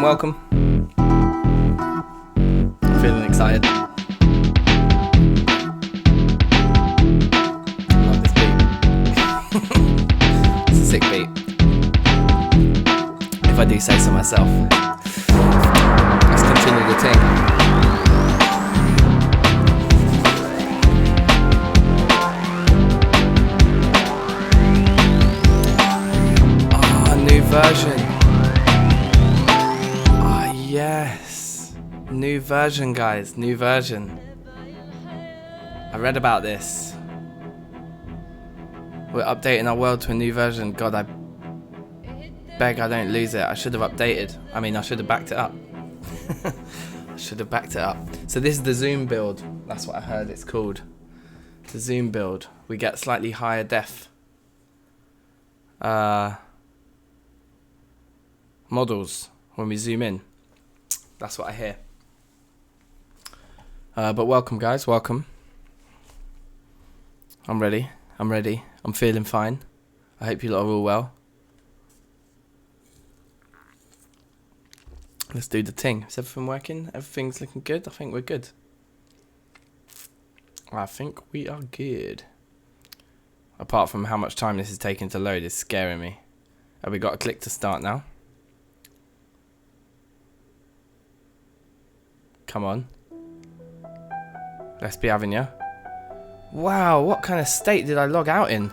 welcome. I'm feeling excited. Love this beat. It's a sick beat, if I do say so myself. Let's continue the thing. New version. Ah, yes. New version, guys. New version. I read about this. We're updating our world to a new version. God, I beg I don't lose it. I should have updated. I mean, I should have backed it up. I should have backed it up. So this is the Zoom build. That's what I heard it's called. The Zoom build. We get slightly higher def models when we zoom in. That's what I hear. But welcome, guys. Welcome. I'm ready. I'm ready. I'm feeling fine. I hope you lot are all well. Let's do the thing. Is everything working? Everything's looking good? I think we're good. I think we are good. Apart from how much time this is taking to load, it's scaring me. Have we got a click to start now? Come on. Let's be having ya. Wow, what kind of state did I log out in?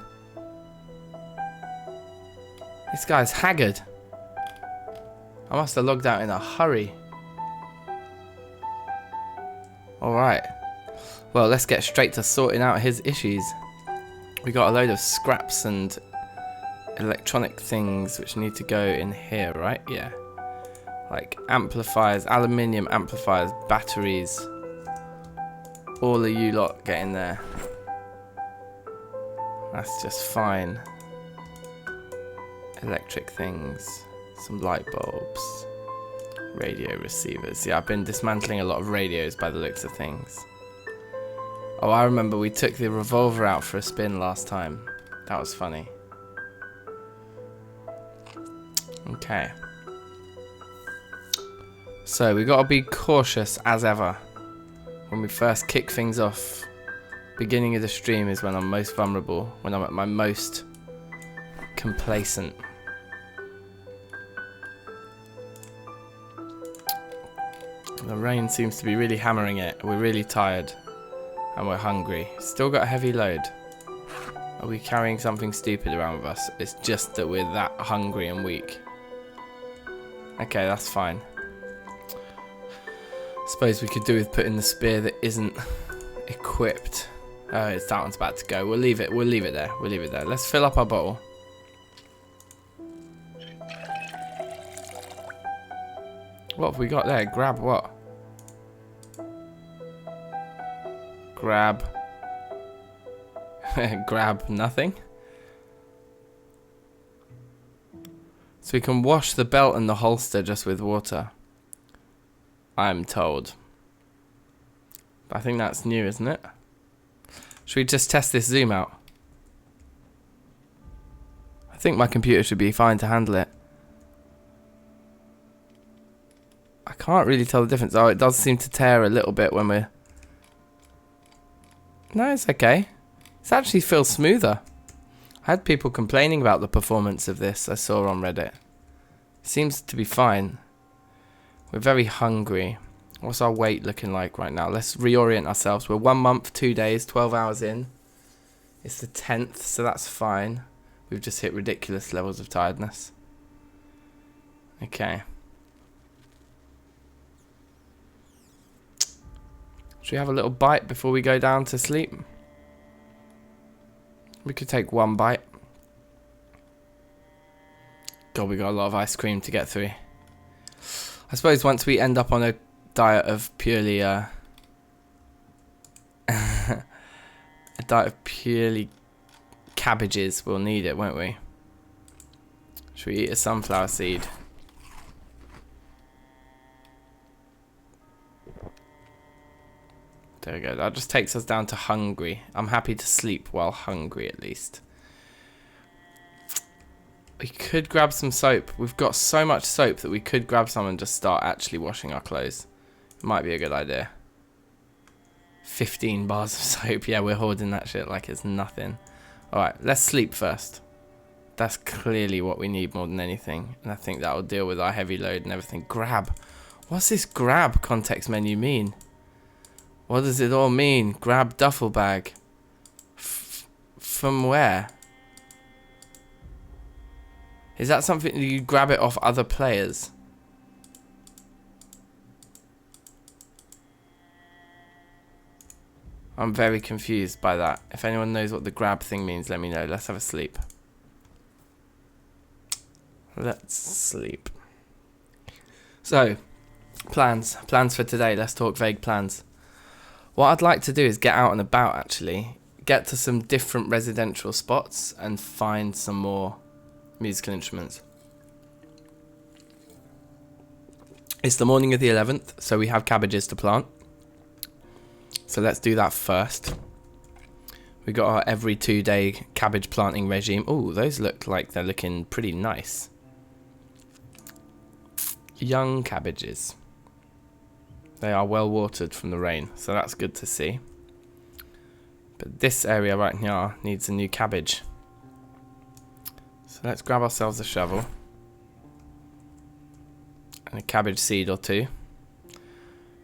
This guy's haggard. I must have logged out in a hurry. Alright. Well, let's get straight to sorting out his issues. We got a load of scraps and electronic things which need to go in here, right? Yeah. Like amplifiers, aluminium amplifiers, batteries. All of you lot get in there. That's just fine. Electric things, some light bulbs, radio receivers. Yeah, I've been dismantling a lot of radios by the looks of things. Oh, I remember we took the revolver out for a spin last time. That was funny. Okay. So we gotta be cautious as ever when we first kick things off. Beginning of the stream is when I'm most vulnerable, when I'm at my most complacent. The rain seems to be really hammering it. We're really tired and we're hungry. Still got a heavy load. Are we carrying something stupid around with us? It's just that we're that hungry and weak. Okay, that's fine. Suppose we could do with putting the spear that isn't equipped. Oh, it's that one's about to go. We'll leave it. We'll leave it there. We'll leave it there. Let's fill up our bottle. What have we got there? Grab what? Grab. Grab nothing. So we can wash the belt and the holster just with water, I'm told. I think that's new, isn't it? Should we just test this zoom out? I think my computer should be fine to handle it. I can't really tell the difference. Oh, it does seem to tear a little bit when we're... No, it's okay. It actually feels smoother. I had people complaining about the performance of this I saw on Reddit. It seems to be fine. We're very hungry. What's our weight looking like right now? Let's reorient ourselves. We're 1 month, 2 days, 12 hours in. It's the 10th, so that's fine. We've just hit ridiculous levels of tiredness. Okay. Should we have a little bite before we go down to sleep? We could take one bite. God, we got a lot of ice cream to get through. I suppose once we end up on a diet of purely a diet of purely cabbages, we'll need it, won't we? Should we eat a sunflower seed? There we go. That just takes us down to hungry. I'm happy to sleep while hungry, at least. We could grab some soap. We've got so much soap that we could grab some and just start actually washing our clothes. It might be a good idea. 15 bars of soap. Yeah, we're hoarding that shit like it's nothing. Alright, let's sleep first. That's clearly what we need more than anything. And I think that will deal with our heavy load and everything. Grab. What's this grab context menu mean? What does it all mean? Grab duffel bag. From where? Is that something you grab it off other players? I'm very confused by that. If anyone knows what the grab thing means, let me know. Let's have a sleep. Let's sleep. So, plans for today. Let's talk vague plans. What I'd like to do is get out and about, actually. Get to some different residential spots and find some more musical instruments. It's the morning of the 11th, so we have cabbages to plant. So let's do that first. We got our every 2-day cabbage planting regime. Oh, those look like they're looking pretty nice. Young cabbages. They are well watered from the rain, so that's good to see. But this area right here needs a new cabbage. So let's grab ourselves a shovel. And a cabbage seed or two.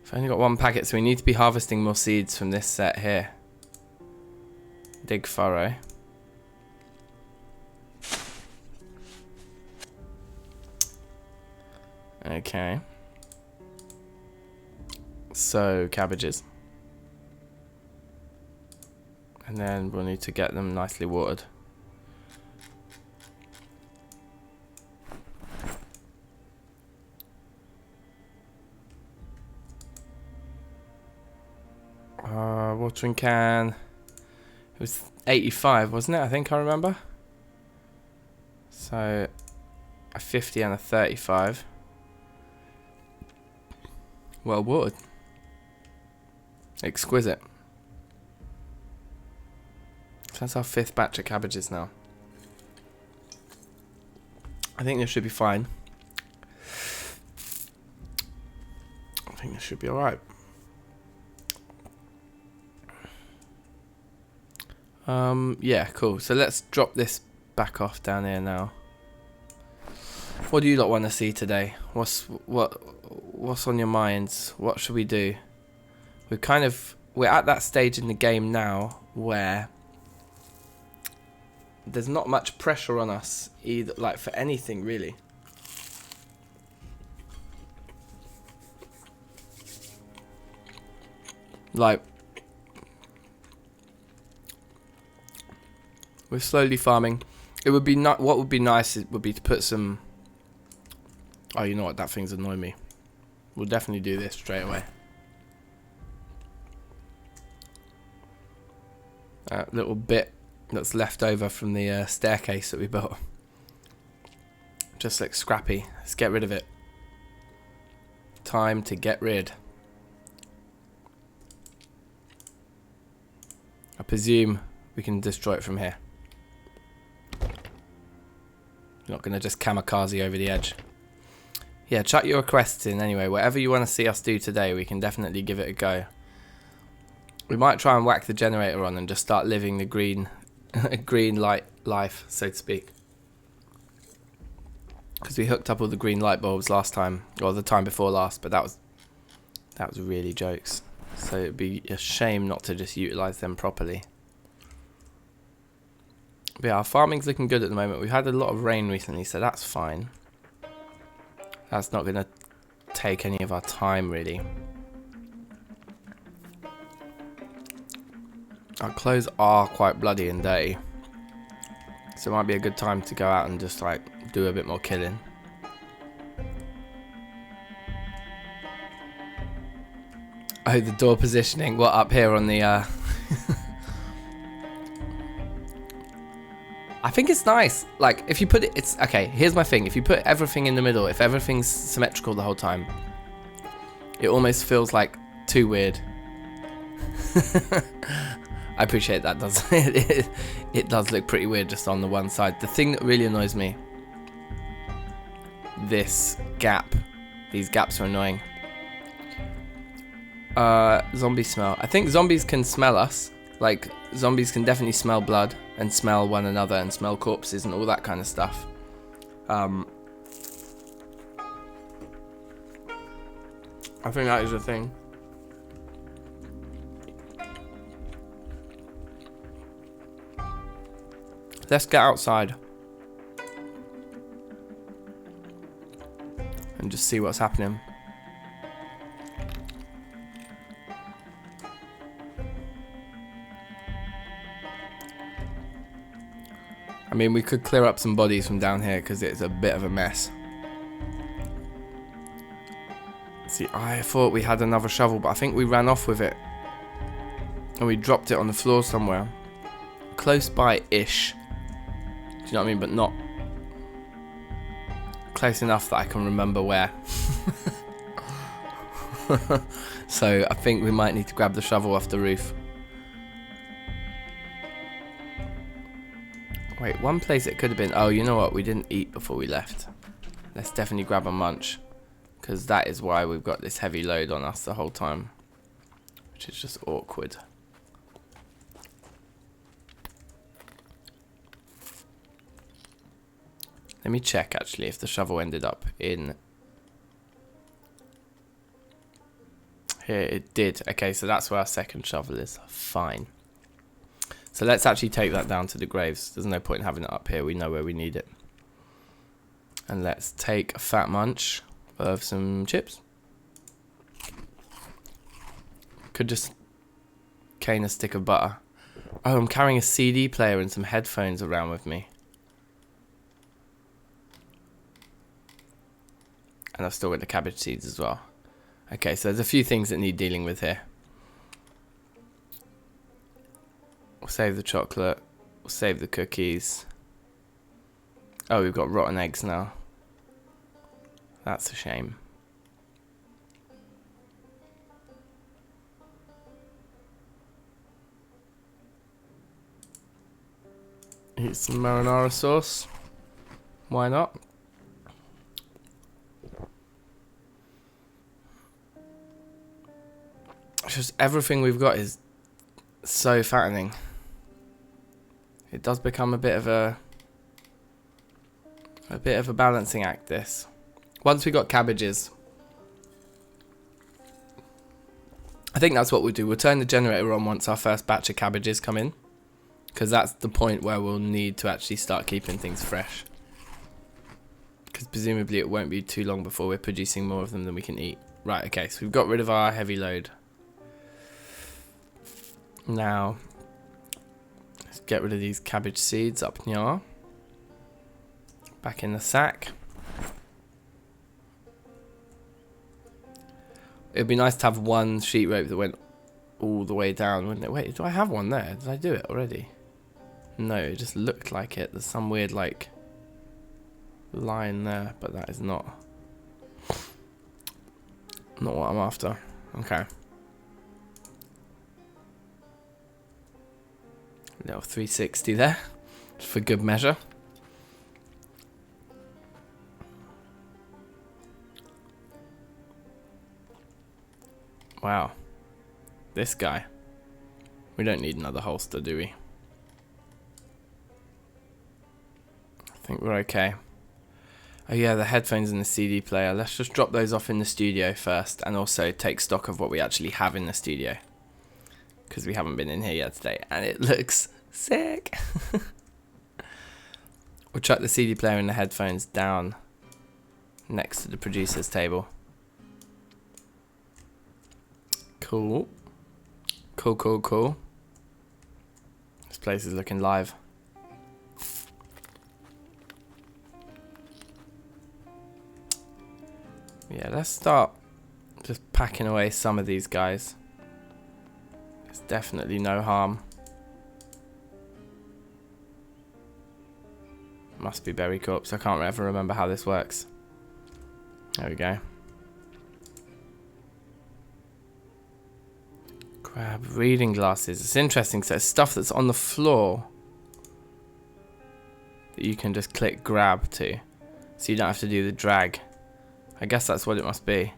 I've only got one packet, so we need to be harvesting more seeds from this set here. Dig furrow. Okay. So, cabbages. And then we'll need to get them nicely watered. Watering can. It was 85, wasn't it? I think I remember. So, a 50 and a 35. Well watered. Exquisite. So that's our 5th batch of cabbages now. I think this should be fine. I think this should be alright. Yeah, cool. So let's drop this back off down here now. What do you lot want to see today? What's on your minds? What should we do? We're at that stage in the game now where there's not much pressure on us either, like for anything really. Like, we're slowly farming. It would be what would be nice would be to put some. Oh, you know what? That thing's annoying me. We'll definitely do this straight away. That little bit that's left over from the staircase that we built just looks scrappy. Let's get rid of it. Time to get rid. I presume we can destroy it from here. You're not going to just kamikaze over the edge. Yeah, chuck your requests in anyway. Whatever you want to see us do today, we can definitely give it a go. We might try and whack the generator on and just start living the green light life, so to speak. Because we hooked up all the green light bulbs last time, or the time before last, but that was really jokes. So it'd be a shame not to just utilise them properly. But yeah, our farming's looking good at the moment. We've had a lot of rain recently, so that's fine. That's not going to take any of our time, really. Our clothes are quite bloody and dirty. So it might be a good time to go out and just, like, do a bit more killing. Oh, the door positioning. What, up here on the... I think it's nice. Like, if you put it... It's okay, here's my thing. If you put everything in the middle, if everything's symmetrical the whole time, it almost feels, like, too weird. I appreciate that. It does look pretty weird just on the one side. The thing that really annoys me this gap. These gaps are annoying. Zombie smell. I think zombies can smell us. Like, zombies can definitely smell blood and smell one another and smell corpses and all that kind of stuff. I think that is a thing. Let's get outside and just see what's happening. I mean, we could clear up some bodies from down here because it's a bit of a mess. See, I thought we had another shovel, but I think we ran off with it. And we dropped it on the floor somewhere. Close by-ish. Do you know what I mean? But not close enough that I can remember where. So I think we might need to grab the shovel off the roof. Wait, one place it could have been... Oh, you know what? We didn't eat before we left. Let's definitely grab a munch. Because that is why we've got this heavy load on us the whole time. Which is just awkward. Let me check, actually, if the shovel ended up in... Here, it did. Okay, so that's where our second shovel is. Fine. So let's actually take that down to the graves. There's no point in having it up here. We know where we need it. And let's take a fat munch of some chips. Could just cane a stick of butter. Oh, I'm carrying a CD player and some headphones around with me. And I've still got the cabbage seeds as well. Okay, so there's a few things that need dealing with here. We'll save the chocolate. We'll save the cookies. Oh, we've got rotten eggs now. That's a shame. Eat some marinara sauce. Why not? It's just everything we've got is so fattening. It does become a bit of a balancing act, this. Once we got cabbages, I think that's what we'll do. We'll turn the generator on once our first batch of cabbages come in, because that's the point where we'll need to actually start keeping things fresh. Because presumably it won't be too long before we're producing more of them than we can eat. Right, okay, so we've got rid of our heavy load. Now, let's get rid of these cabbage seeds up here. Back in the sack. It'd be nice to have one sheet rope that went all the way down, wouldn't it? Wait, do I have one there? Did I do it already? No, it just looked like it. There's some weird, like, line there, but that is not what I'm after. Okay. Little 360 there, just for good measure. Wow. This guy. We don't need another holster, do we? I think we're okay. Oh yeah, the headphones and the CD player. Let's just drop those off in the studio first, and also take stock of what we actually have in the studio. Because we haven't been in here yet today, and it looks sick. We'll chuck the CD player and the headphones down next to the producer's table. Cool. Cool, cool, cool. This place is looking live. Yeah, let's start just packing away some of these guys. There's definitely no harm. Must be berry corpse. I can't ever remember how this works. There we go. Grab reading glasses. It's interesting. So it's stuff that's on the floor that you can just click grab to. So you don't have to do the drag. I guess that's what it must be.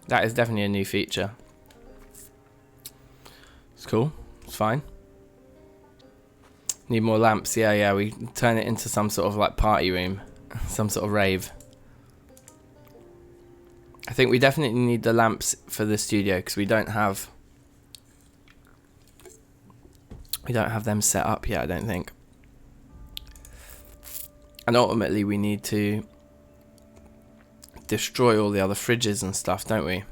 That is definitely a new feature. It's cool. It's fine. Need more lamps. Yeah, we turn it into some sort of like party room. Some sort of rave. I think we definitely need the lamps for the studio because we don't have them set up yet, I don't think. And ultimately we need to destroy all the other fridges and stuff, don't we?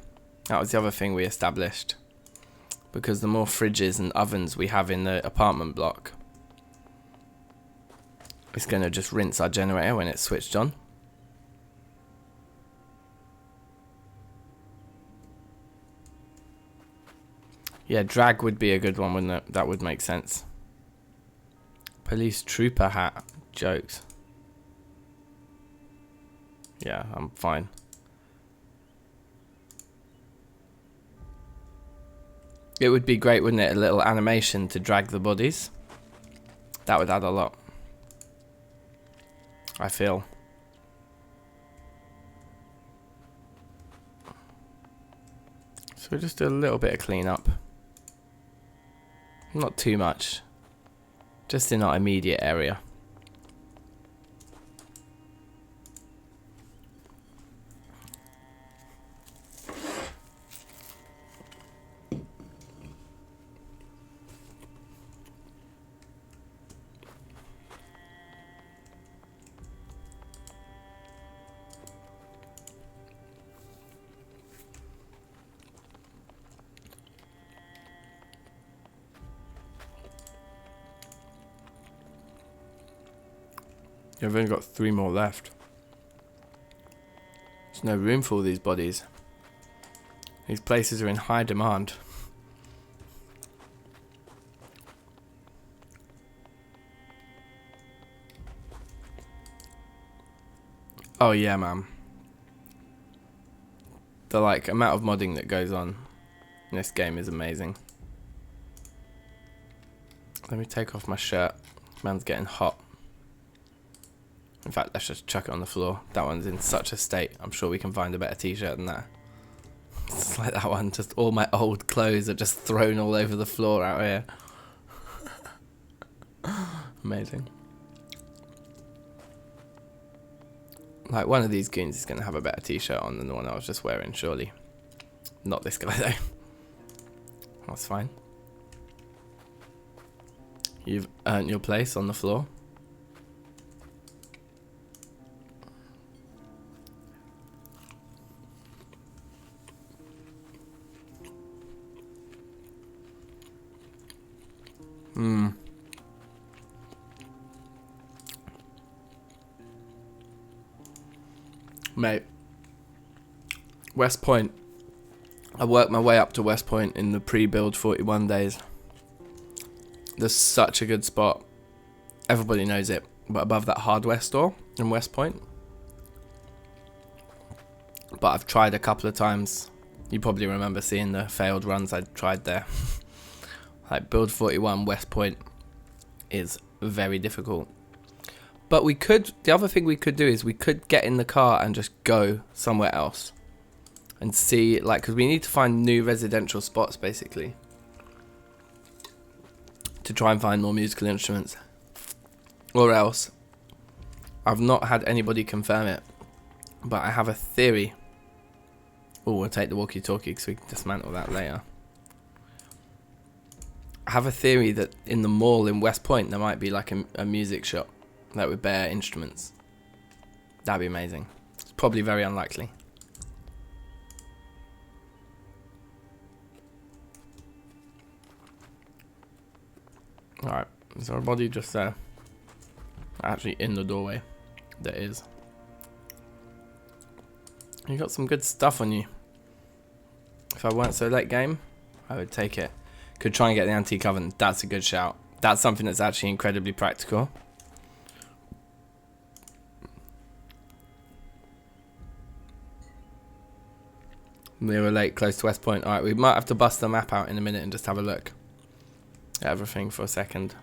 That was the other thing we established. Because the more fridges and ovens we have in the apartment block, it's going to just rinse our generator when it's switched on. Yeah, drag would be a good one, wouldn't it? That would make sense. Police trooper hat. Jokes. Yeah, I'm fine. It would be great, wouldn't it? A little animation to drag the bodies. That would add a lot, I feel. So we'll just do a little bit of cleanup. Not too much. Just in our immediate area. I've only got 3 more left. There's no room for all these bodies. These places are in high demand. Oh yeah, man. The amount of modding that goes on in this game is amazing. Let me take off my shirt. Man's getting hot. In fact, let's just chuck it on the floor. That one's in such a state. I'm sure we can find a better t-shirt than that. It's like that one. Just all my old clothes are just thrown all over the floor out here. Amazing. Like, one of these goons is going to have a better t-shirt on than the one I was just wearing, surely. Not this guy, though. That's fine. You've earned your place on the floor. Mate, West Point. I worked my way up to West Point in the pre-build 41 days. There's such a good spot. Everybody knows it, but above that hardware store in West Point. But I've tried a couple of times. You probably remember seeing the failed runs I tried there. Like, build 41 West Point is very difficult. But we could, the other thing we could do is we could get in the car and just go somewhere else. And see, like, because we need to find new residential spots, basically. To try and find more musical instruments. Or else, I've not had anybody confirm it. But I have a theory. Oh, we'll take the walkie-talkie because we can dismantle that later. I have a theory that in the mall in West Point there might be like a music shop that would bear instruments. That'd be amazing. It's probably very unlikely. Alright, is our body just there? Actually in the doorway. There is. You got some good stuff on you. If I weren't so late game, I would take it. Could try and get the antique oven. That's a good shout. That's something that's actually incredibly practical. We were late, close to West Point. Alright, we might have to bust the map out in a minute and just have a look at everything for a second.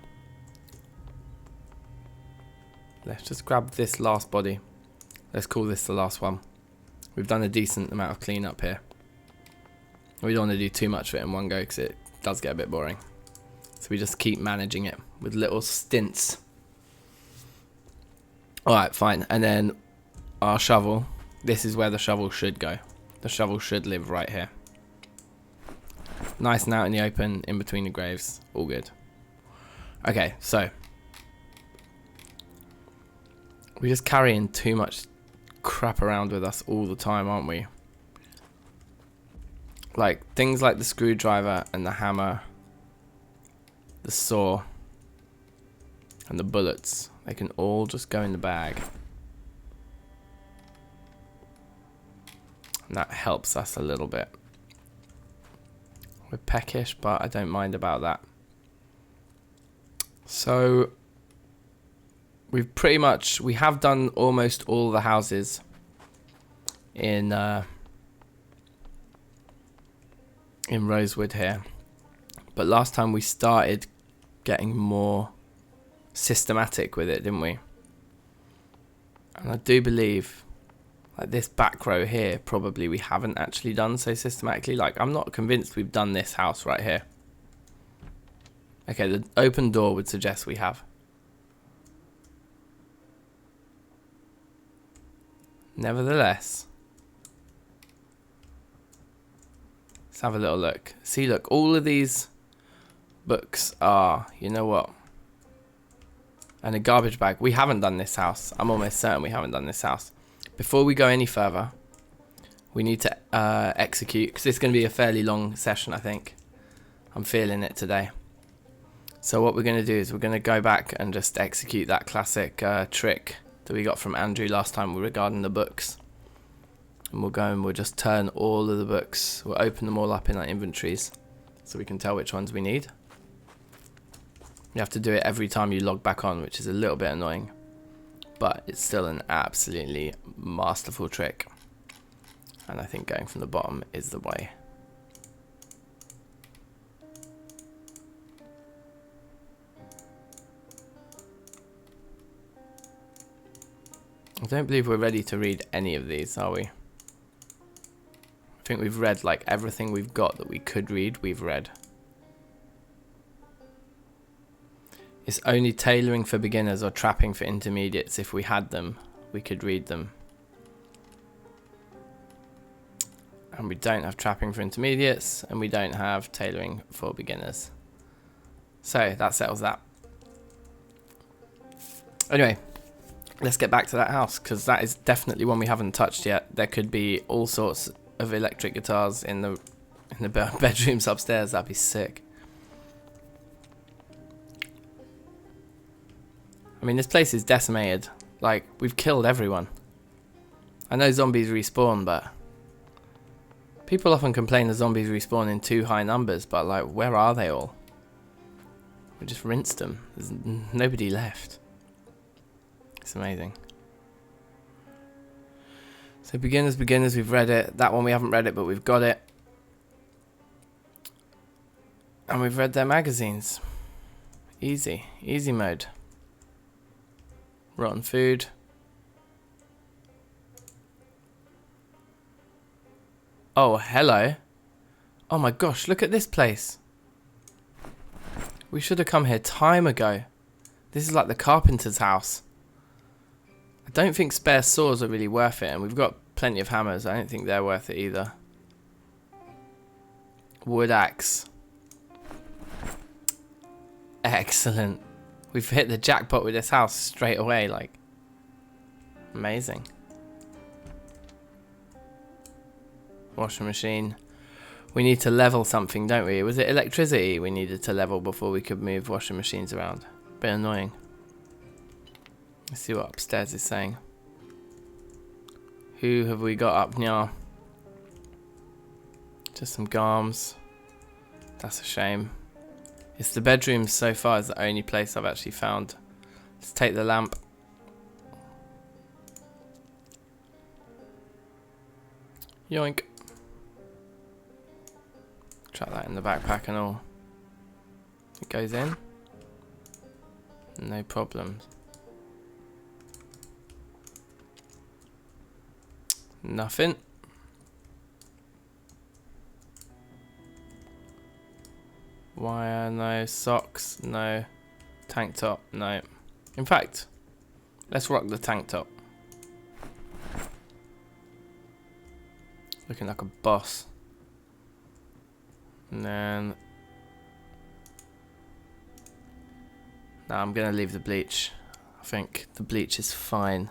Let's just grab this last body. Let's call this the last one. We've done a decent amount of cleanup here. We don't want to do too much of it in one go because it does get a bit boring. So we just keep managing it with little stints. Alright, fine. And then our shovel. This is where the shovel should go. The shovel should live right here. Nice and out in the open, in between the graves. All good. Okay, so. We're just carrying too much crap around with us all the time, aren't we? Like, things like the screwdriver and the hammer, the saw, and the bullets. They can all just go in the bag. And that helps us a little bit. We're peckish, but I don't mind about that. So, we have done almost all the houses in Rosewood here. But last time we started getting more systematic with it, didn't we? And I do believe, like this back row here, probably we haven't actually done so systematically. Like, I'm not convinced we've done this house right here. Okay, the open door would suggest we have. Nevertheless, let's have a little look. See, look, all of these books are, you know what? And a garbage bag. We haven't done this house. I'm almost certain we haven't done this house. Before we go any further, we need to execute, because it's going to be a fairly long session, I think. I'm feeling it today. So what we're going to do is we're going to go back and just execute that classic trick that we got from Andrew last time regarding the books. And we'll go and we'll just turn all of the books. We'll open them all up in our inventories so we can tell which ones we need. You have to do it every time you log back on, which is a little bit annoying. But it's still an absolutely masterful trick. And I think going from the bottom is the way. I don't believe we're ready to read any of these, are we? I think we've read like everything we've got that we could read, we've read. It's only tailoring for beginners or trapping for intermediates. If we had them, we could read them. And we don't have trapping for intermediates, and we don't have tailoring for beginners. So that settles that. Anyway, let's get back to that house, because that is definitely one we haven't touched yet. There could be all sorts of electric guitars in the bedrooms upstairs. That'd be sick. I mean, this place is decimated. Like, we've killed everyone. I know zombies respawn, but people often complain the zombies respawn in too high numbers, but like, where are they all? We just rinsed them. There's nobody left. It's amazing. So beginners, we've read it. That one we haven't read it, but we've got it. And we've read their magazines. Easy mode. Rotten food. Oh, hello. Oh my gosh, look at this place. We should have come here time ago. This is like the carpenter's house. I don't think spare saws are really worth it, and we've got plenty of hammers. I don't think they're worth it either. Wood axe. Excellent. We've hit the jackpot with this house straight away, like. Amazing. Washing machine. We need to level something, don't we? Was it electricity we needed to level before we could move washing machines around? Bit annoying. Let's see what upstairs is saying. Who have we got up now? Just some garms. That's a shame. It's the bedrooms so far is the only place I've actually found. Let's take the lamp. Yoink. Chuck that in the backpack and all. It goes in. No problems. Nothing. Wire, no. Socks, no. Tank top, no. In fact, let's rock the tank top. Looking like a boss. And then... no, I'm going to leave the bleach. I think the bleach is fine.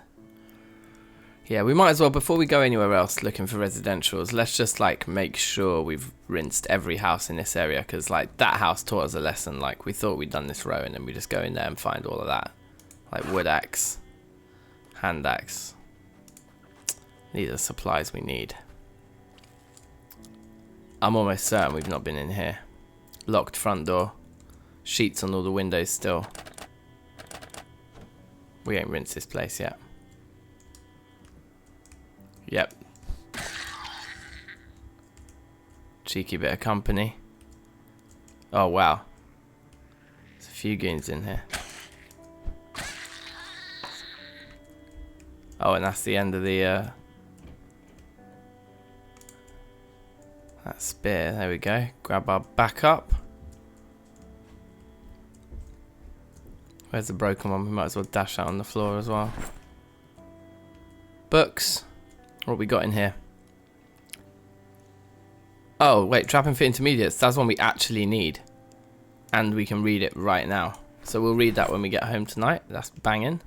Yeah, we might as well, before we go anywhere else looking for residentials, let's just like make sure we've rinsed every house in this area, because like that house taught us a lesson. Like we thought we'd done this row and then we just go in there and find all of that. Like wood axe, hand axe. These are supplies we need. I'm almost certain we've not been in here. Locked front door. Sheets on all the windows still. We ain't rinsed this place yet. Yep. Cheeky bit of company. Oh wow. There's a few goons in here. Oh, and that's the end of the that spear. There we go. Grab our backup. Where's the broken one? We might as well dash that on the floor as well. Books. What we got in here? Oh, wait. Trap and fit intermediates. That's one we actually need. And we can read it right now. So we'll read that when we get home tonight. That's banging.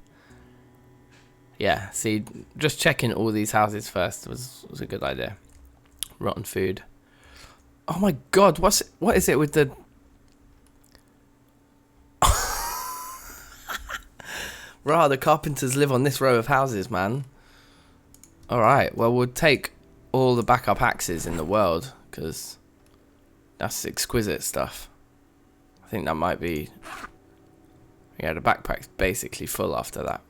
Yeah, see, just checking all these houses first was a good idea. Rotten food. Oh my god, what is it with the... Rah, the carpenters live on this row of houses, man. Alright, well we'll take all the backup axes in the world, because that's exquisite stuff. I think that might be... yeah, the backpack's basically full after that.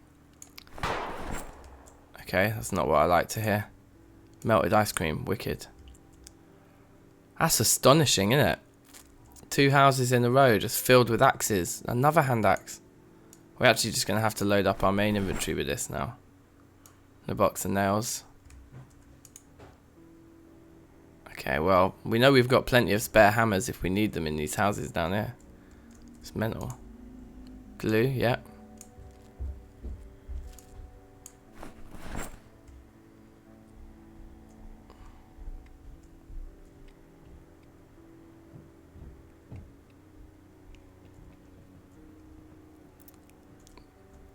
Okay, that's not what I like to hear. Melted ice cream, wicked. That's astonishing, isn't it? 2 houses in a row just filled with axes. Another hand axe. We're actually just going to have to load up our main inventory with this now. The box of nails. Okay, well, we know we've got plenty of spare hammers if we need them in these houses down here. It's mental. Glue, yeah.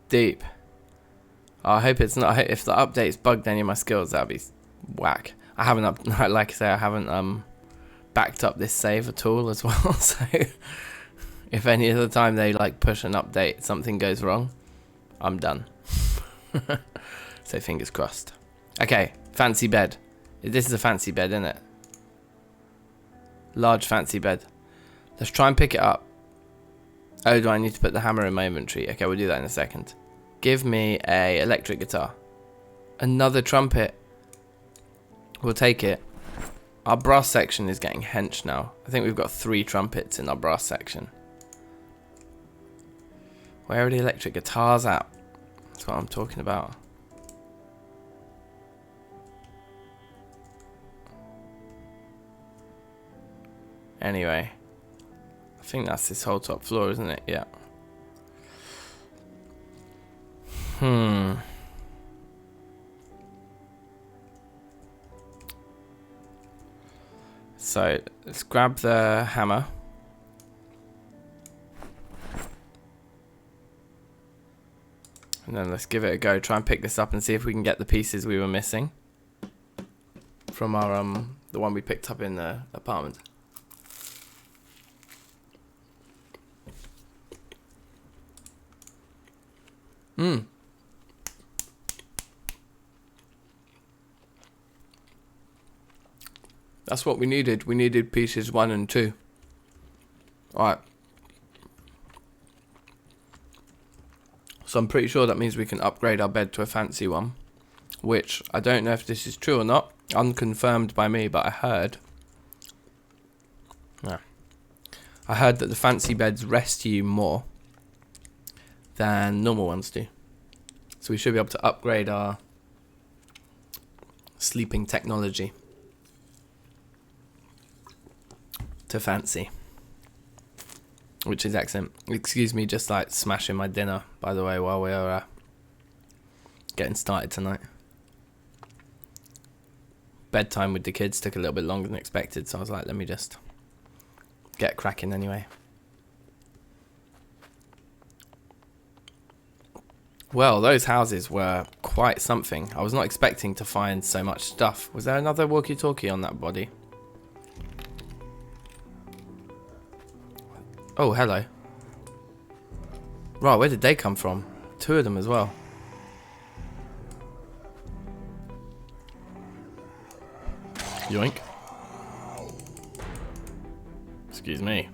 Deep. Oh, I hope it's not. If the update's bugged any of my skills, that'd be whack. I haven't like I say, I haven't backed up this save at all as well. So if any other time they like push an update, something goes wrong, I'm done. So fingers crossed. Okay, fancy bed. This is a fancy bed, isn't it? Large fancy bed. Let's try and pick it up. Oh, do I need to put the hammer in my inventory? Okay, we'll do that in a second. Give me a electric guitar. Another trumpet. We'll take it. Our brass section is getting hench now. I think we've got 3 trumpets in our brass section. Where are the electric guitars at? That's what I'm talking about. Anyway. I think that's this whole top floor, isn't it? Yeah. So, let's grab the hammer. And then let's give it a go. Try and pick this up and see if we can get the pieces we were missing from our the one we picked up in the apartment. That's what we needed. We needed pieces 1 and 2. Alright. So I'm pretty sure that means we can upgrade our bed to a fancy one. Which, I don't know if this is true or not. Unconfirmed by me, but I heard. Yeah. I heard that the fancy beds rest you more than normal ones do. So we should be able to upgrade our sleeping technology to fancy, which is excellent. Excuse me, just like smashing my dinner, by the way, while we are getting started tonight. Bedtime with the kids took a little bit longer than expected, so I was like, let me just get cracking anyway. Well, those houses were quite something. I was not expecting to find so much stuff. Was there another walkie-talkie on that body? Oh, hello. Right, where did they come from? 2 of them as well. Yoink. Excuse me.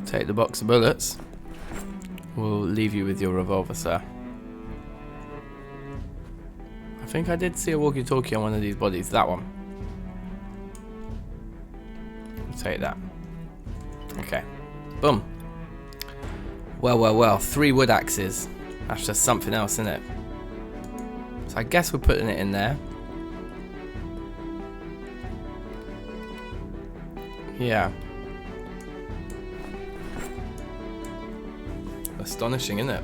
Take the box of bullets. We'll leave you with your revolver, sir. I think I did see a walkie-talkie on one of these bodies. That one. I'll take that. Okay. Boom. Well, well, well. 3 wood axes. That's just something else, isn't it? So I guess we're putting it in there. Yeah. Astonishing, isn't it?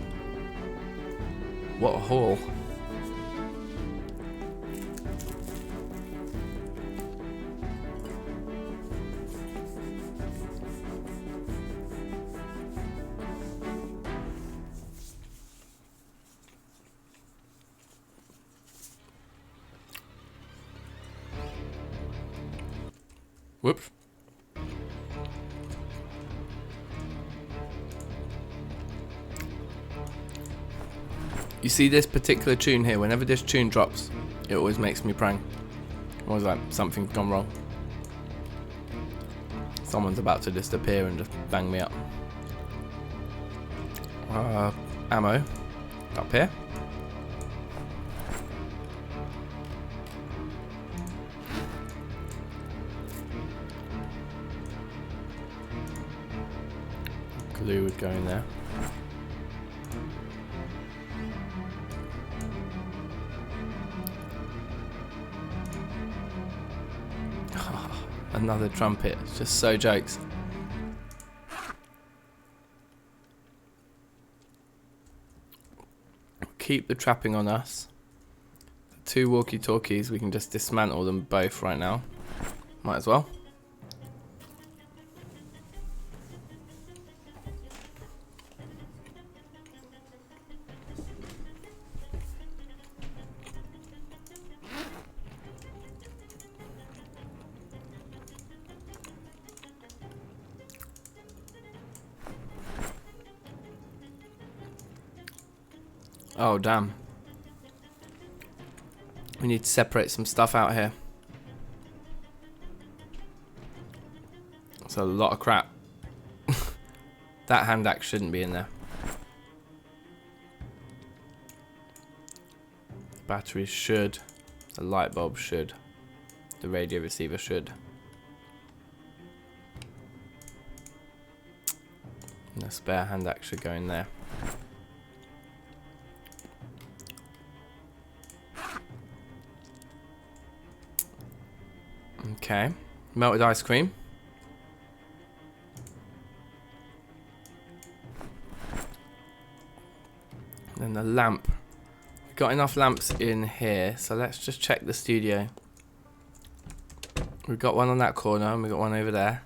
What a haul. Whoops. You see this particular tune here, whenever this tune drops, it always makes me prang. Always like, something's gone wrong. Someone's about to disappear and just bang me up. Ammo. Up here. Glue would go in there. Another trumpet. It's just so jokes. Keep the trapping on us. The 2 walkie-talkies, we can just dismantle them both right now. Might as well. Oh, damn. We need to separate some stuff out here. That's a lot of crap. That hand axe shouldn't be in there. The batteries should. The light bulb should. The radio receiver should. And the spare hand axe should go in there. Okay, melted ice cream. And the lamp. We've got enough lamps in here, so let's just check the studio. We've got one on that corner and we've got one over there.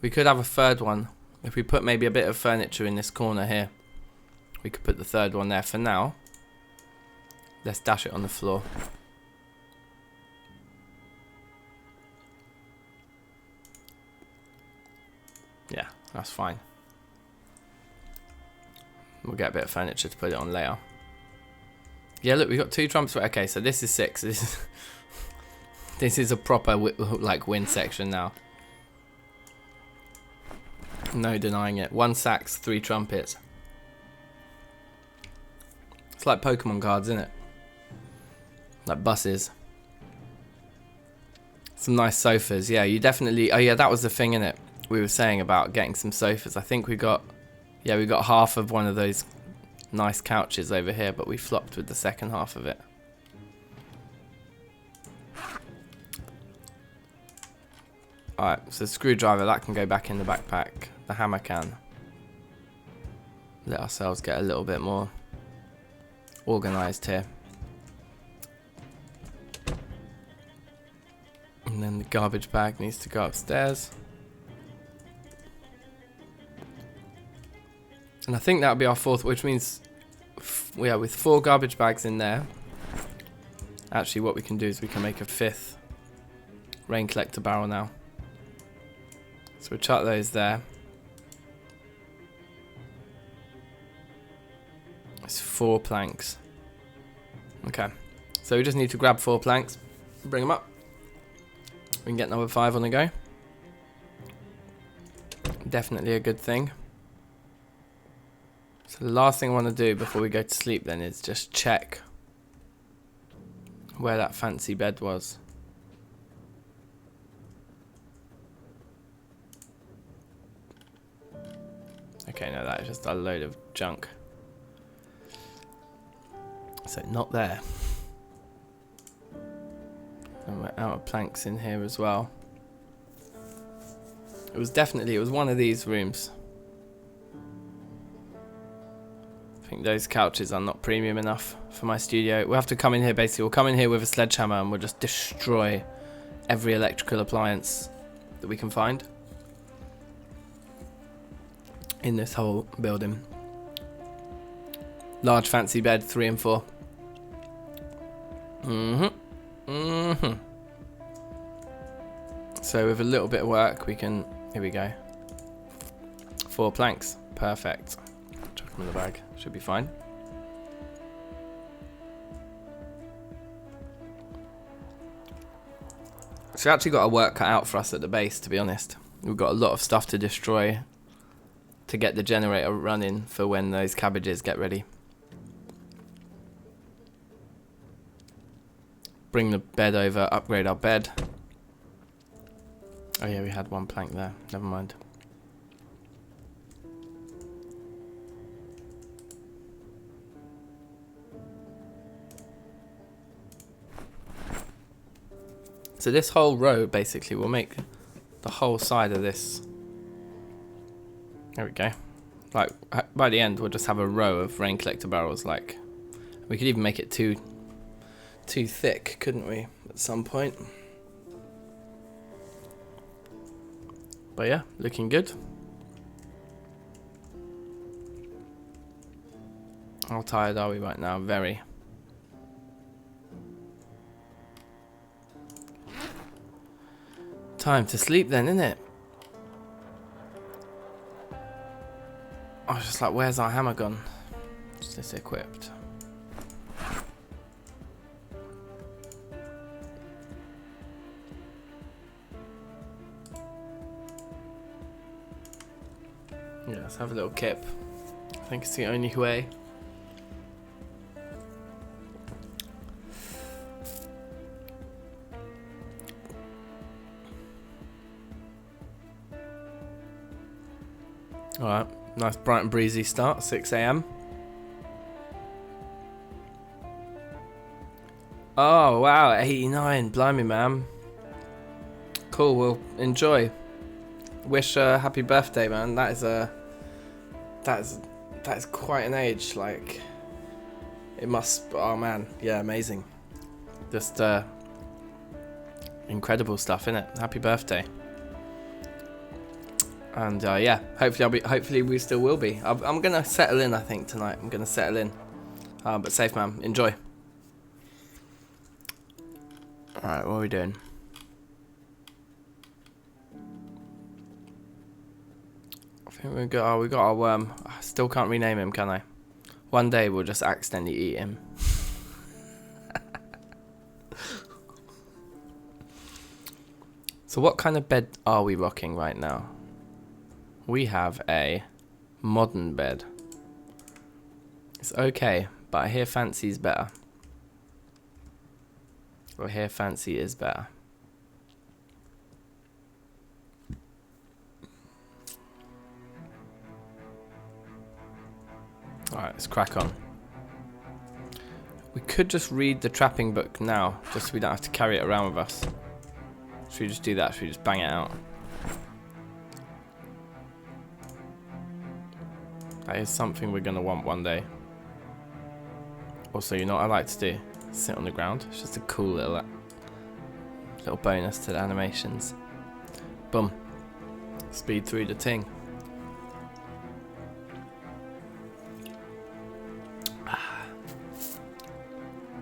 We could have a third one. If we put maybe a bit of furniture in this corner here, we could put the third one there. For now, let's dash it on the floor. Yeah, that's fine. We'll get a bit of furniture to put it on later. Yeah, look, we've got 2 trumpets. Okay, so this is 6. This is a proper like wind section now. No denying it. 1 sax, 3 trumpets. It's like Pokemon cards, isn't it? Like buses. Some nice sofas. Yeah, you definitely... Oh, yeah, that was the thing, innit? We were saying about getting some sofas. I think we got... Yeah, we got half of one of those nice couches over here, but we flopped with the second half of it. Alright, so screwdriver, that can go back in the backpack. The hammer can. Let ourselves get a little bit more organised here. And then the garbage bag needs to go upstairs. And I think that'll be our fourth, which means, yeah, with 4 garbage bags in there, actually what we can do is we can make a 5th rain collector barrel now. So we'll chuck those there. It's 4 planks. Okay, so we just need to grab 4 planks, bring them up. We can get number 5 on the go. Definitely a good thing. So the last thing I want to do before we go to sleep then is just check where that fancy bed was. Okay, no, that is just a load of junk. So not there. And we're out of planks in here as well. It was one of these rooms. I think those couches are not premium enough for my studio. We'll have to come in here, basically. We'll come in here with a sledgehammer and we'll just destroy every electrical appliance that we can find in this whole building. Large fancy bed, 3 and 4. So with a little bit of work we can, here we go, 4 planks, perfect. Chuck them in the bag, should be fine. So we actually got our work cut out for us at the base, to be honest. We've got a lot of stuff to destroy to get the generator running for when those cabbages get ready. Bring the bed over, upgrade our bed. Oh yeah, we had 1 plank there, never mind. So this whole row basically will make the whole side of this. There we go. Like by the end we'll just have a row of rain collector barrels. Like we could even make it too thick, couldn't we, at some point? But yeah, looking good. How tired are we right now? Very. Time to sleep then, isn't it? I was just like, where's our hammer gone? Is this equipped? Yeah, let's have a little kip. I think it's the only way. Alright, nice bright and breezy start, 6 AM. Oh wow, 89, blimey man. Cool, well enjoy. Wish happy birthday, man. That is quite an age. Like, it must. Oh man, yeah, amazing. Just incredible stuff, innit? Happy birthday. And yeah, hopefully we still will be. I'm gonna settle in, I think, tonight. I'm gonna settle in. But safe, man. Enjoy. All right, what are we doing? We got our worm. I still can't rename him, can I? One day we'll just accidentally eat him. So what kind of bed are we rocking right now? We have a modern bed. It's okay, but I hear fancy is better. Or I hear fancy is better. Alright, let's crack on. We could just read the trapping book now, just so we don't have to carry it around with us. Should we just do that? Should we just bang it out? That is something we're going to want one day. Also, you know what I like to do? Sit on the ground. It's just a cool little bonus to the animations. Boom. Speed through the ting.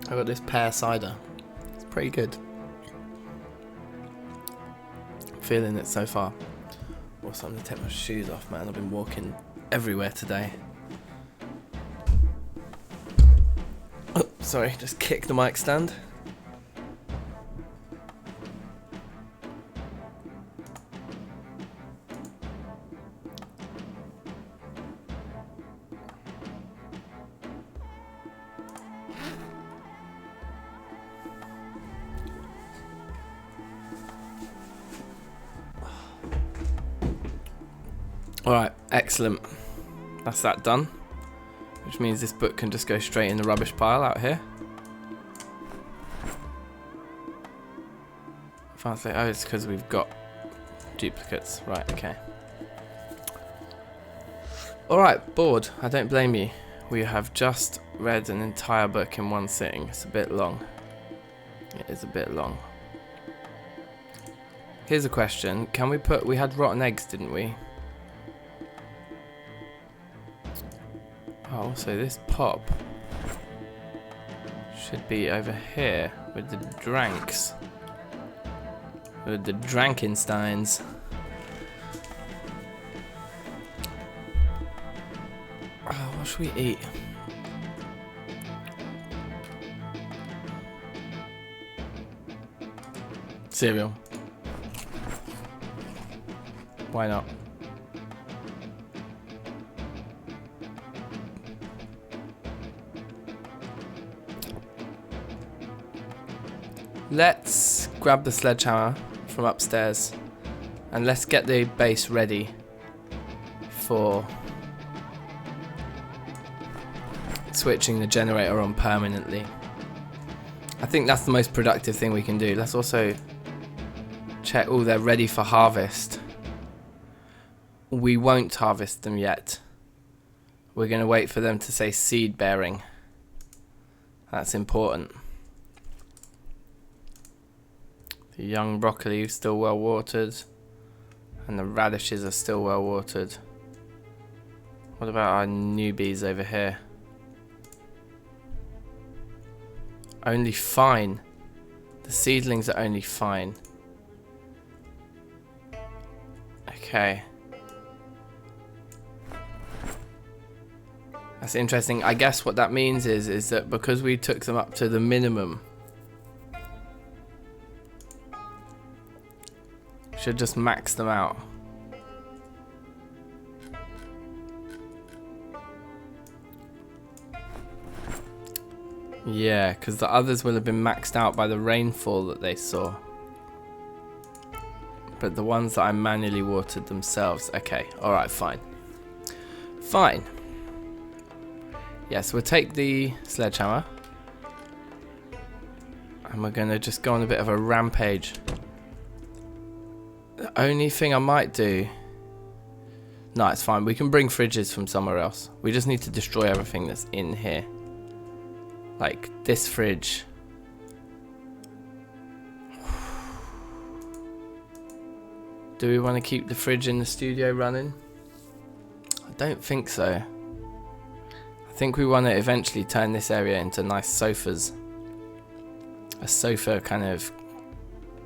I got this pear cider. It's pretty good. Feeling it so far. Also, I'm gonna take my shoes off, man. I've been walking everywhere today. Oh, sorry, just kicked the mic stand. Alright, excellent. That's that done. Which means this book can just go straight in the rubbish pile out here. Fancy. Oh, it's because we've got duplicates. Right, okay. Alright, bored. I don't blame you. We have just read an entire book in one sitting. It's a bit long. It is a bit long. Here's a question. Can we put... We had rotten eggs, didn't we? Oh, so this pop should be over here with the dranks. With the DankNSteins. Oh, what should we eat? Cereal. Why not? Let's grab the sledgehammer from upstairs and let's get the base ready for switching the generator on permanently. I think that's the most productive thing we can do. Let's also check. Oh, they're ready for harvest. We won't harvest them yet. We're going to wait for them to say seed bearing. That's important. The young broccoli is still well watered, and the radishes are still well watered. What about our newbies over here? Only fine. The seedlings are only fine. Okay. That's interesting. I guess what that means is that because we took them up to the minimum, should just max them out. Yeah, because the others will have been maxed out by the rainfall that they saw. But the ones that I manually watered themselves. Okay, alright, fine. Fine. Yes, we'll take the sledgehammer. And we're going to just go on a bit of a rampage. The only thing I might do... No, it's fine. We can bring fridges from somewhere else. We just need to destroy everything that's in here. Like this fridge. Do we want to keep the fridge in the studio running? I don't think so. I think we want to eventually turn this area into nice sofas. A sofa kind of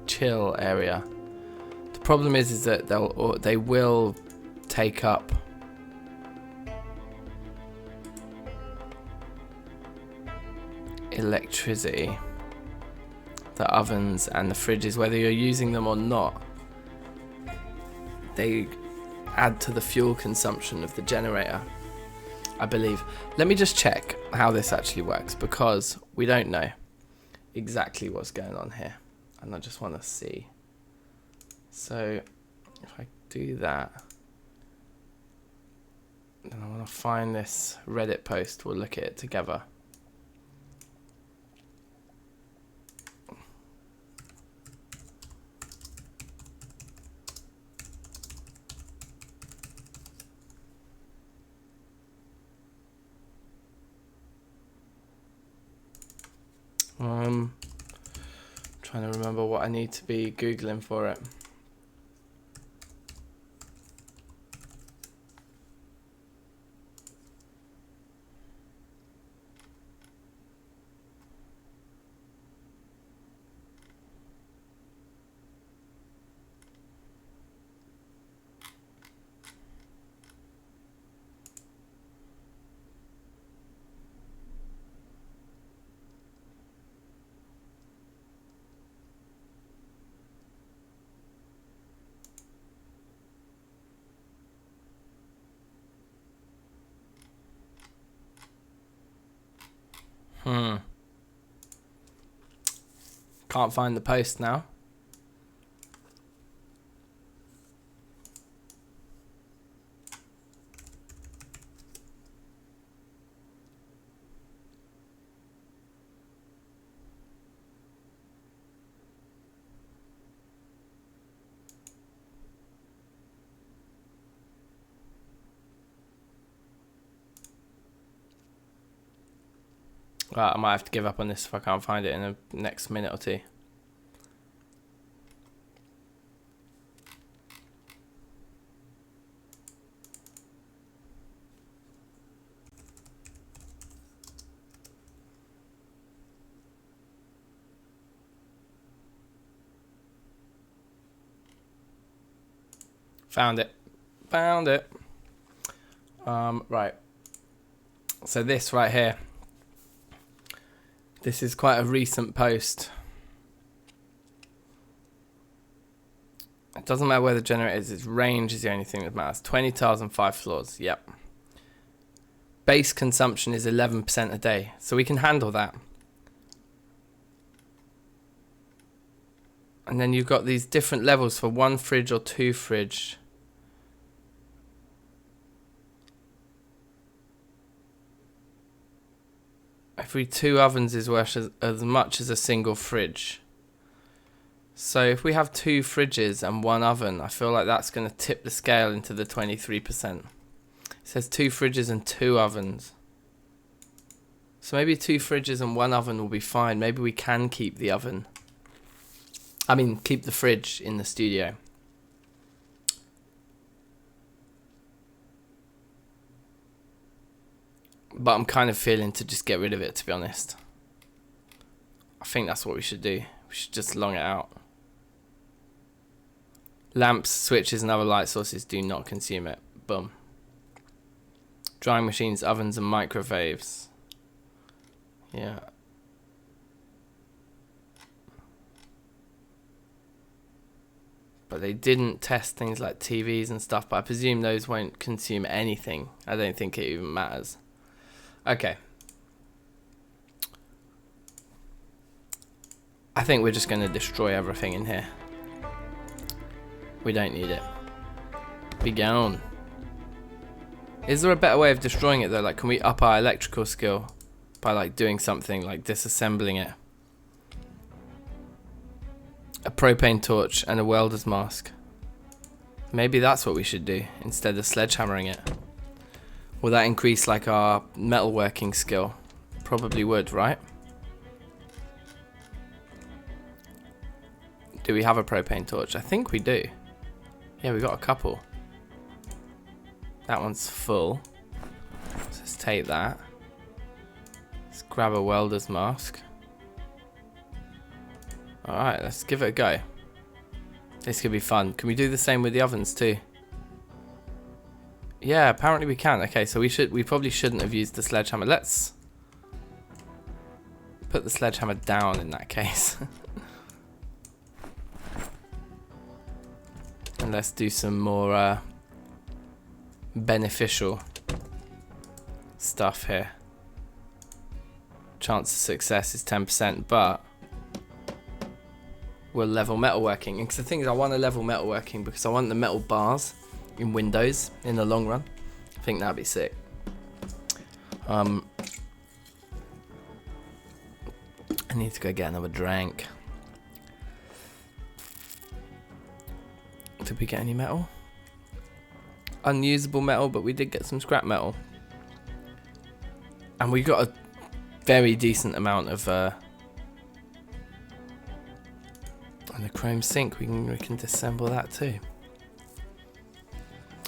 chill area. The problem is that they will take up electricity. The ovens and the fridges, whether you're using them or not, they add to the fuel consumption of the generator, I believe. Let me just check how this actually works, because we don't know exactly what's going on here, and I just want to see. So if I do that, And I want to find this Reddit post. We'll look at it together. Trying to remember what I need to be Googling for it. Can't find the post now. Right, I might have to give up on this if I can't find it in the next minute or two. Found it. Found it. Right. So this right here. This is quite a recent post. It doesn't matter where the generator is, its range is the only thing that matters. 20 tiles and 5 floors, yep. Base consumption is 11% a day, so we can handle that. And then you've got these different levels for 1 fridge or 2 fridge. Every 2 ovens is worth as much as a single fridge. So if we have 2 fridges and 1 oven, I feel like that's going to tip the scale into the 23%. It says 2 fridges and 2 ovens. So maybe 2 fridges and 1 oven will be fine. Maybe we can keep the oven. I mean, keep the fridge in the studio. But I'm kind of feeling to just get rid of it, to be honest. I think that's what we should do. We should just long it out. Lamps, switches and other light sources do not consume it. Boom. Drying machines, ovens and microwaves. Yeah. But they didn't test things like TVs and stuff, but I presume those won't consume anything. I don't think it even matters. Okay. I think we're just going to destroy everything in here. We don't need it. Be gone. Is there a better way of destroying it though? Like, can we up our electrical skill by like doing something like disassembling it? A propane torch and a welder's mask. Maybe that's what we should do instead of sledgehammering it. Will that increase like our metalworking skill? Probably would, right? Do we have a propane torch? I think we do. Yeah, we got a couple. That one's full. So let's take that. Let's grab a welder's mask. Alright, let's give it a go. This could be fun. Can we do the same with the ovens too? Yeah, apparently we can. Okay, so we probably shouldn't have used the sledgehammer. Let's put the sledgehammer down in that case. And let's do some more beneficial stuff here. Chance of success is 10%, but we'll level metalworking. Because the thing is, I want to level metalworking because I want the metal bars in Windows in the long run. think that'd be sick. I need to go get another drink. Did we get any metal? Unusable metal, but we did get some scrap metal. And we got a very decent amount of and the chrome sink, we can disassemble that too.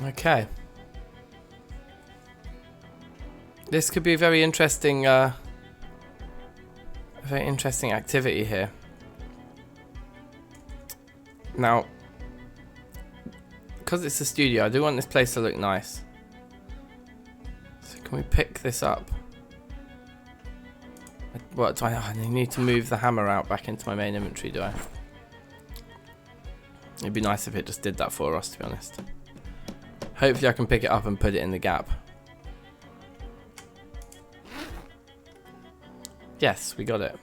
Okay. This could be a very interesting activity here. Now, because it's a studio, I do want this place to look nice. So can we pick this up? What do I need to move the hammer out back into my main inventory, do I? It'd be nice if it just did that for us, to be honest. Hopefully I can pick it up and put it in the gap. Yes, we got it.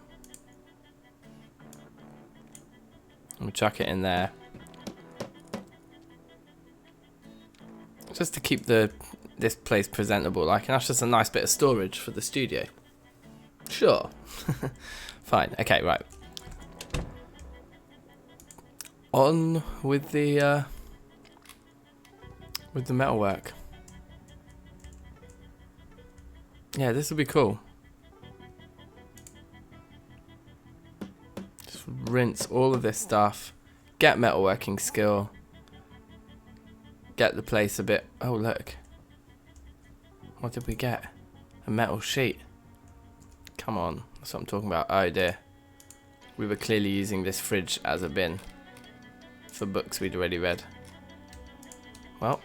We'll chuck it in there. Just to keep this place presentable, like, and that's just a nice bit of storage for the studio. Sure. Fine. Okay, right. On with the metalwork. Yeah, this will be cool. Just rinse all of this stuff, get metalworking skill, get the place a bit. Oh look, what did we get? A metal sheet. Come on, that's what I'm talking about. Oh dear, we were clearly using this fridge as a bin for books we'd already read. Well,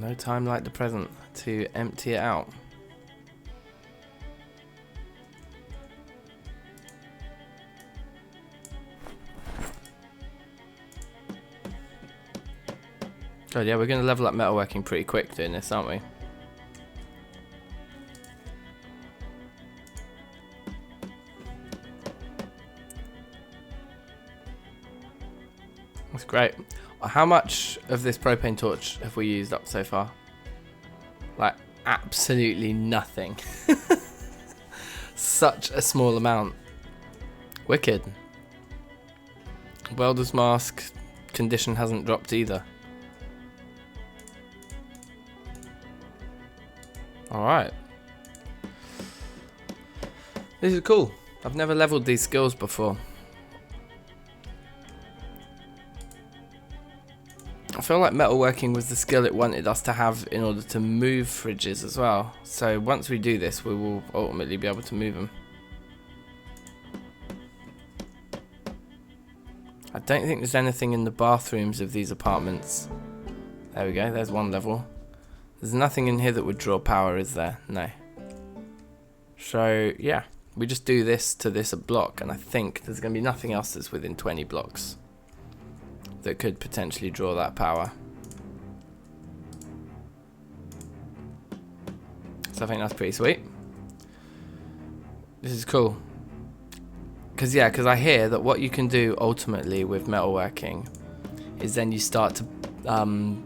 no time like the present to empty it out. God, yeah, we're going to level up metalworking pretty quick doing this, aren't we? That's great. How much of this propane torch have we used up so far? Like, absolutely nothing. Such a small amount. Wicked. Welder's mask condition hasn't dropped either. Alright. This is cool. I've never leveled these skills before. I feel like metalworking was the skill it wanted us to have in order to move fridges as well. So once we do this, we will ultimately be able to move them. I don't think there's anything in the bathrooms of these apartments. There we go, there's one level. There's nothing in here that would draw power, is there? No. So, yeah. We just do this to this block, and I think there's going to be nothing else that's within 20 blocks that could potentially draw that power. So I think that's pretty sweet. This is cool. Because I hear that what you can do ultimately with metalworking is then you start to,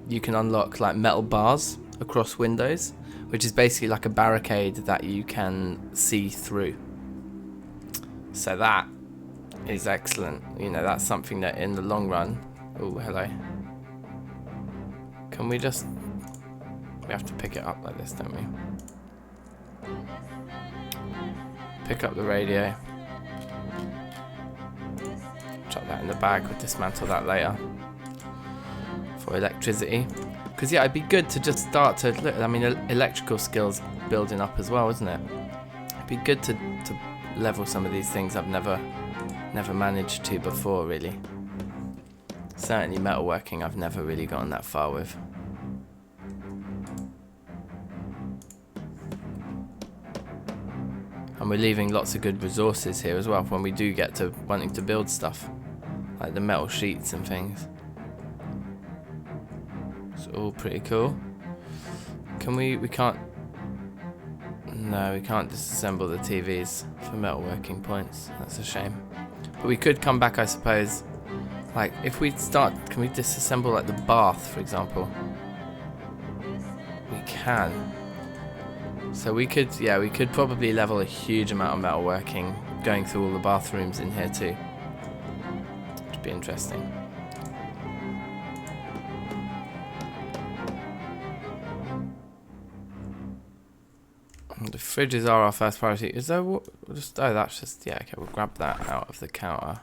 you can unlock like metal bars across windows, which is basically like a barricade that you can see through. So that is excellent. You know, that's something that in the long run. Oh, hello. Can we just... We have to pick it up like this, don't we? Pick up the radio. Chuck that in the bag. We'll dismantle that later. For electricity. Because, yeah, it'd be good to just start to... Look, I mean, electrical skills building up as well, isn't it? It'd be good to level some of these things I've never managed to before, really. Certainly metalworking I've never really gotten that far with. And we're leaving lots of good resources here as well when we do get to wanting to build stuff. Like the metal sheets and things. It's all pretty cool. Can we can't... No, we can't disassemble the TVs for metalworking points. That's a shame. But we could come back, I suppose. Like, if we start... Can we disassemble, like, the bath, for example? can. So we could, yeah, we could probably level a huge amount of metalworking going through all the bathrooms in here too. Which would be interesting. The fridges are our first priority. Is there just, oh, that's just, yeah, okay, we'll grab that out of the counter.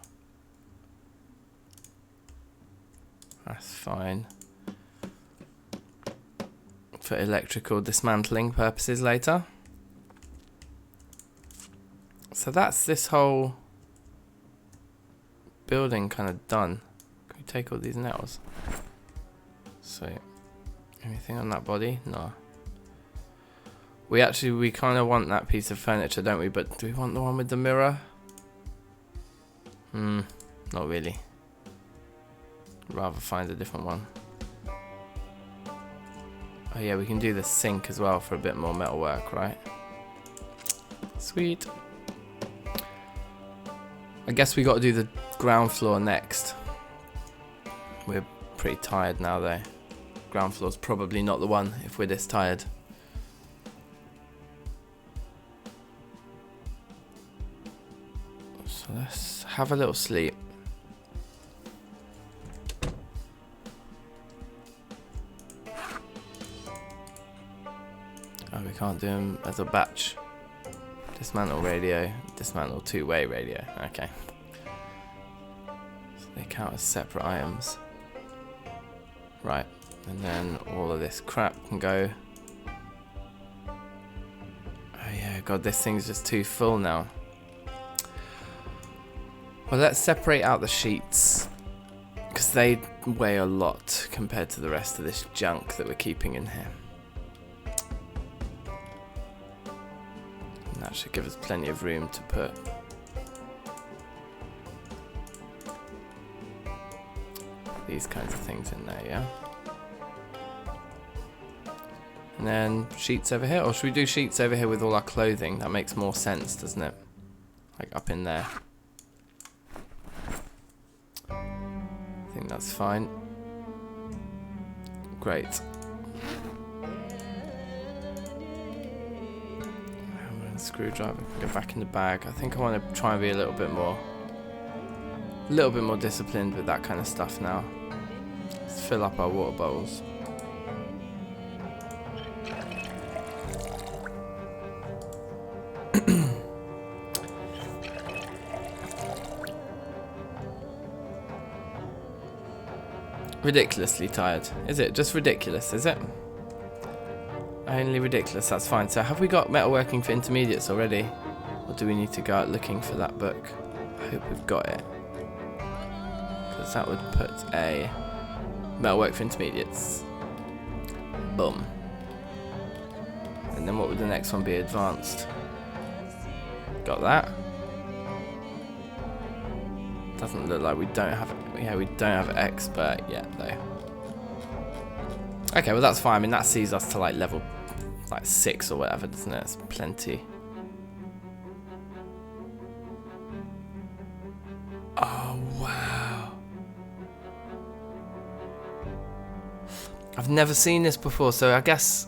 That's fine. For electrical dismantling purposes later. So that's this whole building kind of done. Can we take all these nails? Sweet. Anything on that body? No. We kind of want that piece of furniture, don't we? But do we want the one with the mirror? Not really. I'd rather find a different one. Oh yeah, we can do the sink as well for a bit more metalwork, right? Sweet. I guess we got to do the ground floor next. We're pretty tired now though. Ground floor's probably not the one if we're this tired. So let's have a little sleep. Oh, we can't do them as a batch. Dismantle radio, dismantle two-way radio. Okay. So they count as separate items. Right. And then all of this crap can go. Oh yeah, God, this thing's just too full now. Well, let's separate out the sheets. Because they weigh a lot compared to the rest of this junk that we're keeping in here. And that should give us plenty of room to put these kinds of things in there, yeah? And then sheets over here. Or should we do sheets over here with all our clothing? That makes more sense, doesn't it? Like up in there. I think that's fine. Great. Screwdriver can go back in the bag. I think I want to try and be a little bit more disciplined with that kind of stuff now. Let's fill up our water bowls. Ridiculously tired. Is it? Just ridiculous, is it? Only ridiculous, that's fine. So have we got metalworking for intermediates already? Or do we need to go out looking for that book? I hope we've got it. Because that would put a metalwork for intermediates. Boom. And then what would the next one be? Advanced. Got that. Doesn't look like we don't have, yeah, we don't have expert yet though. Okay, well that's fine. I mean, that sees us to like level like 6 or whatever, doesn't it? It's plenty. Oh wow. I've never seen this before, so I guess,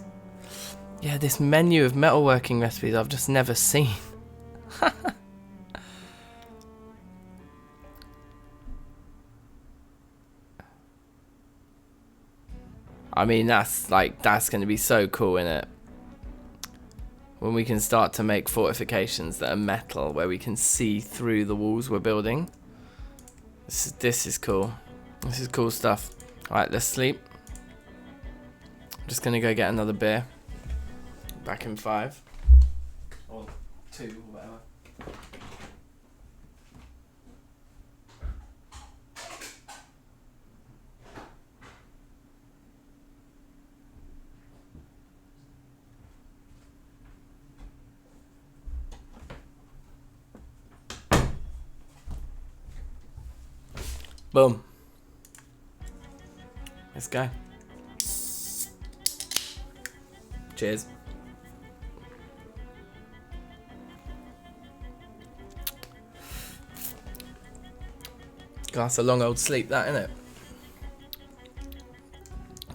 yeah, this menu of metalworking recipes I've just never seen. I mean, that's going to be so cool, innit? When we can start to make fortifications that are metal, where we can see through the walls we're building. This is cool. This is cool stuff. Alright, let's sleep. I'm just going to go get another beer. Back in 5. Or 2, or whatever. Boom. Let's go. Cheers. That's a long old sleep, that, isn't it?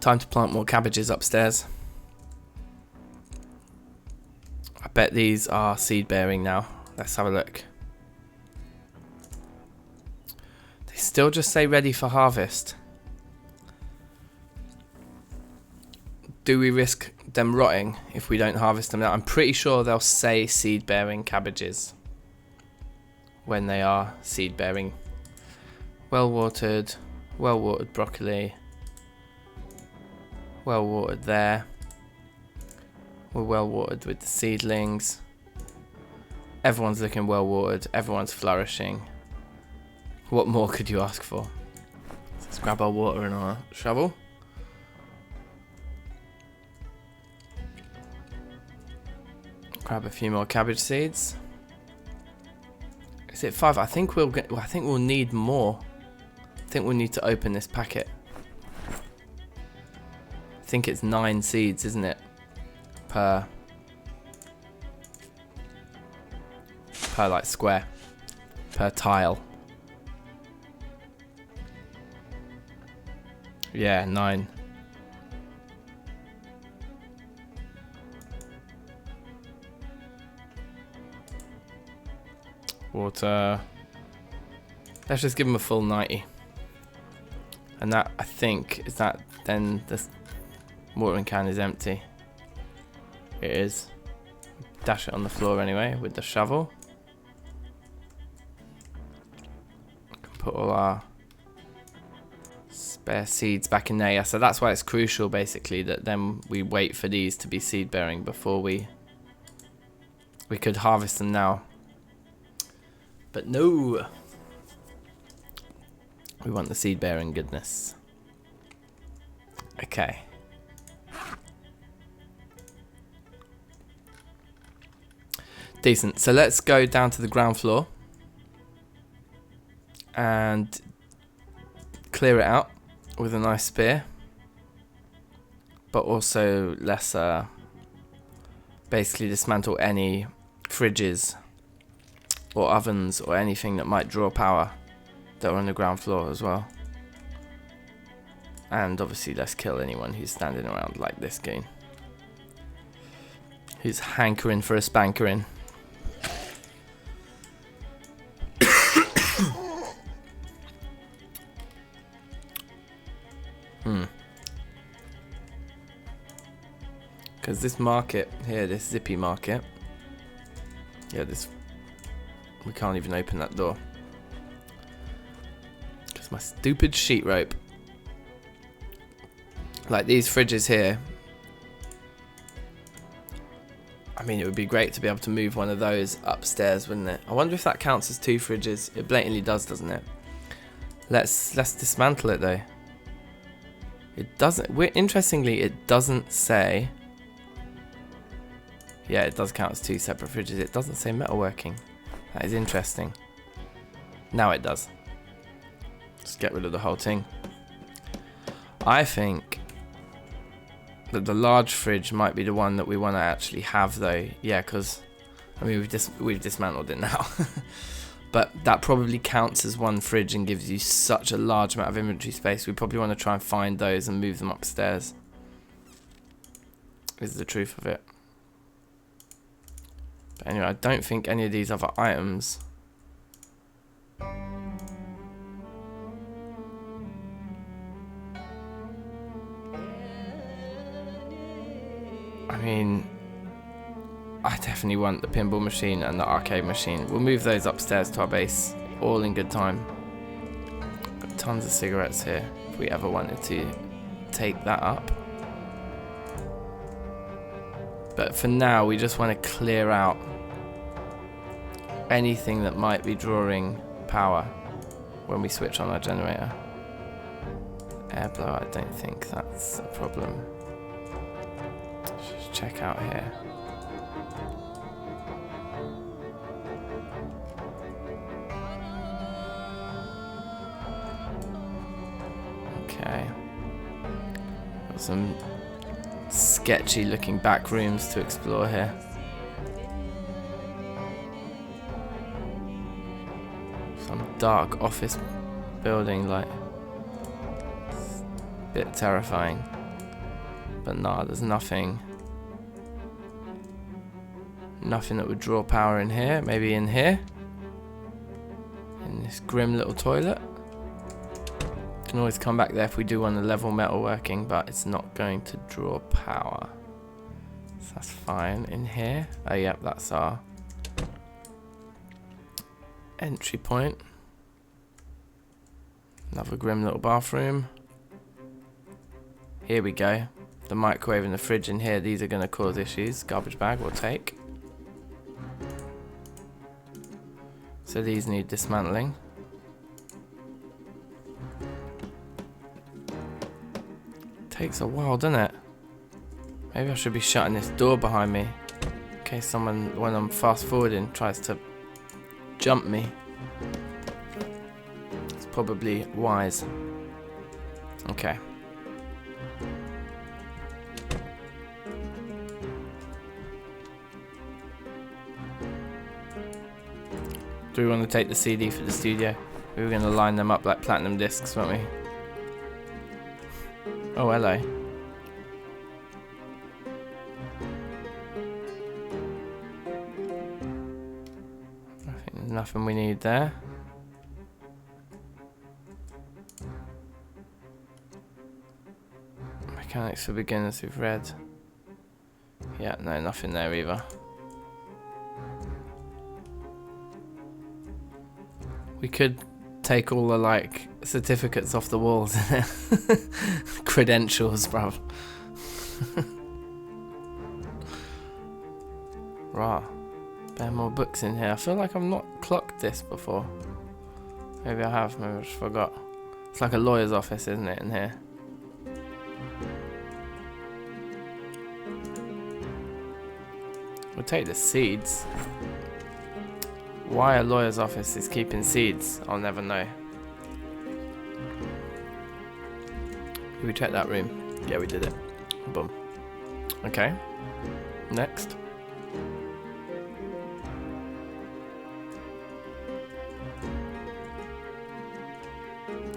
Time to plant more cabbages upstairs. I bet these are seed bearing now. Let's have a look. They still just say ready for harvest. Do we risk them rotting if we don't harvest them now? I'm pretty sure they'll say seed bearing cabbages when they are seed bearing. Well watered broccoli. Well watered there. We're well watered with the seedlings. Everyone's looking well watered. Everyone's flourishing. What more could you ask for? Let's grab our water and our shovel. Grab a few more cabbage seeds. Is it 5? I think we'll get. I think we'll need more. I think we'll need to open this packet. I think it's 9 seeds, isn't it? Per like square. Per tile. Yeah, 9. Water. Let's just give them a full 90. And that, I think, is that then the watering can is empty. It is. Dash it on the floor anyway with the shovel. Put all our spare seeds back in there. Yeah, so that's why it's crucial basically that then we wait for these to be seed bearing before we could harvest them now. But no, we want the seed bearing goodness. Okay. Decent. So let's go down to the ground floor and clear it out with a nice spear. But also let's basically dismantle any fridges or ovens or anything that might draw power that are on the ground floor as well. And obviously let's kill anyone who's standing around like this goon, who's hankering for a spankering. Because this market here, this zippy market, yeah, this, we can't even open that door because my stupid sheet rope. Like these fridges here, I mean, it would be great to be able to move one of those upstairs, wouldn't it? I wonder if that counts as 2 fridges. It blatantly does, doesn't it? Let's dismantle it though. It doesn't. Interestingly, it doesn't say. Yeah, it does count as 2 separate fridges. It doesn't say metalworking. That is interesting. Now it does. Just get rid of the whole thing. I think that the large fridge might be the one that we want to actually have though. Yeah, because I mean we've dismantled it now. But that probably counts as 1 fridge and gives you such a large amount of inventory space. We probably want to try and find those and move them upstairs. Is the truth of it. But anyway, I don't think any of these other items. I mean, I definitely want the pinball machine and the arcade machine. We'll move those upstairs to our base, all in good time. Got tons of cigarettes here, if we ever wanted to take that up. But for now, we just want to clear out anything that might be drawing power when we switch on our generator. Air blower, I don't think that's a problem. Let's just check out here. Okay. Got some sketchy looking back rooms to explore here. Some dark office building, like, it's a bit terrifying. But nah, there's nothing Nothing that would draw power in here. Maybe in here. In this grim little toilet. Can always come back there if we do want the level metalworking, but it's not going to draw power. So that's fine. In here. Oh, yep, that's our entry point. Another grim little bathroom. Here we go. The microwave and the fridge in here, these are going to cause issues. Garbage bag we'll take. So these need dismantling. Takes a while, doesn't it? Maybe I should be shutting this door behind me in case someone, when I'm fast forwarding, tries to jump me. It's probably wise. Okay. Do we want to take the CD for the studio? We were going to line them up like platinum discs, weren't we? Oh, hello. I think there's nothing we need there. Mechanics for beginners we've read. Yeah, no, nothing there either. We could take all the like certificates off the walls. Credentials, bruv. Rah. There are more books in here. I feel like I've not clocked this before. Maybe I have, maybe I just forgot. It's like a lawyer's office, isn't it, in here? We'll take the seeds. Why a lawyer's office is keeping seeds, I'll never know. Did we check that room? Yeah, we did it. Boom. Okay. Next.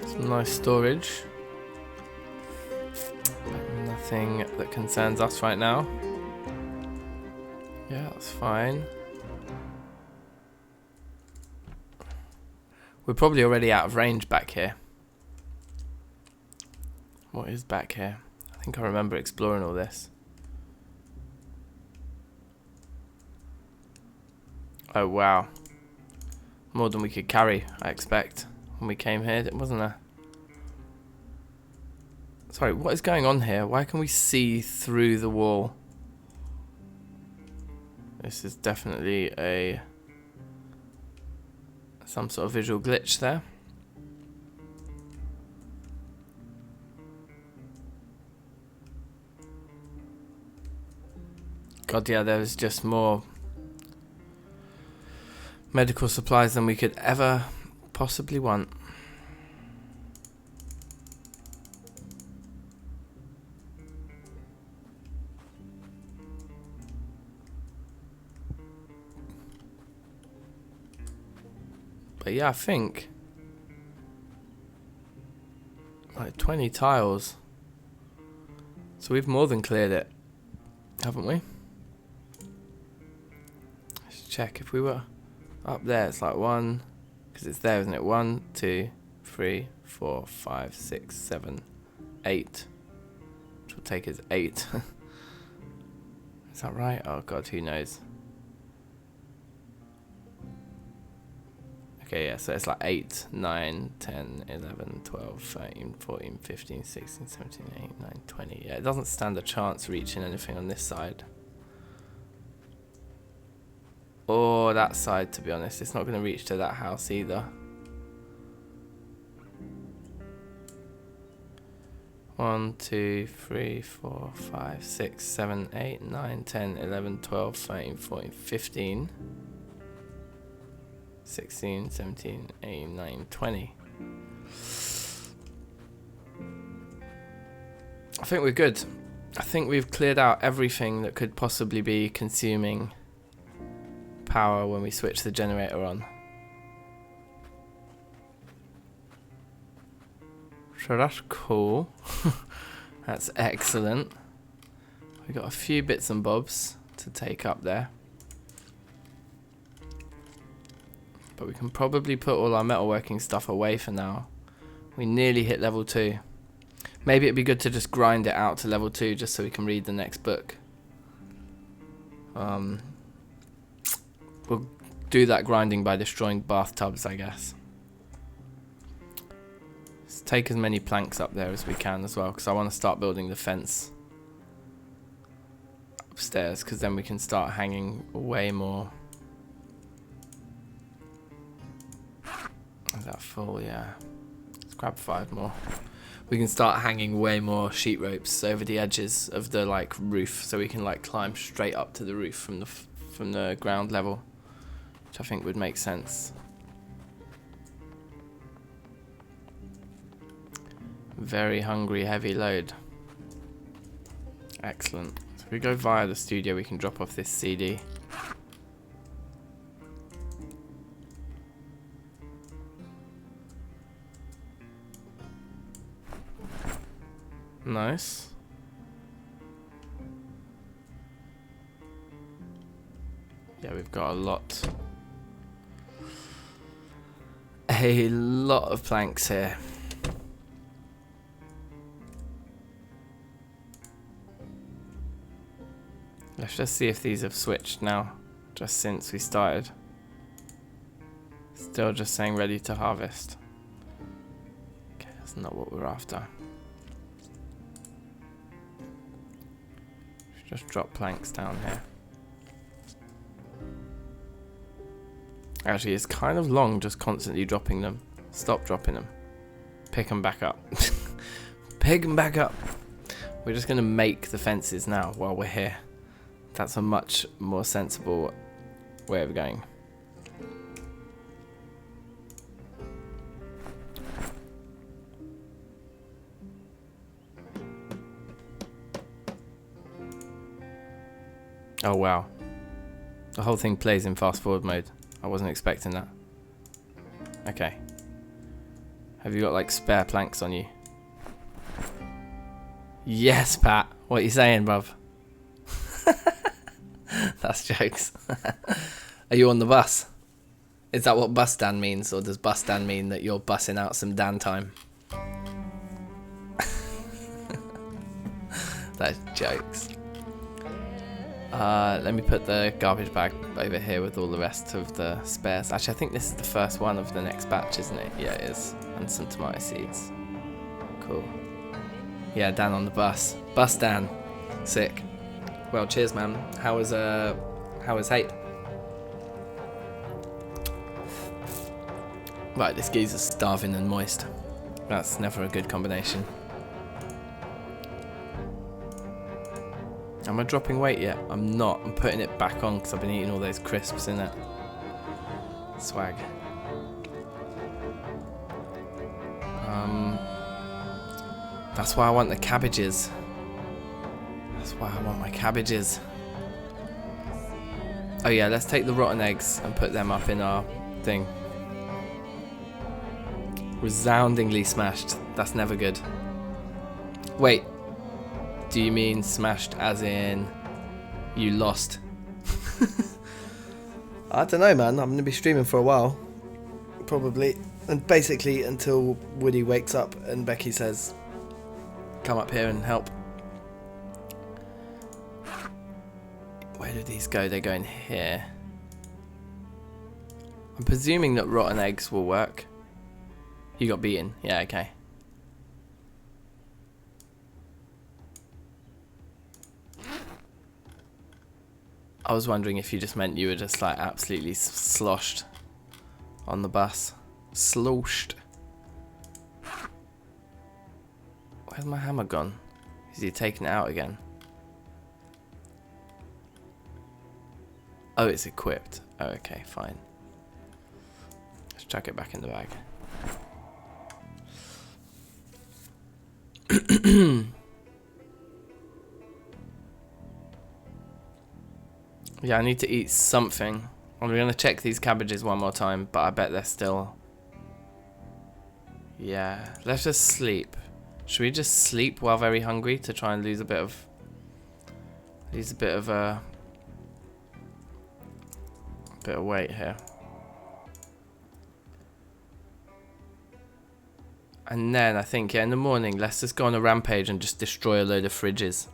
Some nice storage. Nothing that concerns us right now. Yeah, that's fine. We're probably already out of range back here. What is back here? I think I remember exploring all this. Oh wow. More than we could carry, I expect. When we came here, wasn't there? Sorry, what is going on here? Why can we see through the wall? This is definitely some sort of visual glitch there. God, yeah, there's just more medical supplies than we could ever possibly want. But yeah, I think like 20 tiles. So we've more than cleared it, haven't we? Let's check. If we were up there, it's like 1, because it's there, isn't it? 1, 2, 3, 4, 5, 6, 7, 8. Which will take us 8. Is that right? Oh god, who knows? Okay, yeah, so it's like 8, 9, 10, 11, 12, 13, 14, 15, 16, 17, 18, 19, 20. Yeah, it doesn't stand a chance reaching anything on this side. Or that side, to be honest. It's not going to reach to that house either. 1, 2, 3, 4, 5, 6, 7, 8, 9, 10, 11, 12, 13, 14, 15. 16, 17, 18, 19, 20. I think we're good. I think we've cleared out everything that could possibly be consuming power when we switch the generator on. So that's cool. That's excellent. We got a few bits and bobs to take up there. But we can probably put all our metalworking stuff away for now. We nearly hit level 2. Maybe it'd be good to just grind it out to level 2 just so we can read the next book. We'll do that grinding by destroying bathtubs, I guess. Let's take as many planks up there as we can as well, because I want to start building the fence upstairs, because then we can start hanging way more. Is that full? Yeah. Let's grab 5 more. We can start hanging way more sheet ropes over the edges of the like roof, so we can like climb straight up to the roof from the ground level, which I think would make sense. Very hungry, heavy load. Excellent. So if we go via the studio, we can drop off this CD. Nice. Yeah, we've got a lot of planks here. Let's just see if these have switched now, just since we started. Still just saying ready to harvest. Okay, that's not what we're after. Just drop planks down here. Actually, it's kind of long just constantly dropping them. Stop dropping them. Pick them back up. Pick them back up. We're just going to make the fences now while we're here. That's a much more sensible way of going. Oh wow. The whole thing plays in fast forward mode. I wasn't expecting that. Okay. Have you got like spare planks on you? Yes, Pat. What are you saying, bruv? That's jokes. Are you on the bus? Is that what bus stand means, or does bus stand mean that you're bussing out some Dan time? That's jokes. Let me put the garbage bag over here with all the rest of the spares. Actually, I think this is the first one of the next batch, isn't it? Yeah, it is. And some tomato seeds. Cool. Yeah, Dan on the bus. Bus Dan. Sick. Well, cheers, man. How was hate? Right, this geezer's starving and moist. That's never a good combination. Am I dropping weight yet? I'm not. I'm putting it back on because I've been eating all those crisps in it. Swag. That's why I want the cabbages. That's why I want my cabbages. Oh yeah, let's take the rotten eggs and put them up in our thing. Resoundingly smashed. That's never good. Wait. Do you mean smashed as in you lost? I don't know, man. I'm going to be streaming for a while. Probably. And basically until Woody wakes up and Becky says, come up here and help. Where do these go? They go in here. I'm presuming that rotten eggs will work. You got beaten. Yeah, okay. I was wondering if you just meant you were just like absolutely sloshed on the bus. Sloshed. Where's my hammer gone? Is he taking it out again? Oh, it's equipped. Oh, okay, fine. Let's chuck it back in the bag. Yeah, I need to eat something. I'm going to check these cabbages one more time, but I bet they're still... Yeah, let's just sleep. Should we just sleep while very hungry to try and lose a bit of weight here? And then I think, yeah, in the morning, let's just go on a rampage and just destroy a load of fridges.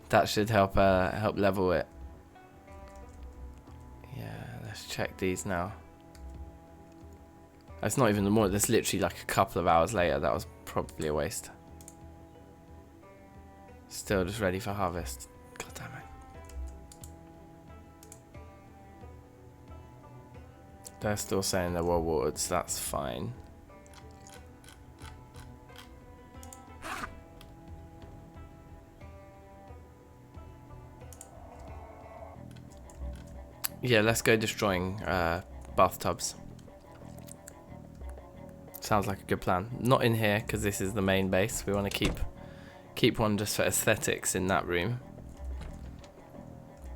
That should help level it. Yeah, let's check these now. That's not even the morning. That's literally like a couple of hours later. That was probably a waste. Still just ready for harvest. God damn it. They're still saying they're well watered, so that's fine. Yeah, let's go destroying bathtubs. Sounds like a good plan. Not in here, because this is the main base. We want to keep one just for aesthetics in that room.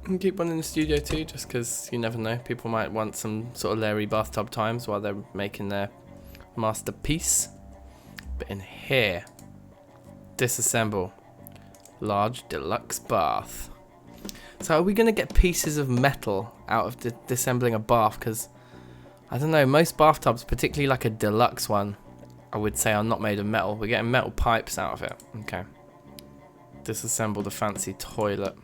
And keep one in the studio too, just because you never know. People might want some sort of Larry bathtub times while they're making their masterpiece. But in here, disassemble. Large deluxe bath. So are we going to get pieces of metal out of disassembling a bath? Because, I don't know, most bathtubs, particularly like a deluxe one, I would say are not made of metal. We're getting metal pipes out of it. Okay. Disassemble the fancy toilet.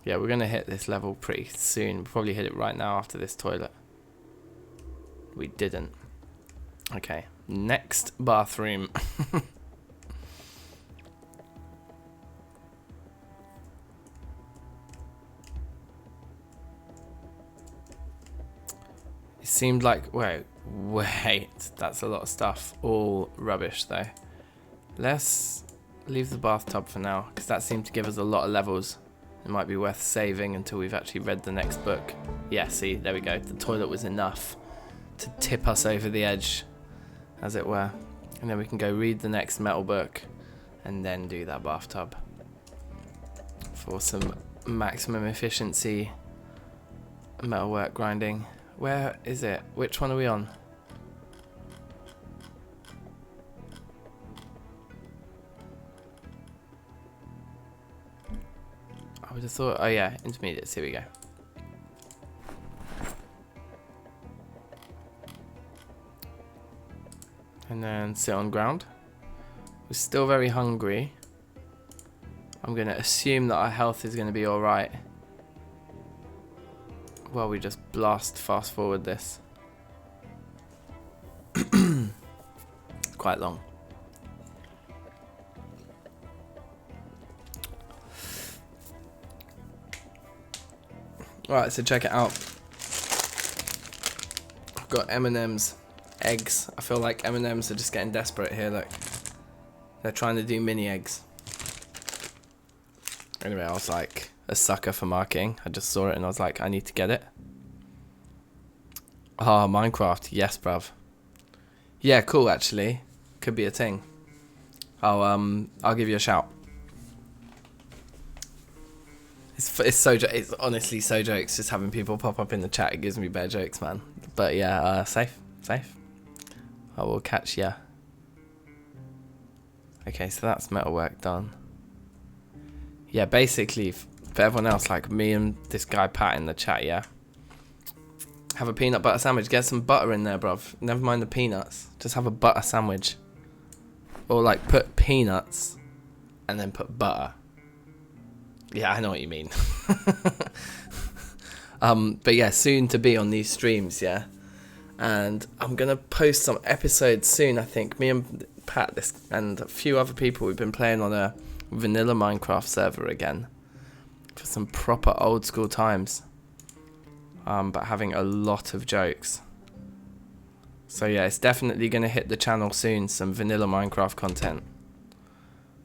Yeah, we're going to hit this level pretty soon. We'll probably hit it right now after this toilet. We didn't. Okay, next bathroom. It seemed like, wait, that's a lot of stuff. All rubbish though. Let's leave the bathtub for now, because that seemed to give us a lot of levels. It might be worth saving until we've actually read the next book. Yeah, see, there we go. The toilet was enough to tip us over the edge, as it were. And then we can go read the next metal book and then do that bathtub for some maximum efficiency metalwork grinding. Where is it? Which one are we on? I would have thought, oh yeah, intermediates, here we go. And then sit on ground. We're still very hungry. I'm going to assume that our health is going to be alright. Well, we just fast forward this. Quite long. Alright, so check it out. I've got M&M's, eggs. I feel like M&M's are just getting desperate here, look. They're trying to do mini eggs. Anyway, I was like a sucker for marketing. I just saw it and I was like, I need to get it. Oh, Minecraft. Yes, bruv. Yeah, cool, actually. Could be a thing. I'll give you a shout. It's honestly so jokes. Just having people pop up in the chat, it gives me better jokes, man. But yeah, safe. I will catch ya. Okay, so that's metalwork done. Yeah, basically, for everyone else, like me and this guy Pat in the chat, yeah. Have a peanut butter sandwich. Get some butter in there, bruv. Never mind the peanuts. Just have a butter sandwich. Or like put peanuts and then put butter. Yeah, I know what you mean. But yeah, soon to be on these streams, yeah. And I'm going to post some episodes soon, I think. Me and Pat and a few other people, we've been playing on a vanilla Minecraft server again. For some proper old school times. But having a lot of jokes. So yeah, it's definitely going to hit the channel soon, some vanilla Minecraft content.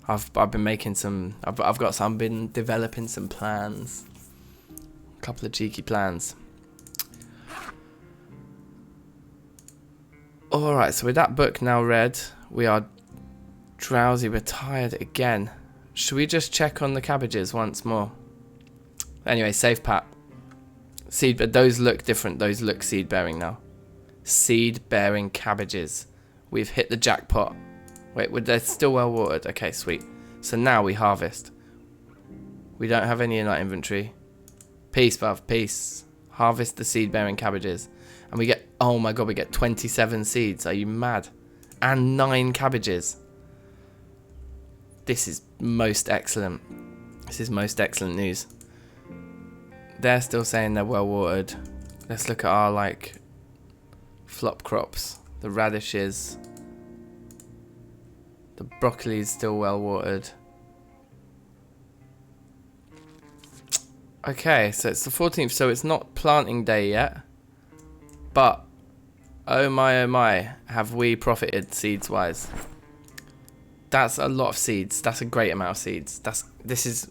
I've been making some, I've been developing some plans. A couple of cheeky plans. Alright, so with that book now read, we are drowsy, we're tired again. Should we just check on the cabbages once more? Anyway, save Pat. Seed, but those look different. Those look seed bearing now. Seed bearing cabbages. We've hit the jackpot. Wait, they're still well watered. Okay, sweet. So now we harvest. We don't have any in our inventory. Peace, bruv, peace. Harvest the seed bearing cabbages. And we get Oh my god, we get 27 seeds. Are you mad? And 9 cabbages. This is most excellent. This is most excellent news. They're still saying they're well watered. Let's look at our like flop crops. The radishes. The broccoli is still well watered. Okay, so it's the 14th, so it's not planting day yet. But oh my, have we profited seeds wise. That's a lot of seeds. That's a great amount of seeds. This is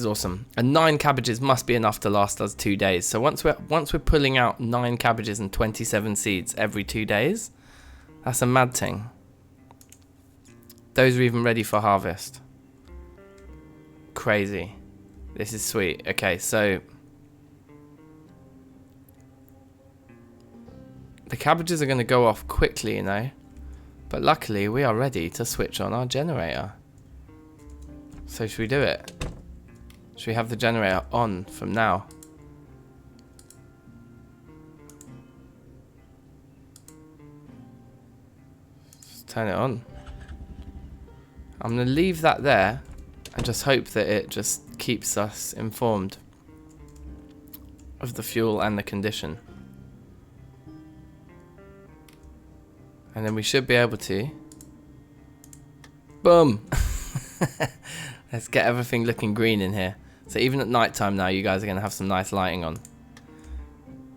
awesome. And 9 cabbages must be enough to last us 2 days. So once we're pulling out 9 cabbages and 27 seeds every 2 days, that's a mad thing. Those are even ready for harvest. Crazy. This is sweet. Okay, so the cabbages are going to go off quickly, you know. But luckily, we are ready to switch on our generator. So should we do it? Should we have the generator on from now? Let's turn it on. I'm going to leave that there and just hope that it just keeps us informed of the fuel and the condition. And then we should be able to... Boom! Let's get everything looking green in here. So even at night time now, you guys are going to have some nice lighting on.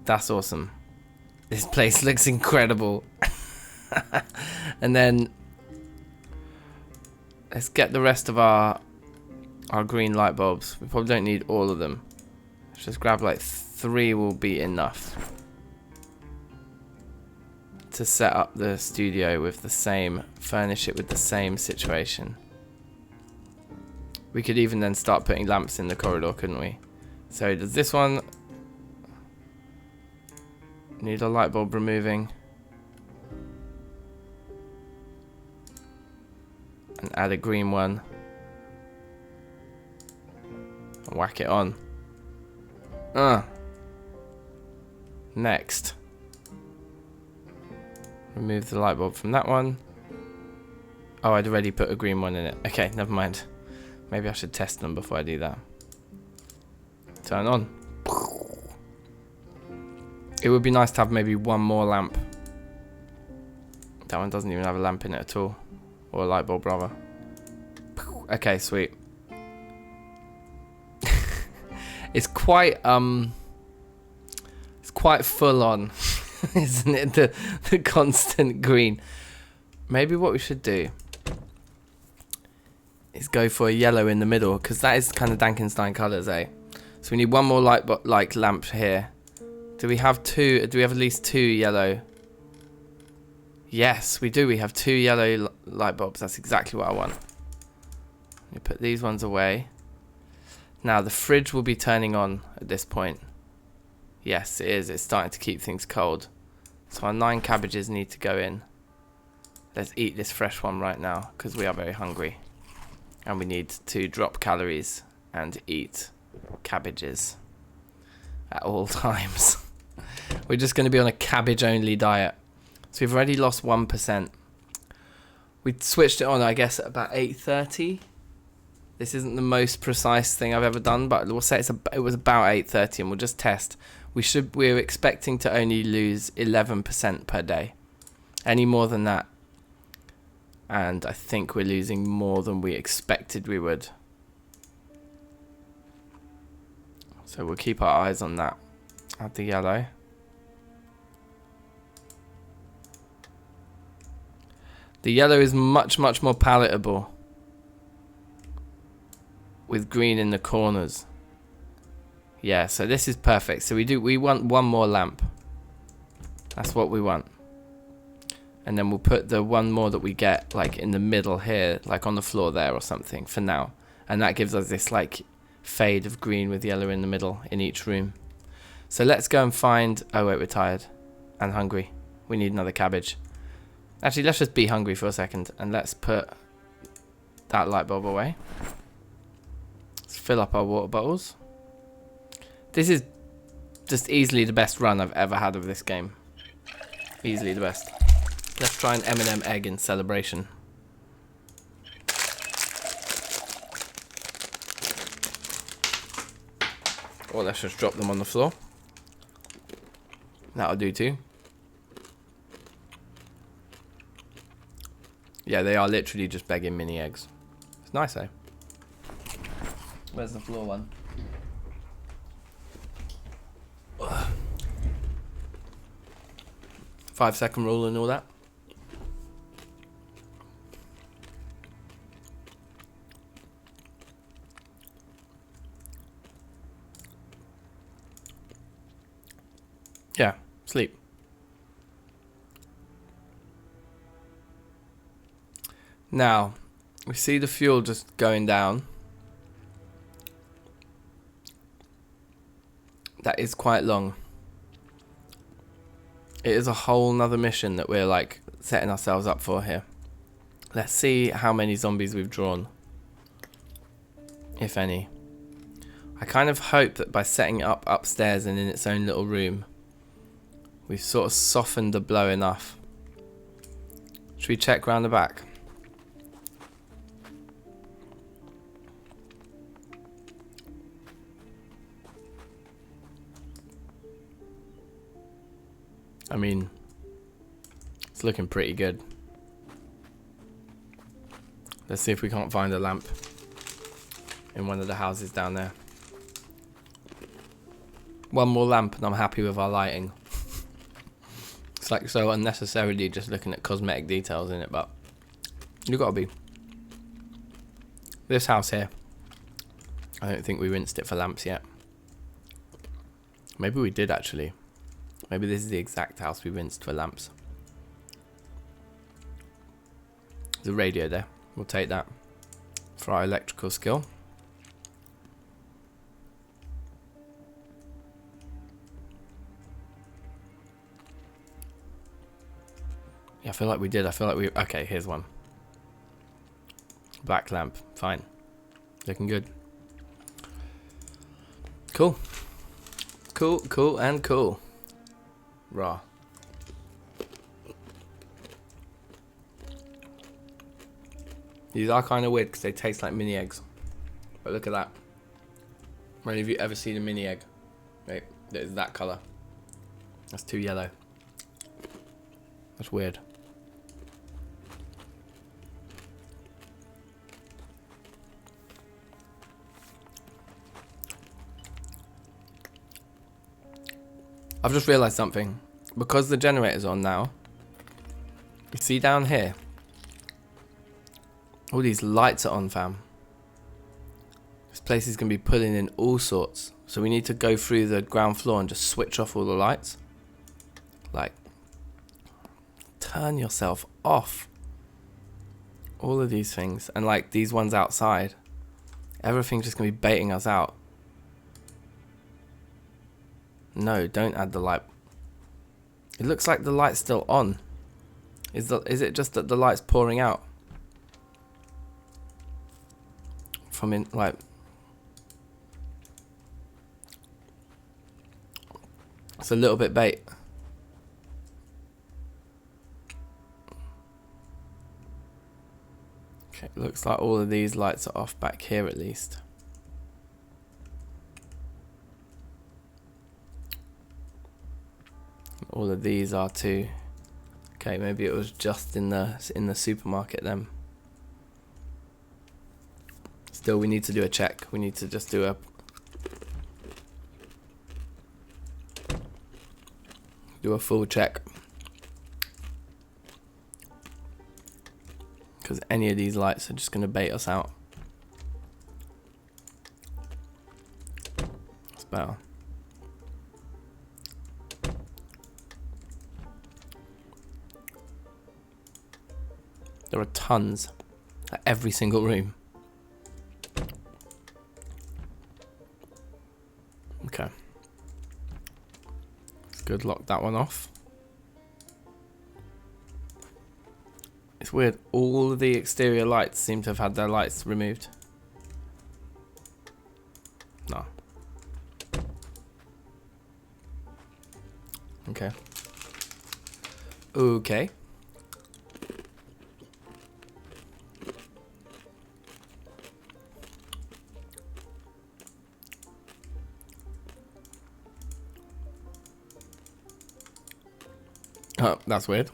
That's awesome. This place looks incredible. And then let's get the rest of our green light bulbs. We probably don't need all of them. Let's just grab like 3 will be enough to set up the studio with the same, furnish it with the same situation. We could even then start putting lamps in the corridor, couldn't we? So does this one need a light bulb removing? And add a green one. And whack it on. Next. Remove the light bulb from that one. Oh, I'd already put a green one in it. Okay, never mind. Maybe I should test them before I do that. Turn on. It would be nice to have maybe one more lamp. That one doesn't even have a lamp in it at all. Or a light bulb, rather. Okay, sweet. It's quite full on, isn't it? The constant green. Maybe what we should do is go for a yellow in the middle, because that is kind of DankNStein colours, eh? So we need one more like lamp here. Do we have 2? Do we have at least 2 yellow? Yes, we do. We have 2 yellow light bulbs. That's exactly what I want. Let me put these ones away. Now the fridge will be turning on at this point. Yes, it is. It's starting to keep things cold. So our 9 cabbages need to go in. Let's eat this fresh one right now, because we are very hungry. And we need to drop calories and eat cabbages at all times. We're just going to be on a cabbage only diet. So we've already lost 1%. We switched it on, I guess, at about 8:30. This isn't the most precise thing I've ever done, but we'll say it was about 8:30, and we'll just test. We're expecting to only lose 11% per day. Any more than that, and I think we're losing more than we expected we would. So we'll keep our eyes on that. Add the yellow. The yellow is much more palatable with green in the corners. Yeah, so this is perfect. So we want one more lamp. That's what we want. And then we'll put the one more that we get like in the middle here, like on the floor there or something for now. And that gives us this like fade of green with yellow in the middle in each room. So let's go and find... Oh wait, we're tired and hungry. We need another cabbage. Actually, let's just be hungry for a second, and let's put that light bulb away. Let's fill up our water bottles. This Just easily the best run I've ever had of this game. Easily the best. Let's try an M&M egg in celebration. Or let's just drop them on the floor. That'll do too. Yeah, they are literally just begging mini eggs. It's nice, eh? Where's the floor one? 5-second rule and all that. Yeah, sleep. Now, we see the fuel just going down. That is quite long. It is a whole nother mission that we're like setting ourselves up for here. Let's see how many zombies we've drawn. If any. I kind of hope that by setting it up upstairs and in its own little room, we've sort of softened the blow enough. Should we check round the back? I mean, it's looking pretty good. Let's see if we can't find a lamp in one of the houses down there. One more lamp and I'm happy with our lighting. It's like so unnecessarily just looking at cosmetic details in it, but you gotta be. This house here, I don't think we rinsed it for lamps yet. Maybe we did actually. Maybe this is the exact house we rinsed for lamps. There's a radio there. We'll take that for our electrical skill. Yeah, I feel like we did. I feel like we... Okay, here's one. Black lamp. Fine. Looking good. Cool. Cool, cool, and cool. Raw. These are kind of weird because they taste like mini eggs. But look at that. How many of you ever seen a mini egg? Right, it's that colour. That's too yellow. That's weird. I've just realised something. Because the generator's on now, you see down here, all these lights are on, fam. This place is going to be pulling in all sorts. So we need to go through the ground floor and just switch off all the lights. Like, turn yourself off. All of these things. And like these ones outside. Everything's just going to be baiting us out. No, don't add the light. It looks like the light's still on. Is it just that the light's pouring out? From in, like... It's a little bit bait. Okay, looks like all of these lights are off back here at least. All of these are too. Okay, maybe it was just in the supermarket then. Still, we need to do a check. We need to just do a full check. Because any of these lights are just going to bait us out. That's better. There are tons at every single room. Okay. It's good, lock that one off. It's weird, all of the exterior lights seem to have had their lights removed. No. Okay. Okay. Oh, that's weird.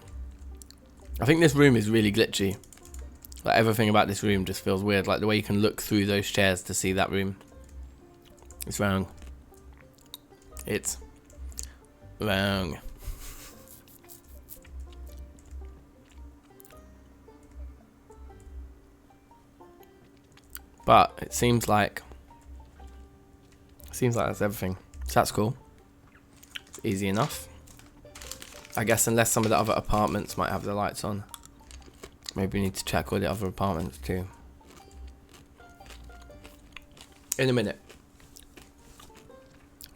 I think this room is really glitchy. Like, everything about this room just feels weird. Like, the way you can look through those chairs to see that room. It's wrong. It's wrong. But it seems like that's everything. So that's cool. It's easy enough. I guess unless some of the other apartments might have the lights on. Maybe we need to check all the other apartments too. In a minute.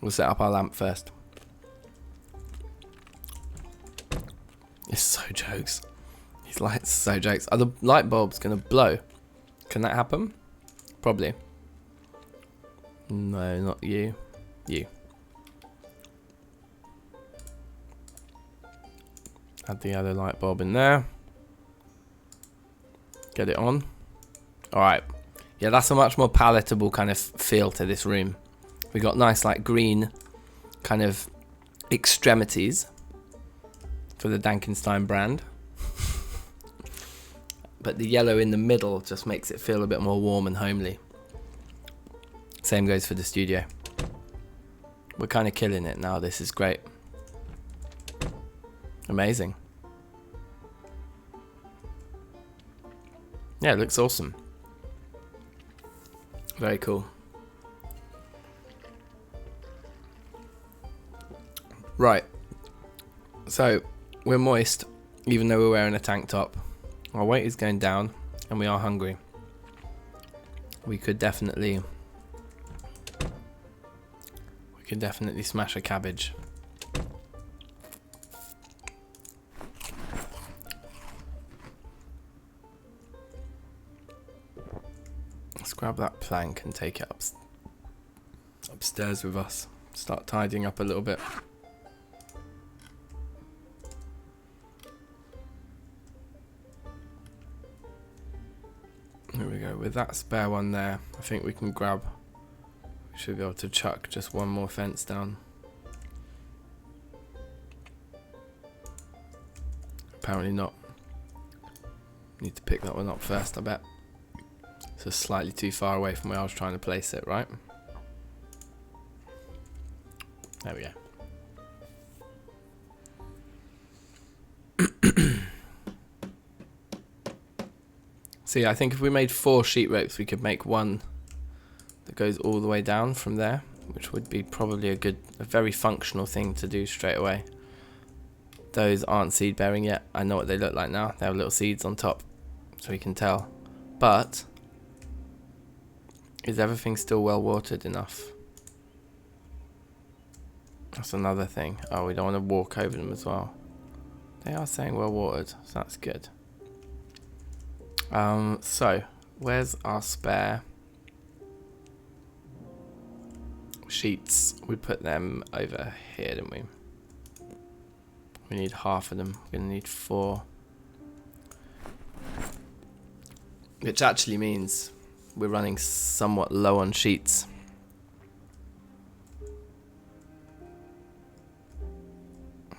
We'll set up our lamp first. It's so jokes. These lights are so jokes. Are the light bulbs gonna blow? Can that happen? Probably. No, not you. You. Add the other light bulb in there. Get it on. Alright. Yeah, that's a much more palatable kind of feel to this room. We got nice like green kind of extremities for the DankNStein brand. But the yellow in the middle just makes it feel a bit more warm and homely. Same goes for the studio. We're kind of killing it now. This is great. Amazing. Yeah, it looks awesome. Very cool. Right. So, we're moist, even though we're wearing a tank top. Our weight is going down, and we are hungry. We could definitely smash a cabbage. Let's grab that plank and take it upstairs with us. Start tidying up a little bit. Here we go. With that spare one there, I think we can grab. We should be able to chuck just one more fence down. Apparently not. Need to pick that one up first, I bet. So slightly too far away from where I was trying to place it, right? There we go. See, I think if we made 4 sheet ropes, we could make one that goes all the way down from there, which would be probably a very functional thing to do straight away. Those aren't seed bearing yet. I know what they look like now. They have little seeds on top, so we can tell. But is everything still well watered enough? That's another thing. Oh, we don't want to walk over them as well. They are saying well watered, so that's good. So where's our spare sheets? We put them over here, didn't we? We need half of them. We're gonna need 4. Which actually means we're running somewhat low on sheets.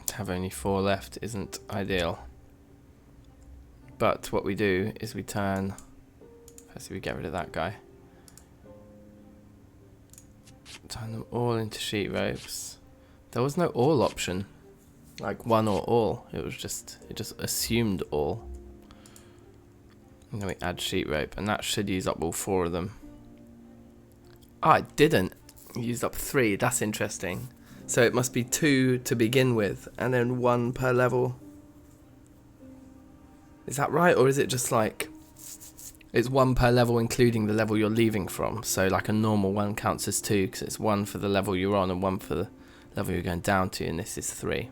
To have only 4 left isn't ideal. But what we do is we turn... First we get rid of that guy. Turn them all into sheet ropes. There was no all option. Like one or all. It just assumed all. And then we add sheet rope, and that should use up all 4 of them. Ah, it didn't. It used up 3. That's interesting. So it must be 2 to begin with, and then 1 per level. Is that right, or is it just like it's 1 per level, including the level you're leaving from? So like a normal one counts as 2 because it's 1 for the level you're on and 1 for the level you're going down to, and this is 3.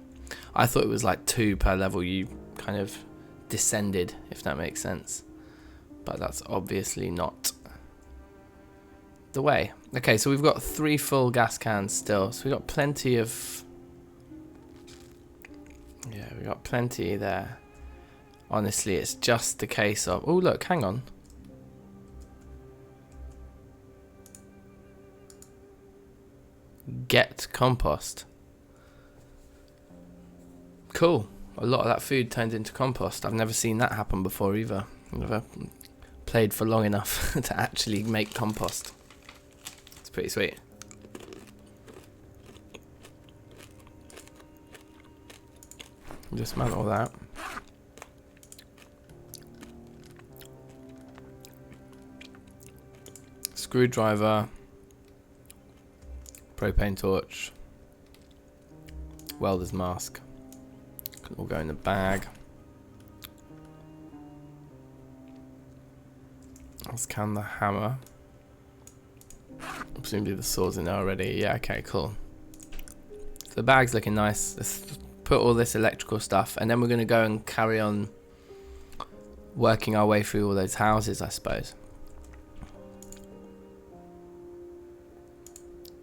I thought it was like 2 per level you kind of descended, if that makes sense. But that's obviously not the way. Okay, so we've got 3 full gas cans still. So we've got plenty of Yeah, we got plenty there. Honestly, it's just a case of... Oh, look, hang on. Get compost. Cool. A lot of that food turned into compost. I've never seen that happen before either. I've never played for long enough to actually make compost. It's pretty sweet. Dismantle that. Screwdriver. Propane torch. Welder's mask. Can all go in the bag. Let's can the hammer. Presumably the saw's in there already. Yeah, okay, cool. So the bag's looking nice. Let's put all this electrical stuff, and then we're going to go and carry on working our way through all those houses, I suppose.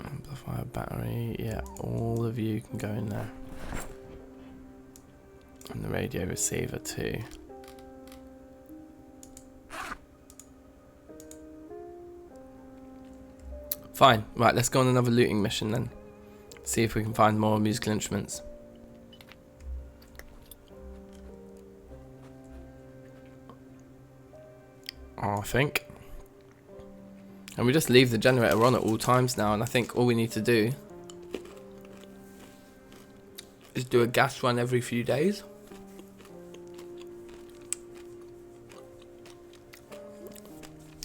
Amplifier, battery, yeah, all of you can go in there. And the radio receiver too. Fine, right, let's go on another looting mission then. See if we can find more musical instruments. I think. And we just leave the generator on at all times now, and I think all we need to do is do a gas run every few days.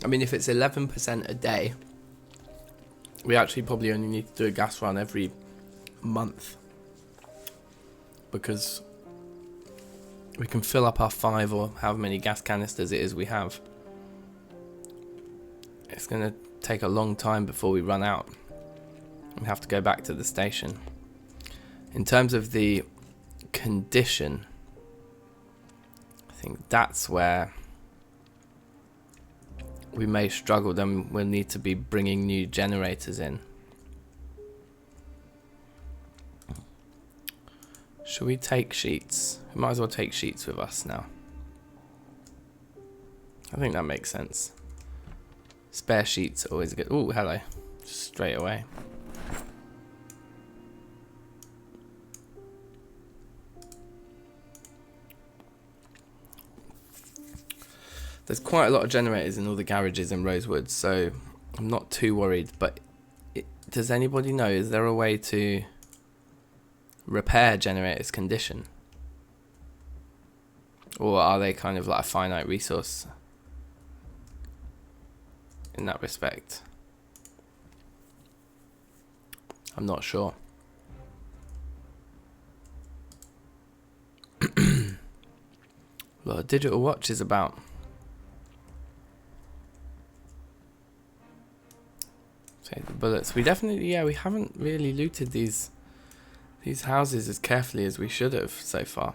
I mean, if it's 11% a day, we actually probably only need to do a gas run every month, because we can fill up our 5 or however many gas canisters it is we have. It's going to take a long time before we run out. We have to go back to the station. In terms of the condition, I think that's where we may struggle. Then we'll need to be bringing new generators in. Should we take sheets? We might as well take sheets with us now. I think that makes sense. Spare sheets are always good. Oh, hello. Just straight away. There's quite a lot of generators in all the garages in Rosewood, so I'm not too worried. But does anybody know, is there a way to repair generators' condition? Or are they kind of like a finite resource in that respect? I'm not sure. Well, a digital watch is about. Take the bullets. We definitely, yeah, we haven't really looted these houses as carefully as we should have so far.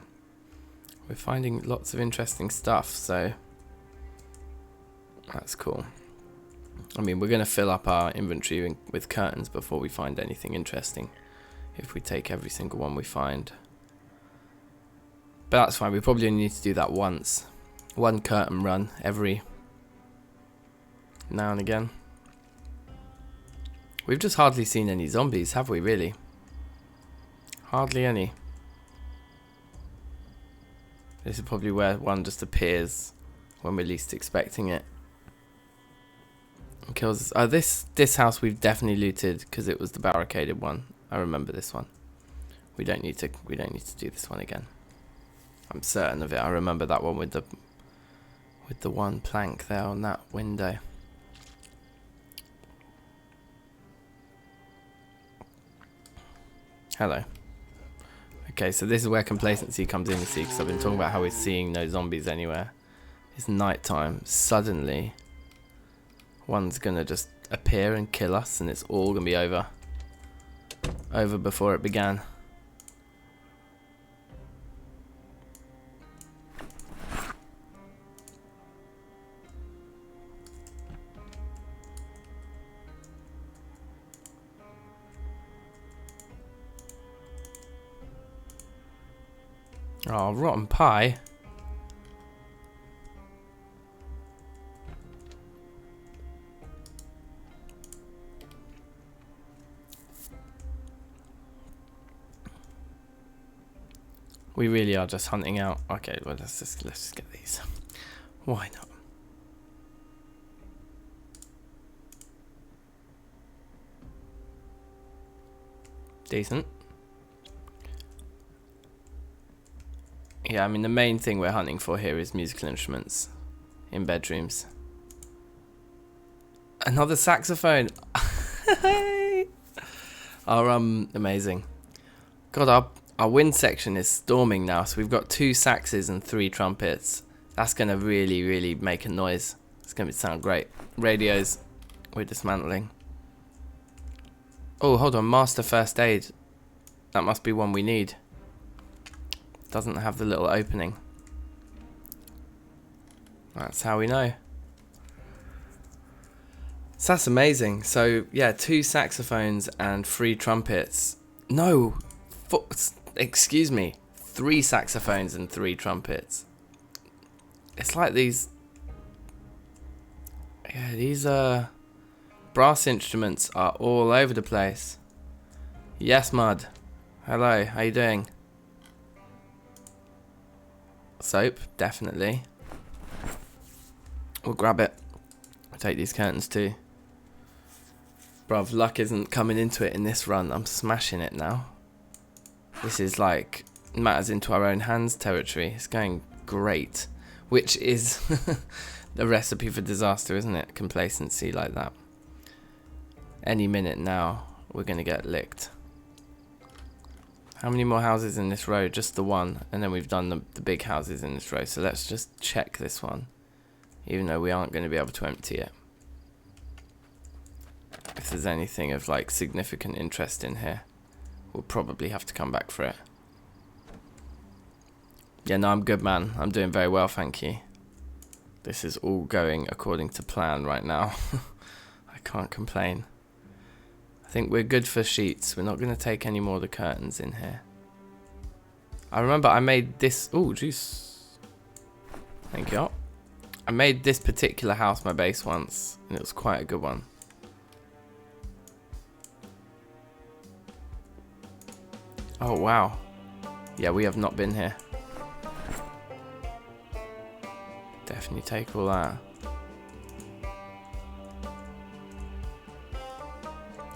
We're finding lots of interesting stuff, so that's cool. I mean, we're going to fill up our inventory with curtains before we find anything interesting, if we take every single one we find. But that's fine, we probably only need to do that once. One curtain run every now and again. We've just hardly seen any zombies, have we, really? Hardly any. This is probably where one just appears when we're least expecting it. And kills us. Oh, this house we've definitely looted because it was the barricaded one. I remember this one. We don't need to do this one again. I'm certain of it. I remember that one with the one plank there on that window. Hello. Okay, so this is where complacency comes in, you see, because I've been talking about how we're seeing no zombies anywhere. It's night time. Suddenly, one's gonna just appear and kill us, and it's all gonna be over. Over before it began. Oh, rotten pie. We really are just hunting out. Okay, well let's just get these. Why not? Decent. Yeah, I mean the main thing we're hunting for here is musical instruments in bedrooms. Another saxophone. Amazing. God, our wind section is storming now, so we've got 2 saxes and 3 trumpets. That's gonna really, really make a noise. It's gonna sound great. Radios, we're dismantling. Oh, hold on, master first aid. That must be one we need. Doesn't have the little opening. That's how we know. So that's amazing. So yeah, 2 saxophones and 3 trumpets. No, excuse me, 3 saxophones and 3 trumpets. It's like these brass instruments are all over the place. Yes, Mud. Hello, how you doing? Soap, definitely. We'll grab it. I'll take these curtains too. Bruv, luck isn't coming into it in this run. I'm smashing it now. This is like matters into our own hands territory. It's going great. Which is the recipe for disaster, isn't it? Complacency like that. Any minute now, we're going to get licked. How many more houses in this row? Just the one. And then we've done the big houses in this row. So let's just check this one. Even though we aren't going to be able to empty it. If there's anything of like significant interest in here, we'll probably have to come back for it. Yeah, no, I'm good, man. I'm doing very well, thank you. This is all going according to plan right now. I can't complain. I think we're good for sheets. We're not going to take any more of the curtains in here. I remember I made this... Oh, juice. Thank you. I made this particular house my base once, and it was quite a good one. Oh, wow. Yeah, we have not been here. Definitely take all that.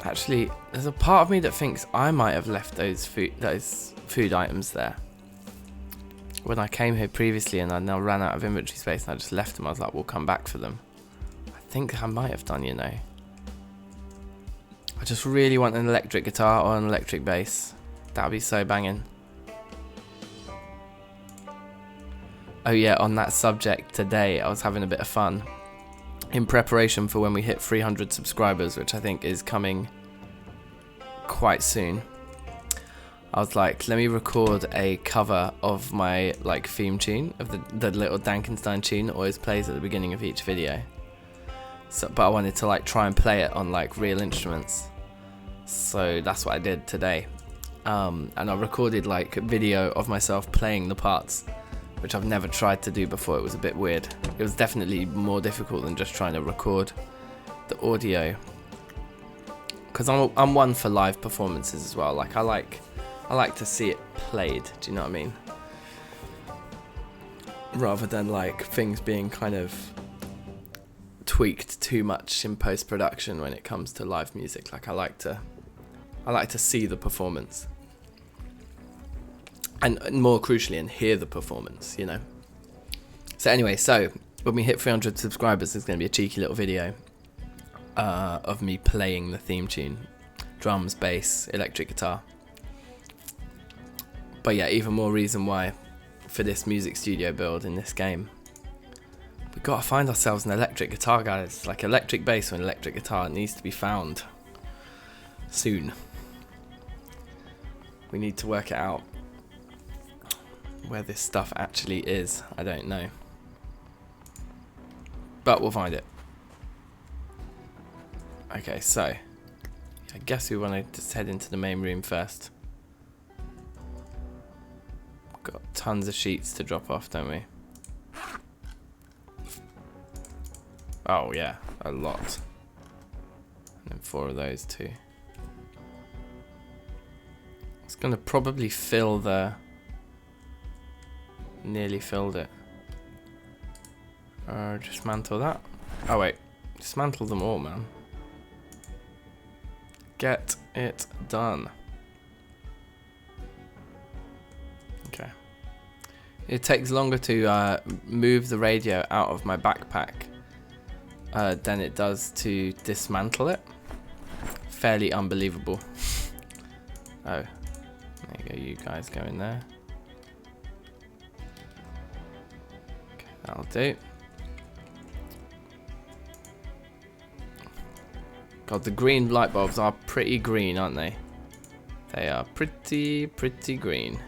Actually, there's a part of me that thinks I might have left those food items there. When I came here previously and I now ran out of inventory space and I just left them, I was like, we'll come back for them. I think I might have done, you know. I just really want an electric guitar or an electric bass. That would be so banging. Oh yeah, on that subject today, I was having a bit of fun. In preparation for when we hit 300 subscribers, which I think is coming quite soon. I was like, let me record a cover of my like theme tune, of the little DankNStein tune that always plays at the beginning of each video. So, but I wanted to like try and play it on like real instruments. So that's what I did today. And I recorded like a video of myself playing the parts, which I've never tried to do before. It was a bit weird. It was definitely more difficult than just trying to record the audio. Because I'm one for live performances as well. Like I like to see it played. Do you know what I mean? Rather than like things being kind of tweaked too much in post-production when it comes to live music. Like I like to see the performance. And more crucially, and hear the performance, you know. So anyway, so when we hit 300 subscribers, there's going to be a cheeky little video of me playing the theme tune. Drums, bass, electric guitar. But yeah, even more reason why for this music studio build in this game. We've got to find ourselves an electric guitar, guys. Like electric bass or an electric guitar, it needs to be found soon. We need to work it out. Where this stuff actually is, I don't know. But we'll find it. Okay, so I guess we want to just head into the main room first. Got tons of sheets to drop off, don't we? Oh yeah, a lot. And then 4 of those too. It's gonna probably fill the... Nearly filled it. Dismantle that. Oh wait, dismantle them all, man. Get it done. Okay. It takes longer to move the radio out of my backpack than it does to dismantle it. Fairly unbelievable. Oh, there you go. You guys go in there. Okay, that'll do. God, the green light bulbs are pretty green, aren't they? They are pretty green.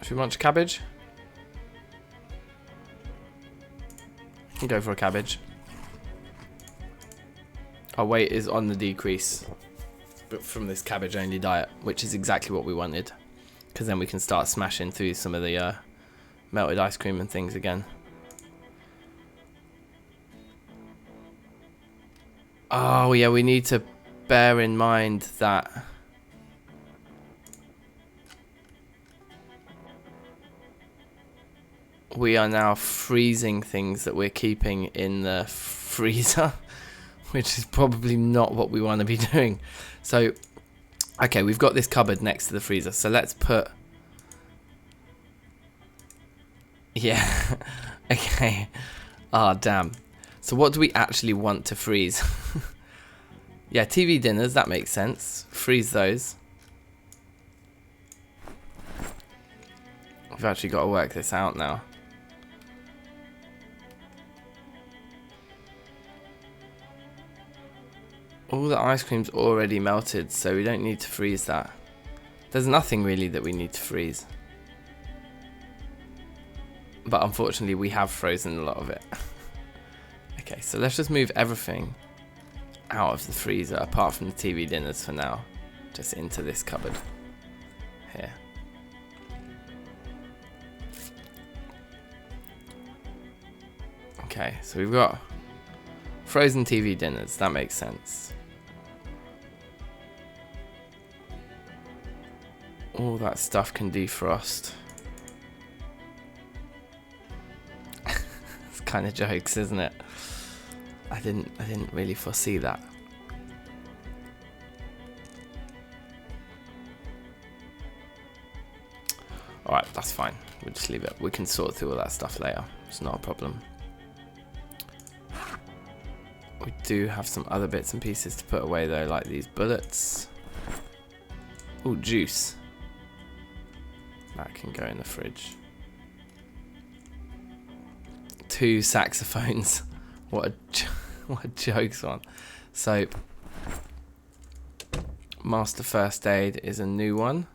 Should we munch cabbage? I can go for a cabbage. Our weight is on the decrease, but from this cabbage only diet, which is exactly what we wanted, because then we can start smashing through some of the melted ice cream and things again. Oh yeah, we need to bear in mind that we are now freezing things that we're keeping in the freezer, which is probably not what we want to be doing. So, okay, we've got this cupboard next to the freezer, so let's put... Yeah, okay. Ah, damn. So what do we actually want to freeze? Yeah, TV dinners, that makes sense. Freeze those. We've actually got to work this out now. All the ice cream's already melted, so we don't need to freeze that. There's nothing really that we need to freeze. But unfortunately, we have frozen a lot of it. Okay, so let's just move everything out of the freezer, apart from the TV dinners for now. Just into this cupboard. Here. Okay, so we've got frozen TV dinners. That makes sense. All that stuff can defrost. It's kind of jokes, isn't it? I didn't really foresee that. Alright, that's fine. We'll just leave it. We can sort through all that stuff later. It's not a problem. We do have some other bits and pieces to put away though, like these bullets. Oh, juice. That can go in the fridge. 2 saxophones. What a joke's one. Soap. Master First Aid is a new one.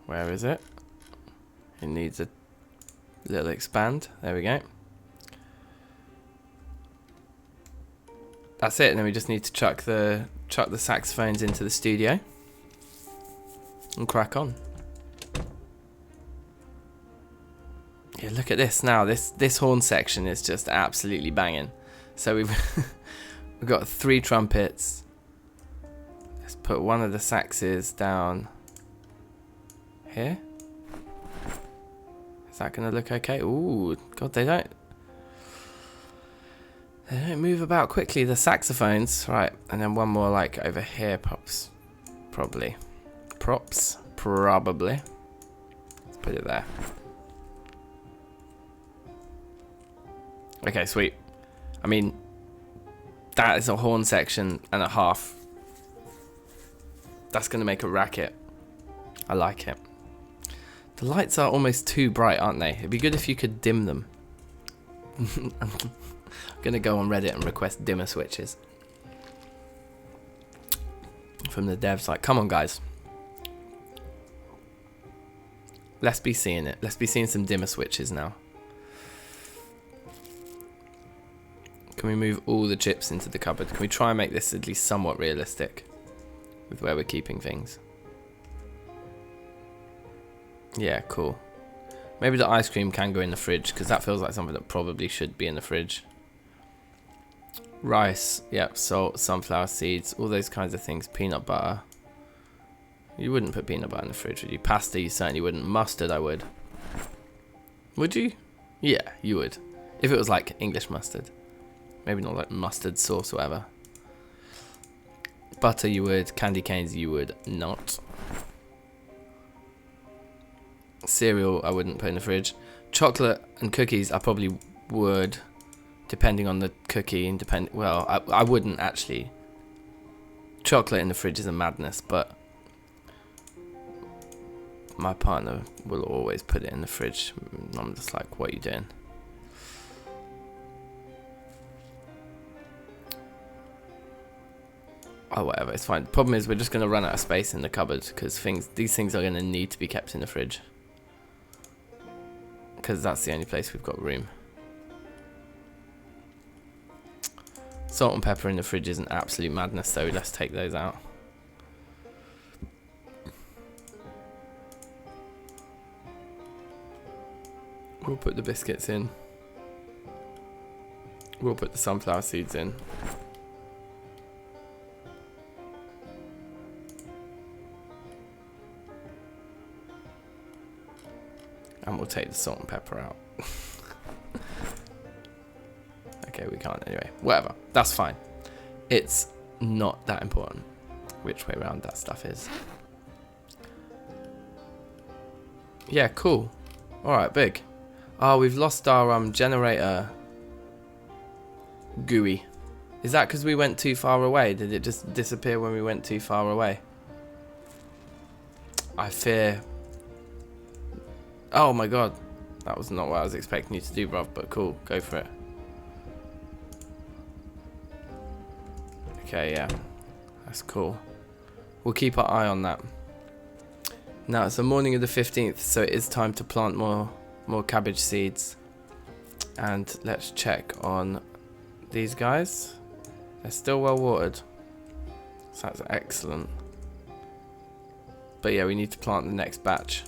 Where is it? It needs a little expand. There we go. That's it, and then we just need to chuck the saxophones into the studio and crack on. Yeah, look at this now. This horn section is just absolutely banging. So we've we've got 3 trumpets. Let's put one of the saxes down here. Is that gonna look okay? Ooh, God, they don't move about quickly, the saxophones. Right, and then one more like over here, pops. Probably. Props, probably. Let's put it there. Okay, sweet. I mean, that is a horn section and a half. That's going to make a racket. I like it. The lights are almost too bright, aren't they? It'd be good if you could dim them. I'm going to go on Reddit and request dimmer switches. From the devs, like, come on, guys. Let's be seeing it. Let's be seeing some dimmer switches now. Can we move all the chips into the cupboard? Can we try and make this at least somewhat realistic with where we're keeping things? Yeah, cool. Maybe the ice cream can go in the fridge, because that feels like something that probably should be in the fridge. Rice, yep, salt, sunflower seeds, all those kinds of things. Peanut butter. You wouldn't put peanut butter in the fridge, would you? Pasta, you certainly wouldn't. Mustard, I would. Would you? Yeah, you would. If it was like English mustard. Maybe not like mustard sauce or whatever. Butter, you would. Candy canes, you would not. Cereal, I wouldn't put in the fridge. Chocolate and cookies, I probably would, depending on the cookie and well, I wouldn't actually. Chocolate in the fridge is a madness, but my partner will always put it in the fridge. I'm just like, what are you doing? Oh, whatever, it's fine. The problem is we're just going to run out of space in the cupboard, because these things are going to need to be kept in the fridge. Because that's the only place we've got room. Salt and pepper in the fridge is an absolute madness, so let's take those out. We'll put the biscuits in. We'll put the sunflower seeds in. And we'll take the salt and pepper out. Okay, we can't anyway. Whatever, that's fine. It's not that important which way around that stuff is. Yeah, cool. Alright, big. Oh, we've lost our generator GUI. Is that because we went too far away? Did it just disappear when we went too far away? I fear... Oh my god. That was not what I was expecting you to do, bruv, but cool. Go for it. Okay, yeah. That's cool. We'll keep our eye on that. Now, it's the morning of the 15th, so it is time to plant more cabbage seeds. And let's check on these guys. They're still well watered. So that's excellent. But yeah, we need to plant the next batch.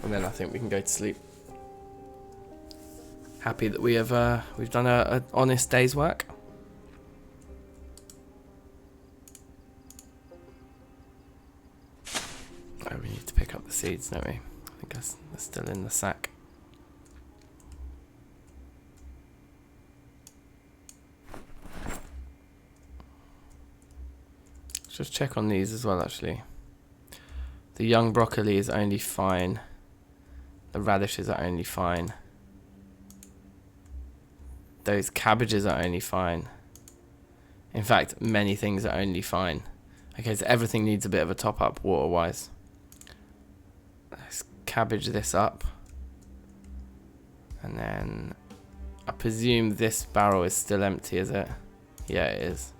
And then I think we can go to sleep. Happy that we have we've done an honest day's work. Oh, we need to pick up the seeds, don't we? I think they're still in the sack. Let's just check on these as well, actually. The young broccoli is only fine. The radishes are only fine. Those cabbages are only fine. In fact, many things are only fine. Okay, so everything needs a bit of a top up water-wise. Let's cabbage this up. And then I presume this barrel is still empty, is it? Yeah, it is.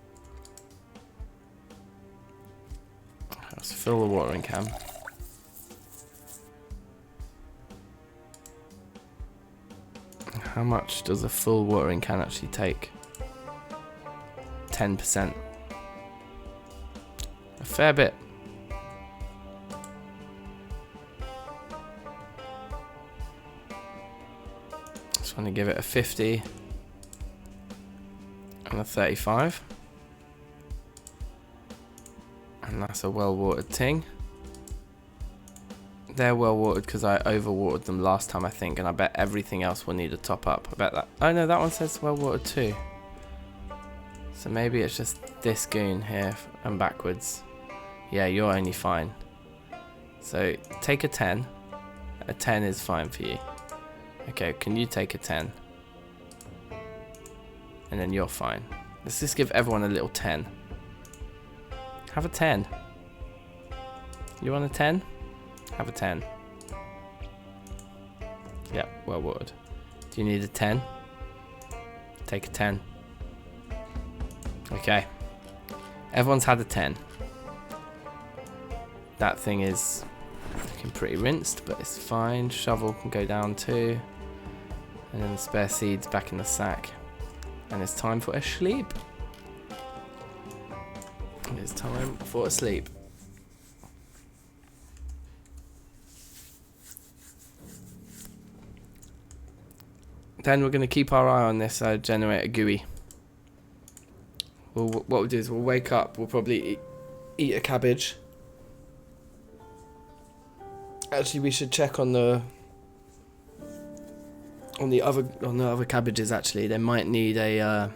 Let's fill the watering can. How much does a full watering can actually take? 10%. A fair bit. Just want to give it a 50 and a 35. And that's a well watered ting. They're well watered because I overwatered them last time, I think, and I bet everything else will need a top up. I bet that. Oh no, that one says well watered too. So maybe it's just this goon here and backwards. Yeah, you're only fine. So take a 10. A 10 is fine for you. Okay, can you take a 10? And then you're fine. Let's just give everyone a little 10. Have a 10. You want a 10? Have a 10. Yep, well watered. Do you need a 10? Take a 10. Okay. Everyone's had a 10. That thing is looking pretty rinsed, but it's fine. Shovel can go down too. And then the spare seeds back in the sack. And it's time for a sleep. It's time for a sleep. Then we're going to keep our eye on this generator GUI. What we'll do is we'll wake up. We'll probably eat a cabbage. Actually, we should check on the other cabbages. Actually, they might need a.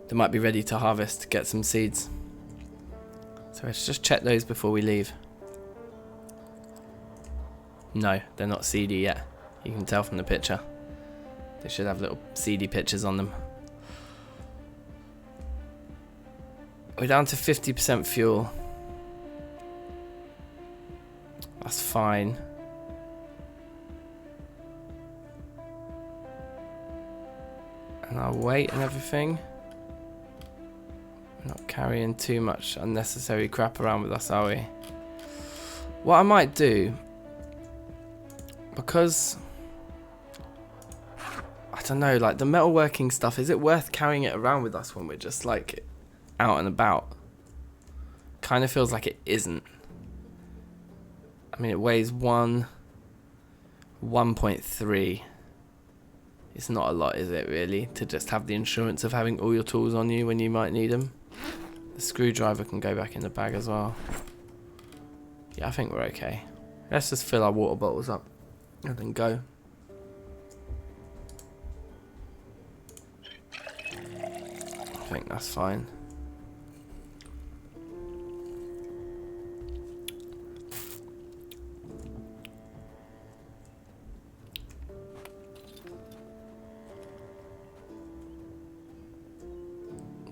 They might be ready to harvest. Get some seeds. So let's just check those before we leave. No, they're not seedy yet. You can tell from the picture. They should have little seedy pictures on them. We're down to 50% fuel. That's fine. And our weight and everything. We're not carrying too much unnecessary crap around with us, are we? What I might do, because I don't know, like the metalworking stuff, is it worth carrying it around with us when we're just like out and about? Kind of feels like it isn't. I mean, it weighs 1.3. It's not a lot, is it, really, to just have the insurance of having all your tools on you when you might need them? The screwdriver can go back in the bag as well. Yeah, I think we're okay. Let's just fill our water bottles up and then go. I think that's fine.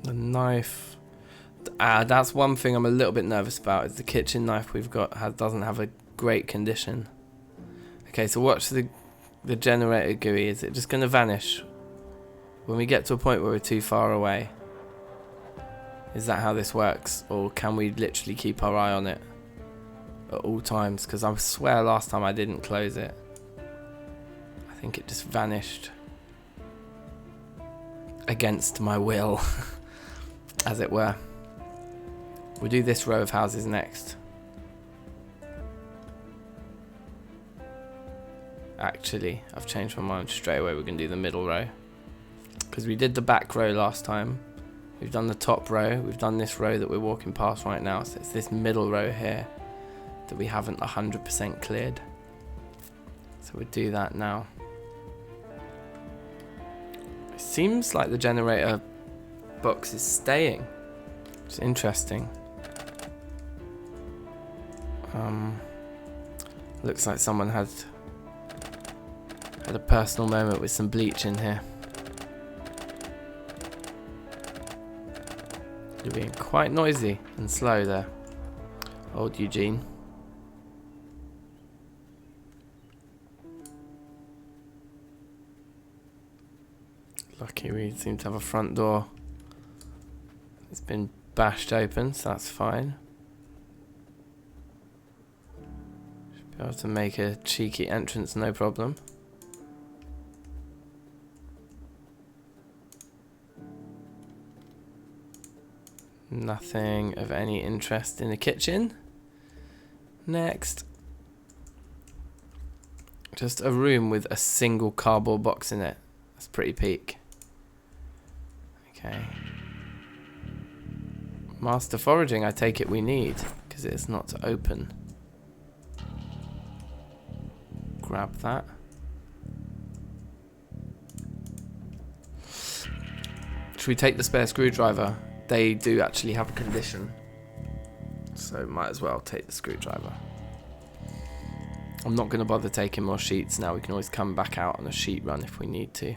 The knife. That's one thing I'm a little bit nervous about, is the kitchen knife we've got doesn't have a great condition. Okay, so watch the generator GUI. Is it just going to vanish when we get to a point where we're too far away? Is that how this works? Or can we literally keep our eye on it at all times? Because I swear last time I didn't close it. I think it just vanished. Against my will. As it were. We'll do this row of houses next. Actually, I've changed my mind straight away. We're going to do the middle row. Because we did the back row last time. We've done the top row. We've done this row that we're walking past right now. So it's this middle row here that we haven't 100% cleared. So we'll do that now. It seems like the generator box is staying. It's interesting. Looks like someone had a personal moment with some bleach in here. You're being quite noisy and slow there, old Eugene. Lucky we seem to have a front door. It's been bashed open, so that's fine. Should be able to make a cheeky entrance, no problem. Nothing of any interest in the kitchen. Next. Just a room with a single cardboard box in it. That's pretty peak. Okay. Master foraging, I take it we need, because it's not open. Grab that. Should we take the spare screwdriver? They do actually have a condition, so might as well take the screwdriver. I'm not going to bother taking more sheets now. We can always come back out on a sheet run if we need to.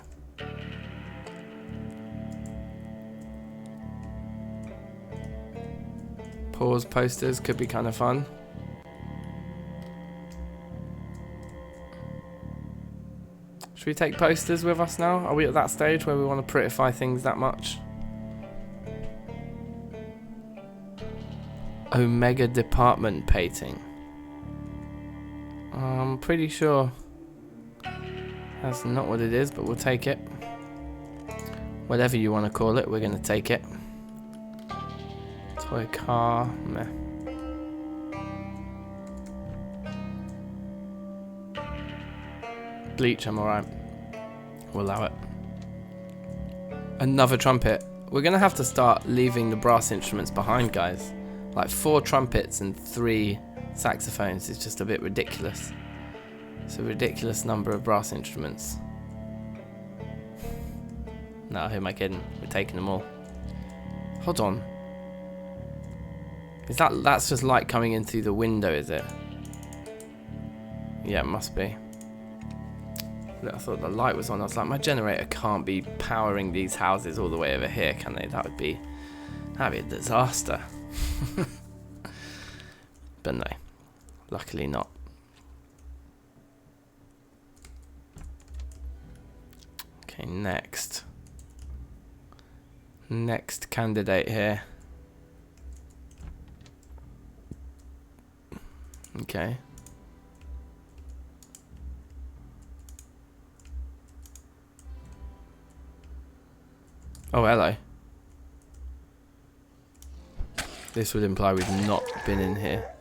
Pause posters could be kind of fun. Should we take posters with us now? Are we at that stage where we want to prettify things that much? Omega department painting. I'm pretty sure that's not what it is, but we'll take it. Whatever you want to call it, we're going to take it. Toy car, meh. Bleach, I'm alright. We'll allow it. Another trumpet. We're going to have to start leaving the brass instruments behind, guys. Like 4 trumpets and 3 saxophones is just a bit ridiculous. It's a ridiculous number of brass instruments. No, who am I kidding? We're taking them all. Hold on. Is that's just light coming in through the window, is it? Yeah, it must be. I thought the light was on. I was like, my generator can't be powering these houses all the way over here, can they? That'd be a disaster. But no, luckily not. Okay, next candidate here. Okay. Oh, hello. This would imply we've not been in here.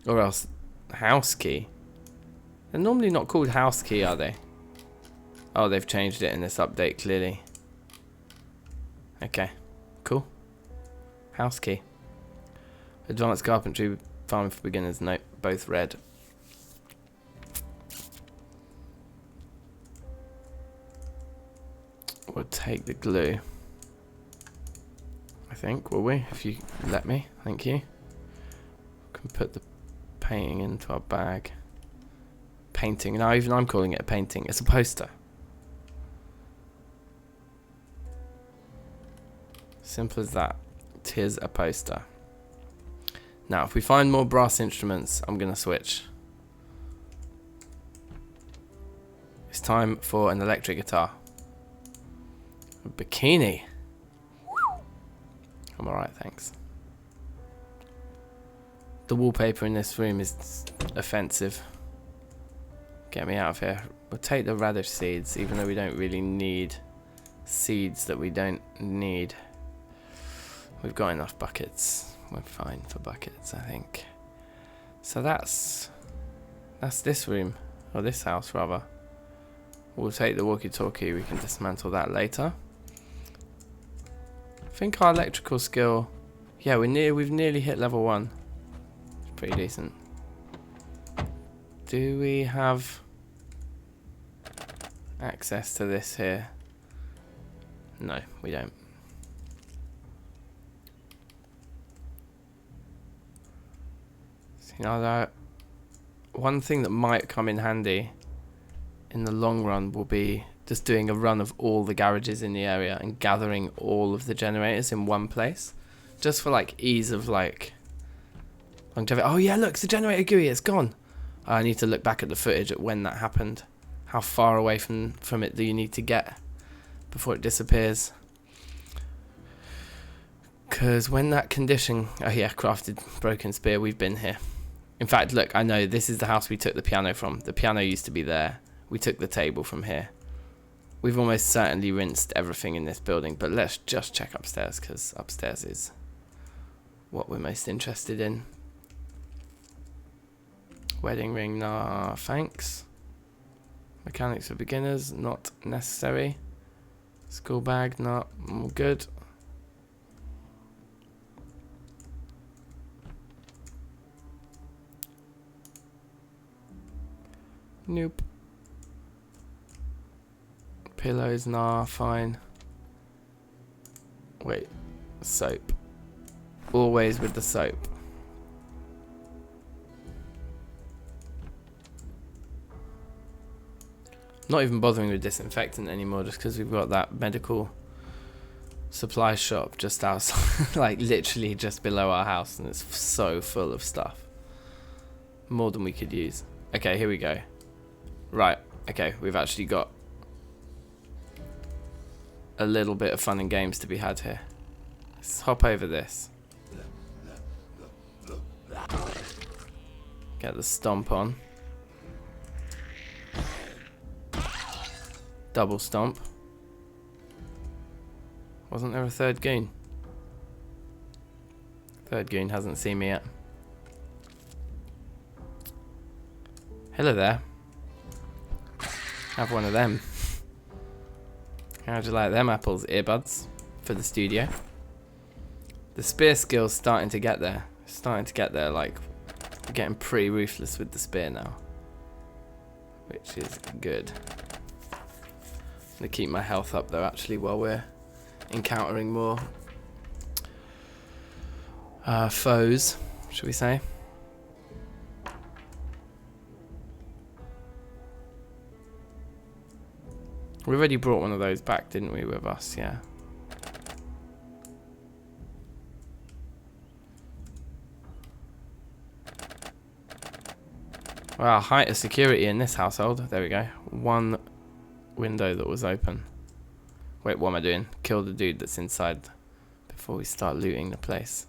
Or else, house key. They're normally not called house key, are they? Oh, they've changed it in this update, clearly. Okay, cool. House key. Advanced carpentry, farming for beginners, nope, both red. We'll take the glue. I think, will we? If you let me, thank you. We can put the painting into our bag. Painting, now even I'm calling it a painting. It's a poster. Simple as that. Tis a poster. Now, if we find more brass instruments, I'm going to switch. It's time for an electric guitar. A bikini. I'm alright, thanks. The wallpaper in this room is offensive. Get me out of here. We'll take the radish seeds, even though we don't really need seeds that we don't need. We've got enough buckets. We're fine for buckets, I think. So that's this room, or this house rather. We'll take the walkie-talkie. We can dismantle that later. I think our electrical skill, yeah, we've nearly hit level 1. It's pretty decent. Do we have access to this here? No, we don't. You know, that one thing that might come in handy in the long run will be just doing a run of all the garages in the area and gathering all of the generators in one place, just for like ease of like longevity. Oh yeah, look, it's the generator GUI, it's gone. I need to look back at the footage at when that happened, how far away from it do you need to get before it disappears. Because when that condition, oh yeah, crafted broken spear, we've been here. In fact, look, I know this is the house we took the piano from. The piano used to be there. We took the table from here. We've almost certainly rinsed everything in this building, but let's just check upstairs, because upstairs is what we're most interested in. Wedding ring, nah, thanks. Mechanics for beginners, not necessary. School bag, not good. Nope. Pillows, nah, fine. Wait, soap. Always with the soap. Not even bothering with disinfectant anymore, just because we've got that medical supply shop just outside, like literally just below our house, and it's so full of stuff. More than we could use. Okay, here we go. Right, okay, we've actually got a little bit of fun and games to be had here. Let's hop over this. Get the stomp on. Double stomp. Wasn't there a third goon? Third goon hasn't seen me yet. Hello there. Have one of them. How'd you like them apples, earbuds, for the studio? The spear skill's starting to get there. Like, getting pretty ruthless with the spear now. Which is good. I'm gonna keep my health up though, actually, while we're encountering more foes, should we say. We already brought one of those back, didn't we, with us? Yeah. Wow, height of security in this household. There we go. One window that was open. Wait, what am I doing? Kill the dude that's inside before we start looting the place.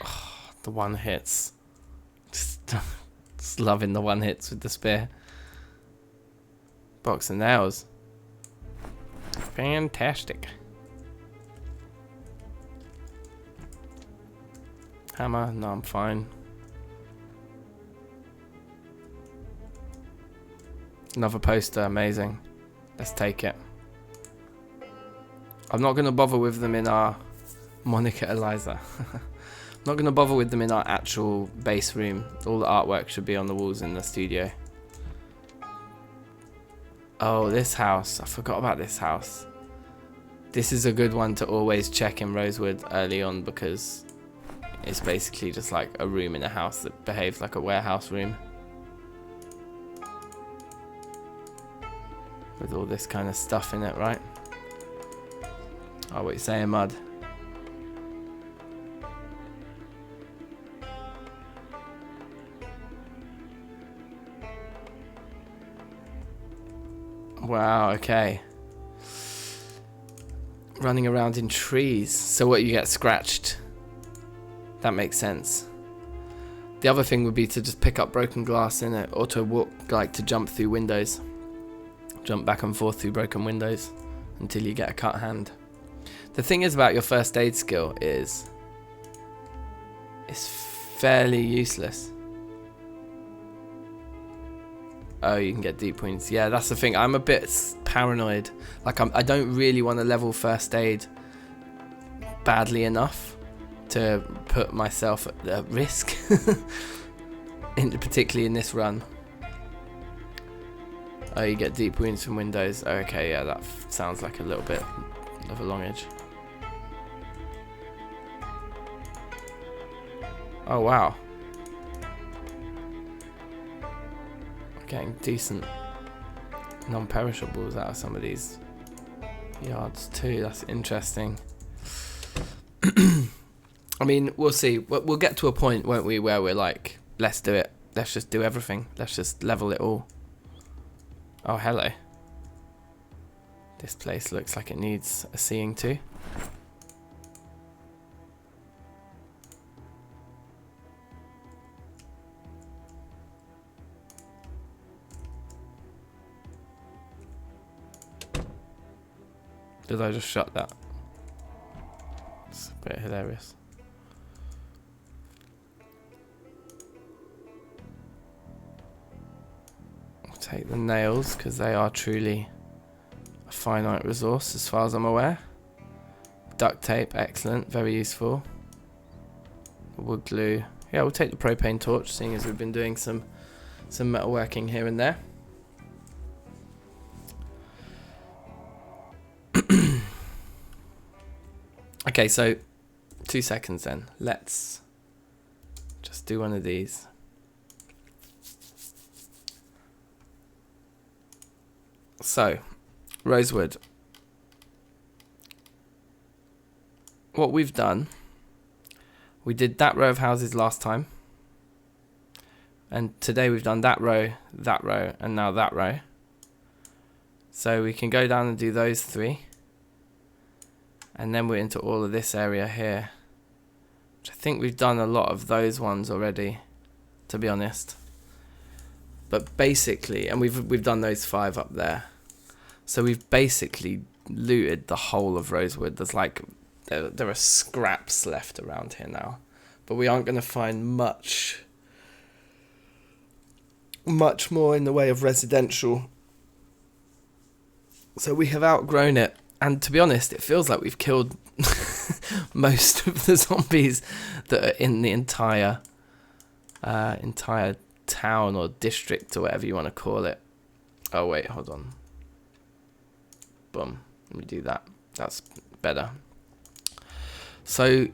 Oh, the one hits. Just loving the one hits with the spear. Box of nails. Fantastic. Hammer, no, I'm fine. Another poster, amazing. Let's take it. I'm not going to bother with them in our Monica Eliza. I'm not going to bother with them in our actual base room. All the artwork should be on the walls in the studio. Oh, this house. I forgot about this house. This is a good one to always check in Rosewood early on because it's basically just like a room in a house that behaves like a warehouse room. With all this kind of stuff in it, right? Oh, what you saying, Mud? Wow, okay. Running around in trees. So what, you get scratched? That makes sense. The other thing would be to just pick up broken glass in it, or to walk, like to jump through windows. Jump back and forth through broken windows until you get a cut hand. The thing is about your first aid skill is it's fairly useless. Oh, you can get deep wounds. Yeah, that's the thing. I'm a bit paranoid. Like I don't really want to level first aid badly enough to put myself at risk, particularly in this run. Oh, you get deep wounds from windows. Okay, yeah, that sounds like a little bit of a long edge. Oh, wow. Getting decent non-perishables out of some of these yards too. That's interesting. I mean, we'll see. We'll get to a point, won't we, where we're like, let's do it. Let's just do everything. Let's just level it all. Oh, hello. This place looks like it needs a seeing to. Did I just shut that? It's a bit hilarious. I'll take the nails because they are truly a finite resource as far as I'm aware. Duct tape, excellent, very useful. Wood glue. Yeah, we'll take the propane torch, seeing as we've been doing some metalworking here and there. Okay, so 2 seconds then. Let's just do one of these. So, Rosewood. What we've done, we did that row of houses last time. And today we've done that row, and now that row. So we can go down and do those 3. And then we're into all of this area here, I think we've done a lot of those ones already, to be honest. But basically, and we've done those 5 up there. So we've basically looted the whole of Rosewood. There's like, there are scraps left around here now. But we aren't going to find much more in the way of residential. So we have outgrown it. And to be honest, it feels like we've killed most of the zombies that are in the entire town or district or whatever you want to call it. Oh wait, hold on. Boom. Let me do that. That's better. So,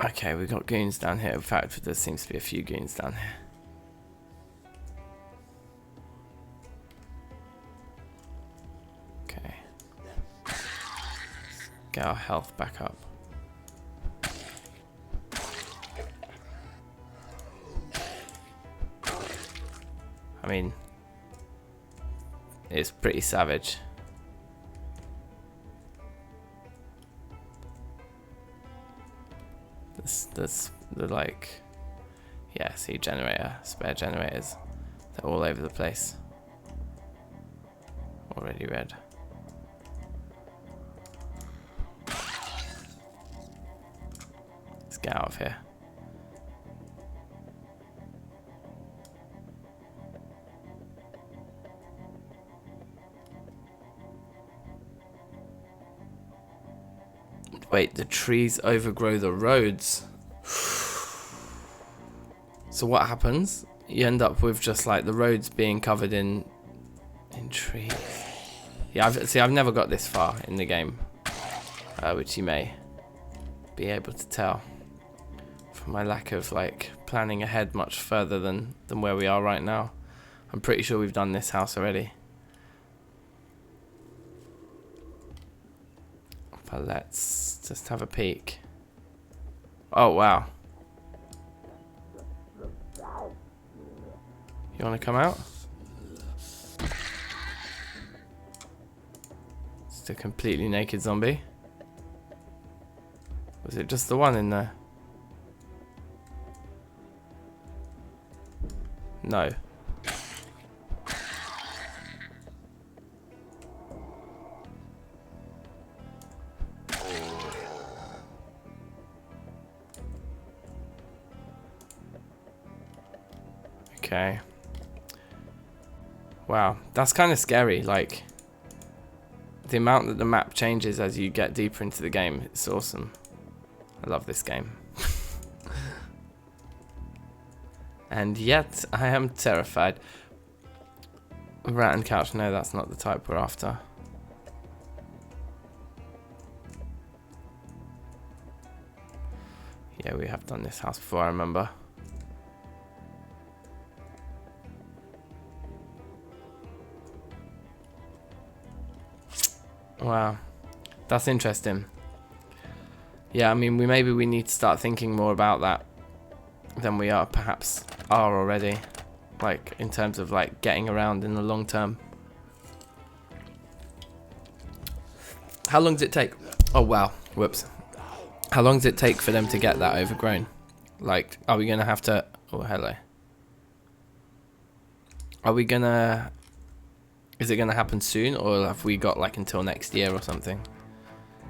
okay, we've got goons down here. In fact, there seems to be a few goons down here. Okay. Get our health back up. I mean, it's pretty savage. There's the like, yeah, see, generator, spare generators. They're all over the place. Already red. Let's get out of here. Wait, the trees overgrow the roads. So what happens? You end up with just like the roads being covered in trees. Yeah, I've never got this far in the game, which you may be able to tell from my lack of like planning ahead much further than where we are right now. I'm pretty sure we've done this house already. But let's just have a peek. Oh wow. You want to come out? Just a completely naked zombie. Was it just the one in there? No. Okay. Wow, that's kind of scary. Like, the amount that the map changes as you get deeper into the game, it's awesome. I love this game. And yet, I am terrified. Rat and couch, no, that's not the type we're after. Yeah, we have done this house before, I remember. Wow, that's interesting. Yeah, I mean, maybe we need to start thinking more about that than we perhaps are already. Like, in terms of like getting around in the long term. How long does it take? Oh wow, whoops. How long does it take for them to get that overgrown? Like, are we gonna have to? Oh, hello. Are we gonna? Is it going to happen soon, or have we got like until next year or something?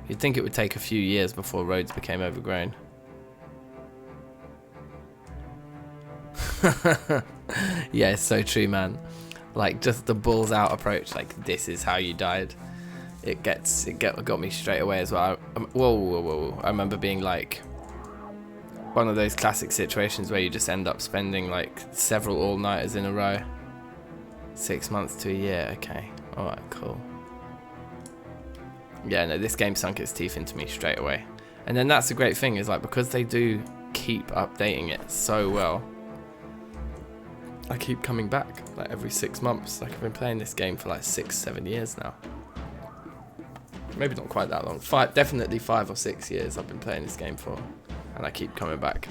You'd think it would take a few years before roads became overgrown. Yeah, it's so true, man. Like, just the balls out approach, like, this is how you died. It got me straight away as well. Whoa. I remember being like, one of those classic situations where you just end up spending like several all-nighters in a row. 6 months to a year, okay. Alright, cool. Yeah, no, this game sunk its teeth into me straight away. And then that's the great thing, is like, because they do keep updating it so well, I keep coming back, like every 6 months. Like, I've been playing this game for like 6-7 years now. Maybe not quite that long. Definitely 5 or 6 years I've been playing this game for. And I keep coming back.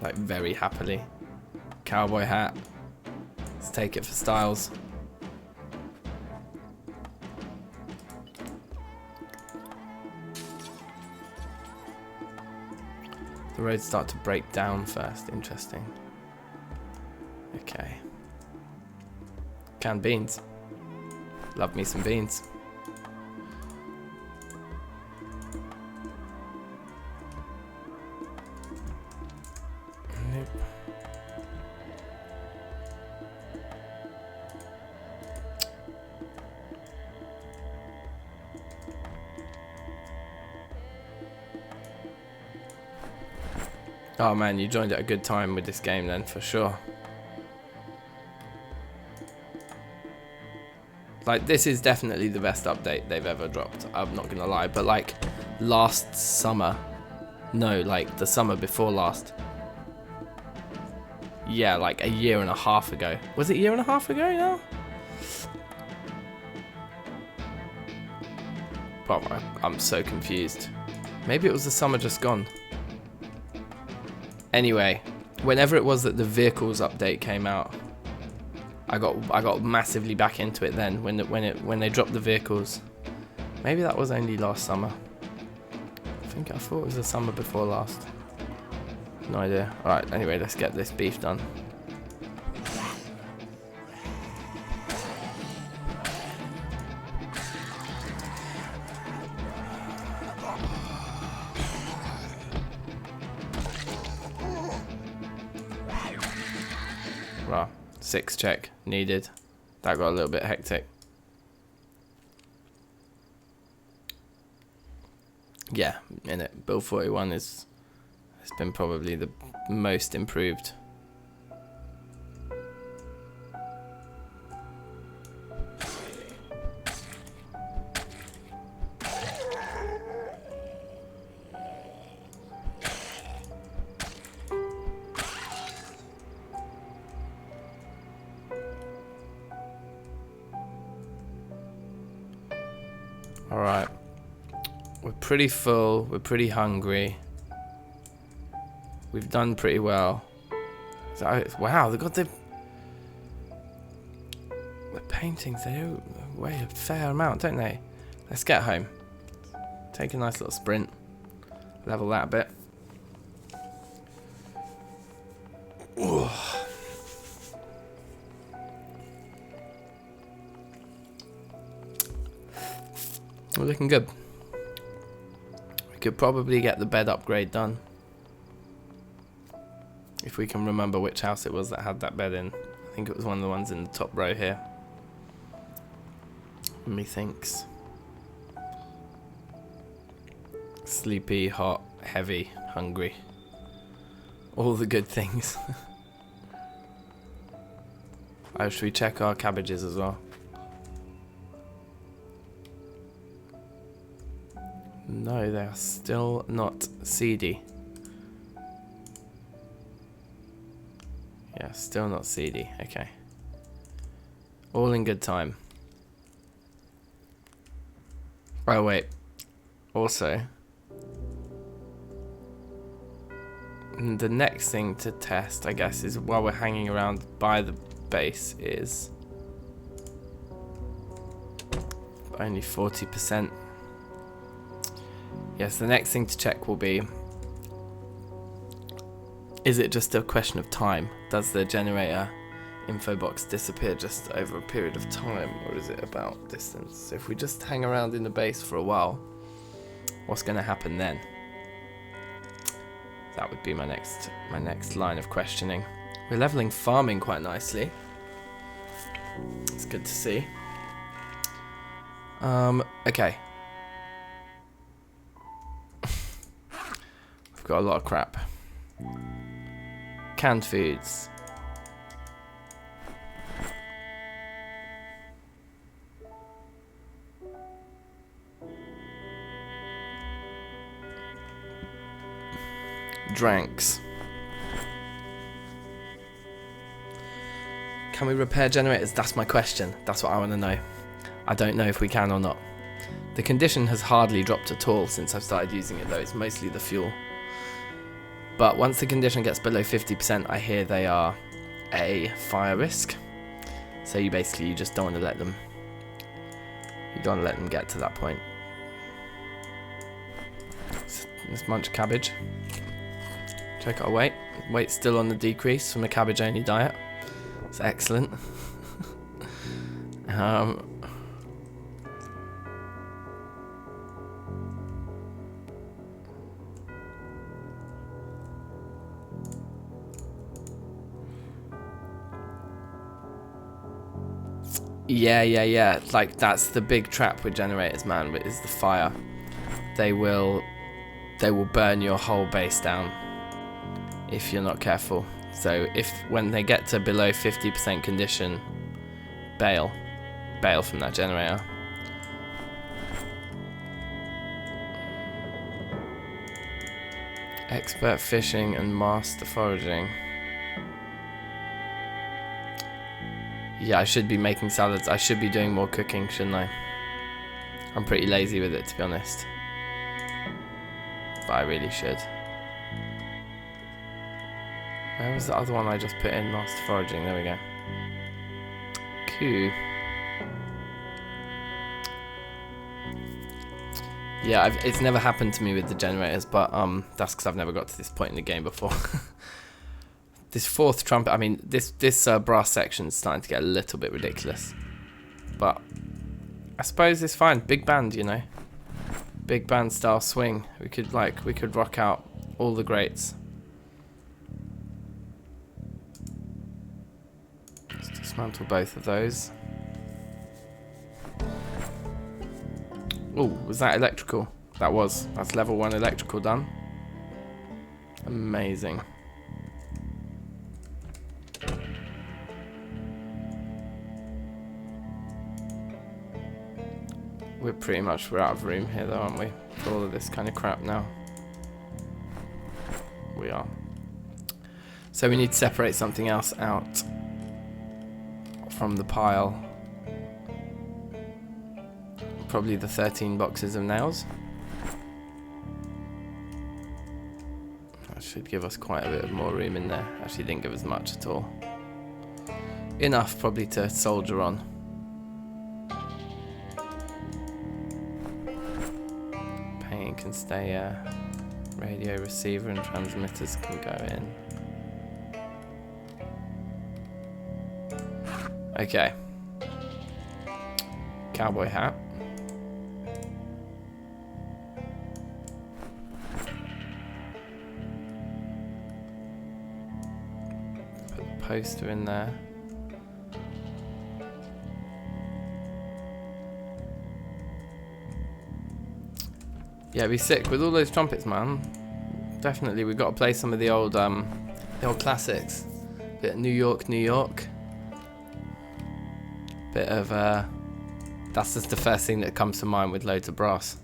Like, very happily. Cowboy hat. Let's take it for styles. The roads start to break down first. Interesting. Okay. Canned beans. Love me some beans. Nope. Oh man, you joined at a good time with this game then, for sure. Like, this is definitely the best update they've ever dropped, I'm not gonna lie, but like, last summer, no, like, the summer before last, yeah, like a year and a half ago. Was it a year and a half ago now? Well, I'm so confused. Maybe it was the summer just gone. Anyway, whenever it was that the vehicles update came out, I got massively back into it then when they dropped the vehicles. Maybe that was only last summer. I thought it was the summer before last. No idea. Alright, anyway, let's get this beef done. Right, 6 check needed. That got a little bit hectic. Yeah, in it. Build 41 has been probably the most improved. Alright, we're pretty full, we're pretty hungry, we've done pretty well. Wow, they got the paintings, they do weigh a fair amount, don't they? Let's get home, take a nice little sprint, level that a bit. Ooh. We're looking good. We could probably get the bed upgrade done. If we can remember which house it was that had that bed in. I think it was one of the ones in the top row here. Methinks. Sleepy, hot, heavy, hungry. All the good things. Oh, should we check our cabbages as well? No, they are still not seedy. Yeah, still not seedy. Okay. All in good time. Oh, wait. Also, the next thing to test, I guess, is while we're hanging around by the base is only 40%. Yes, the next thing to check will be, is it just a question of time? Does the generator info box disappear just over a period of time, or is it about distance? So if we just hang around in the base for a while, what's going to happen then? That would be my next line of questioning. We're leveling farming quite nicely. It's good to see. Okay. We've got a lot of crap. Canned foods. Dranks. Can we repair generators? That's my question. That's what I want to know. I don't know if we can or not. The condition has hardly dropped at all since I've started using it though. It's mostly the fuel. But once the condition gets below 50%, I hear they are a fire risk. So you just don't want to let them. You don't want to let them get to that point. Let's munch cabbage. Check our weight. Weight's still on the decrease from a cabbage-only diet. It's excellent. Yeah. Like, that's the big trap with generators, man, is the fire. They will burn your whole base down if you're not careful. So when they get to below 50% condition, bail from that generator. Expert fishing and master foraging. Yeah, I should be making salads. I should be doing more cooking, shouldn't I? I'm pretty lazy with it, to be honest. But I really should. Where was the other one I just put in? Master foraging. There we go. Cool. Yeah, it's never happened to me with the generators, but that's because I've never got to this point in the game before. This fourth trumpet, I mean, this brass section is starting to get a little bit ridiculous. But I suppose it's fine. Big band, you know. Big band style swing. We could rock out all the greats. Let's dismantle both of those. Oh, was that electrical? That's level 1 electrical done. Amazing. We're out of room here though, aren't we? For all of this kind of crap now. We are. So we need to separate something else out from the pile. Probably the 13 boxes of nails. That should give us quite a bit of more room in there. Actually didn't give us much at all. Enough probably to soldier on. Painting can stay, radio receiver and transmitters can go in. Okay. Cowboy hat. Put the poster in there. Yeah, be sick with all those trumpets, man. Definitely, we've got to play some of the old classics. Bit of New York. Bit of that's just the first thing that comes to mind with loads of brass.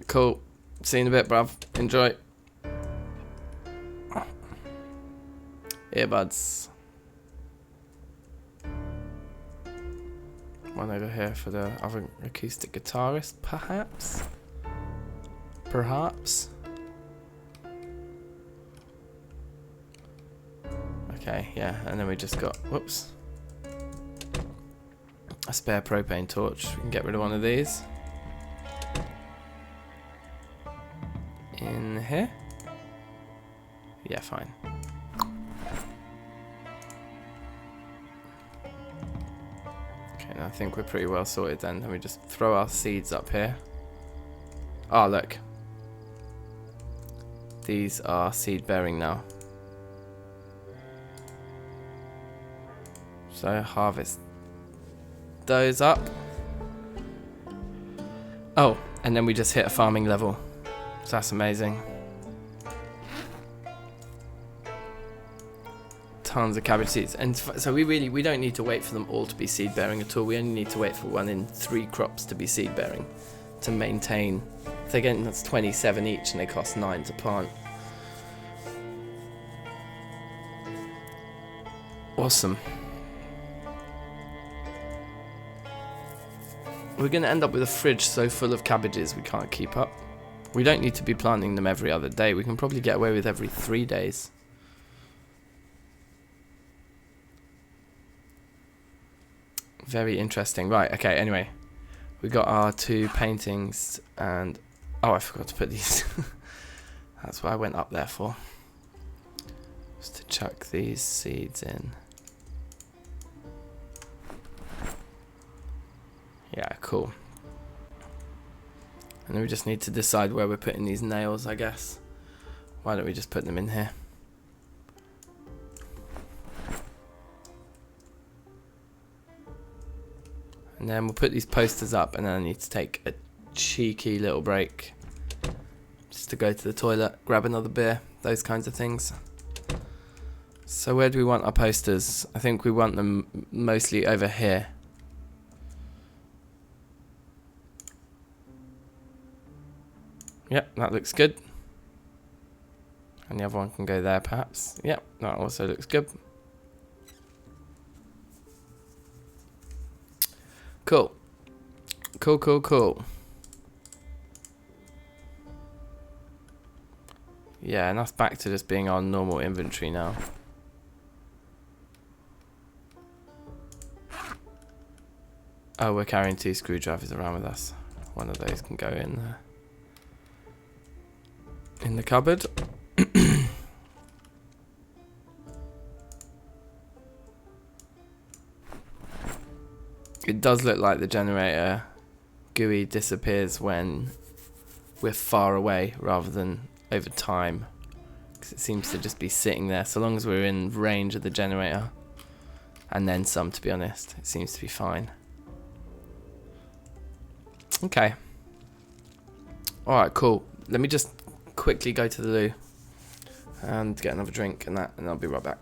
Cool. See you in a bit, bruv. Enjoy. Earbuds. One over here for the other acoustic guitarist, perhaps? Perhaps? Okay, yeah, and then we just got, whoops, a spare propane torch. We can get rid of one of these. In here? Yeah, fine. Okay, I think we're pretty well sorted then. Let me just throw our seeds up here. Oh, look. These are seed bearing now. So harvest those up. Oh, and then we just hit a farming level. So that's amazing. Tons of cabbage seeds, and so we don't need to wait for them all to be seed bearing at all. We only need to wait for 1 in 3 crops to be seed bearing to maintain. So again, that's 27 each, and they cost 9 to plant. Awesome. We're going to end up with a fridge so full of cabbages we can't keep up. We don't need to be planting them every other day. We can probably get away with every 3 days. Very interesting. Right, okay, anyway. We got our 2 paintings and... Oh, I forgot to put these. That's what I went up there for. Just to chuck these seeds in. Yeah, cool. And then we just need to decide where we're putting these nails, I guess. Why don't we just put them in here? And then we'll put these posters up, and then I need to take a cheeky little break. Just to go to the toilet, grab another beer, those kinds of things. So where do we want our posters? I think we want them mostly over here. Yep, that looks good. And the other one can go there perhaps. Yep, that also looks good. Cool. Cool, cool, cool. Yeah, and that's back to just being our normal inventory now. Oh, we're carrying 2 screwdrivers around with us. One of those can go in there. In the cupboard. It does look like the generator GUI disappears when we're far away rather than over time, because it seems to just be sitting there so long as we're in range of the generator, and then some, to be honest. It seems to be fine. Okay. Alright, cool. Let me just quickly go to the loo and get another drink and that, and I'll be right back.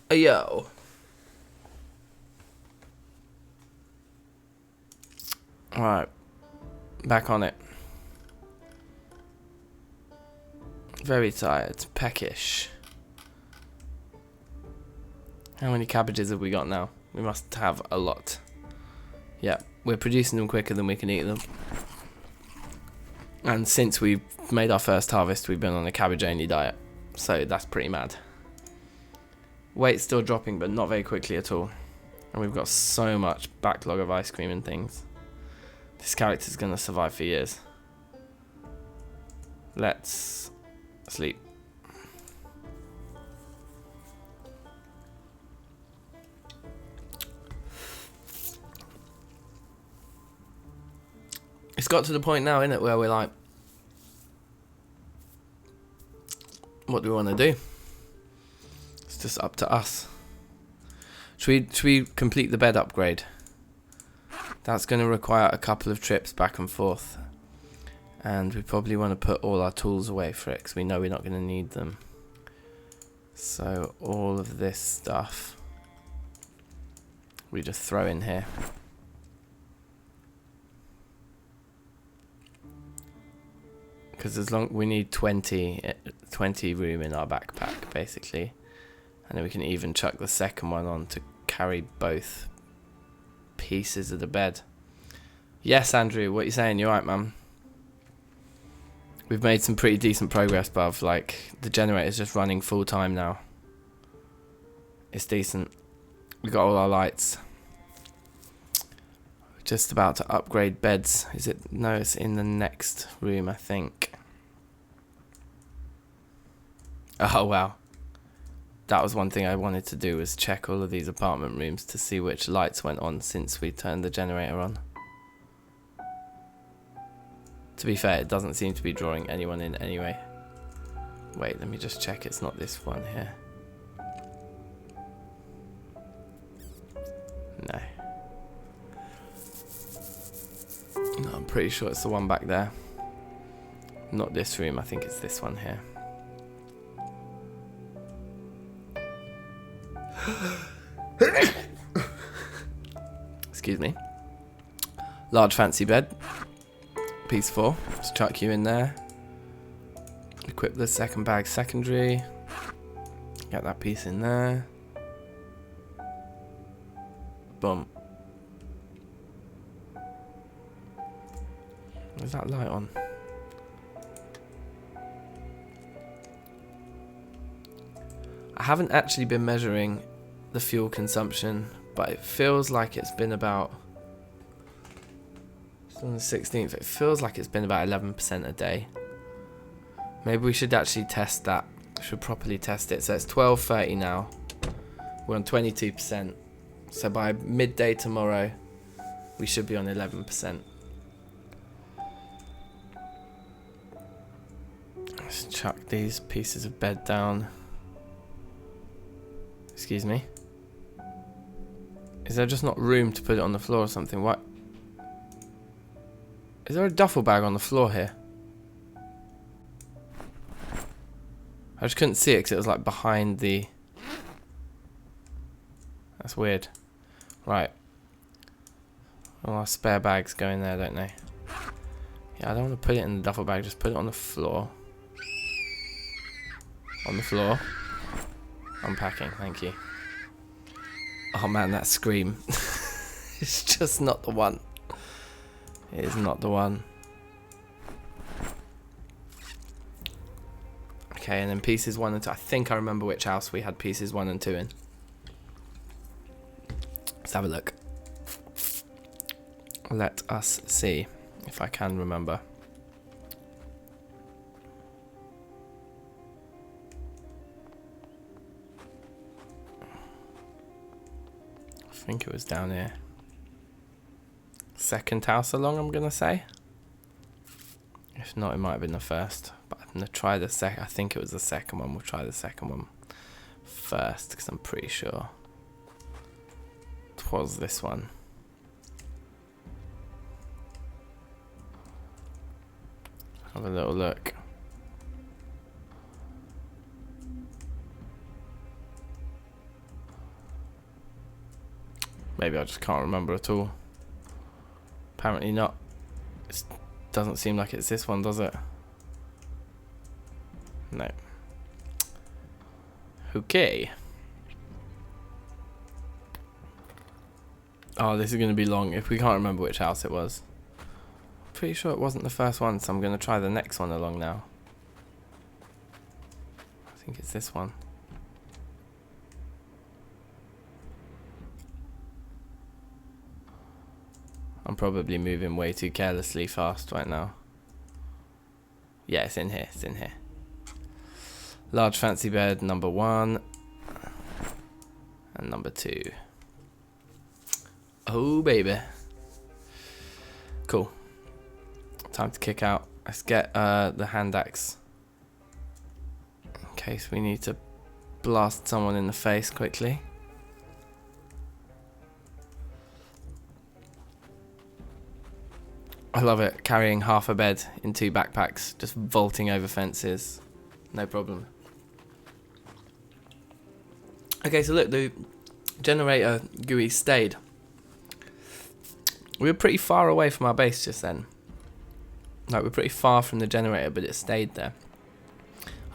Yo. Alright. Back on it. Very tired. Peckish. How many cabbages have we got now? We must have a lot. Yeah, we're producing them quicker than we can eat them. And since we've made our first harvest, we've been on a cabbage only diet. So that's pretty mad. Weight's still dropping, but not very quickly at all. And we've got so much backlog of ice cream and things. This character's gonna survive for years. Let's sleep. It's got to the point now, innit, where we're like, what do we want to do? It's just up to us. Should we complete the bed upgrade? That's going to require a couple of trips back and forth. And we probably want to put all our tools away for it, because we know we're not going to need them. So all of this stuff we just throw in here. Because as long we need 20 room in our backpack, basically. And then we can even chuck the second one on to carry both pieces of the bed. Yes, Andrew, what you saying? You alright, man? We've made some pretty decent progress, bruv. Like, the generator's just running full time now. It's decent. We got all our lights. We're just about to upgrade beds. Is it? No, it's in the next room, I think. Oh, wow. that was one thing I wanted to do, was check all of these apartment rooms to see which lights went on since we turned the generator on. To be fair, it doesn't seem to be drawing anyone in anyway. Wait, let me just check it's not this one here. No. No, I'm pretty sure it's the one back there. Not this room, I think it's this one here. Excuse me. Large fancy bed. Piece 4. Let's chuck you in there. Equip the second bag secondary. Get that piece in there. Boom. Where's that light on? I haven't actually been measuring the fuel consumption, but it feels like it's been about, it's on the 16th, it feels like it's been about 11% a day. Maybe we should actually test that. We should properly test it. So it's 12:30 now. We're on 22%. So by midday tomorrow, we should be on 11%. Let's chuck these pieces of bed down. Excuse me. Is there just not room to put it on the floor or something? What? Is there a duffel bag on the floor here? I just couldn't see it because it was like behind the... That's weird. Right. All our spare bags go in there, don't they? Yeah, I don't want to put it in the duffel bag. Just put it on the floor. On the floor. Unpacking, thank you. Oh man, that scream. It's just not the one. It is not the one. Okay, and then pieces 1 and 2. I think I remember which house we had pieces 1 and 2 in. Let's have a look. Let us see if I can remember. I think it was down here. Second house along, I'm gonna say. If not, it might have been the first. But I'm gonna try the second. I think it was the second one. We'll try the second one first, because I'm pretty sure it was this one. Have a little look. Maybe I just can't remember at all. Apparently not. It doesn't seem like it's this one, does it? No. Okay. Oh, this is going to be long if we can't remember which house it was. Pretty sure it wasn't the first one, so I'm going to try the next one along now. I think it's this one. I'm probably moving way too carelessly fast right now. Yeah, it's in here, it's in here. Large fancy bed, number 1. And number 2. Oh, baby. Cool. Time to kick out. Let's get the hand axe. In case we need to blast someone in the face quickly. I love it, carrying half a bed in 2 backpacks, just vaulting over fences. No problem. Okay, so look, the generator GUI stayed. We were pretty far away from our base just then. Like, we're pretty far from the generator, but it stayed there.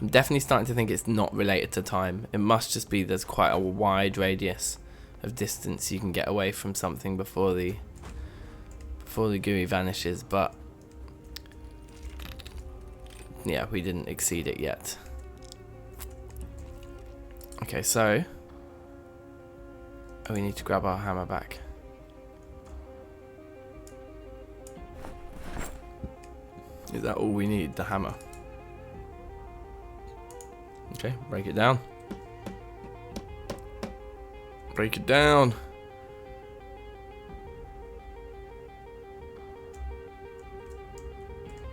I'm definitely starting to think it's not related to time. It must just be there's quite a wide radius of distance you can get away from something before the GUI vanishes, but yeah, we didn't exceed it yet. Okay, so we need to grab our hammer back. Is that all we need, the hammer? Okay, break it down. Break it down.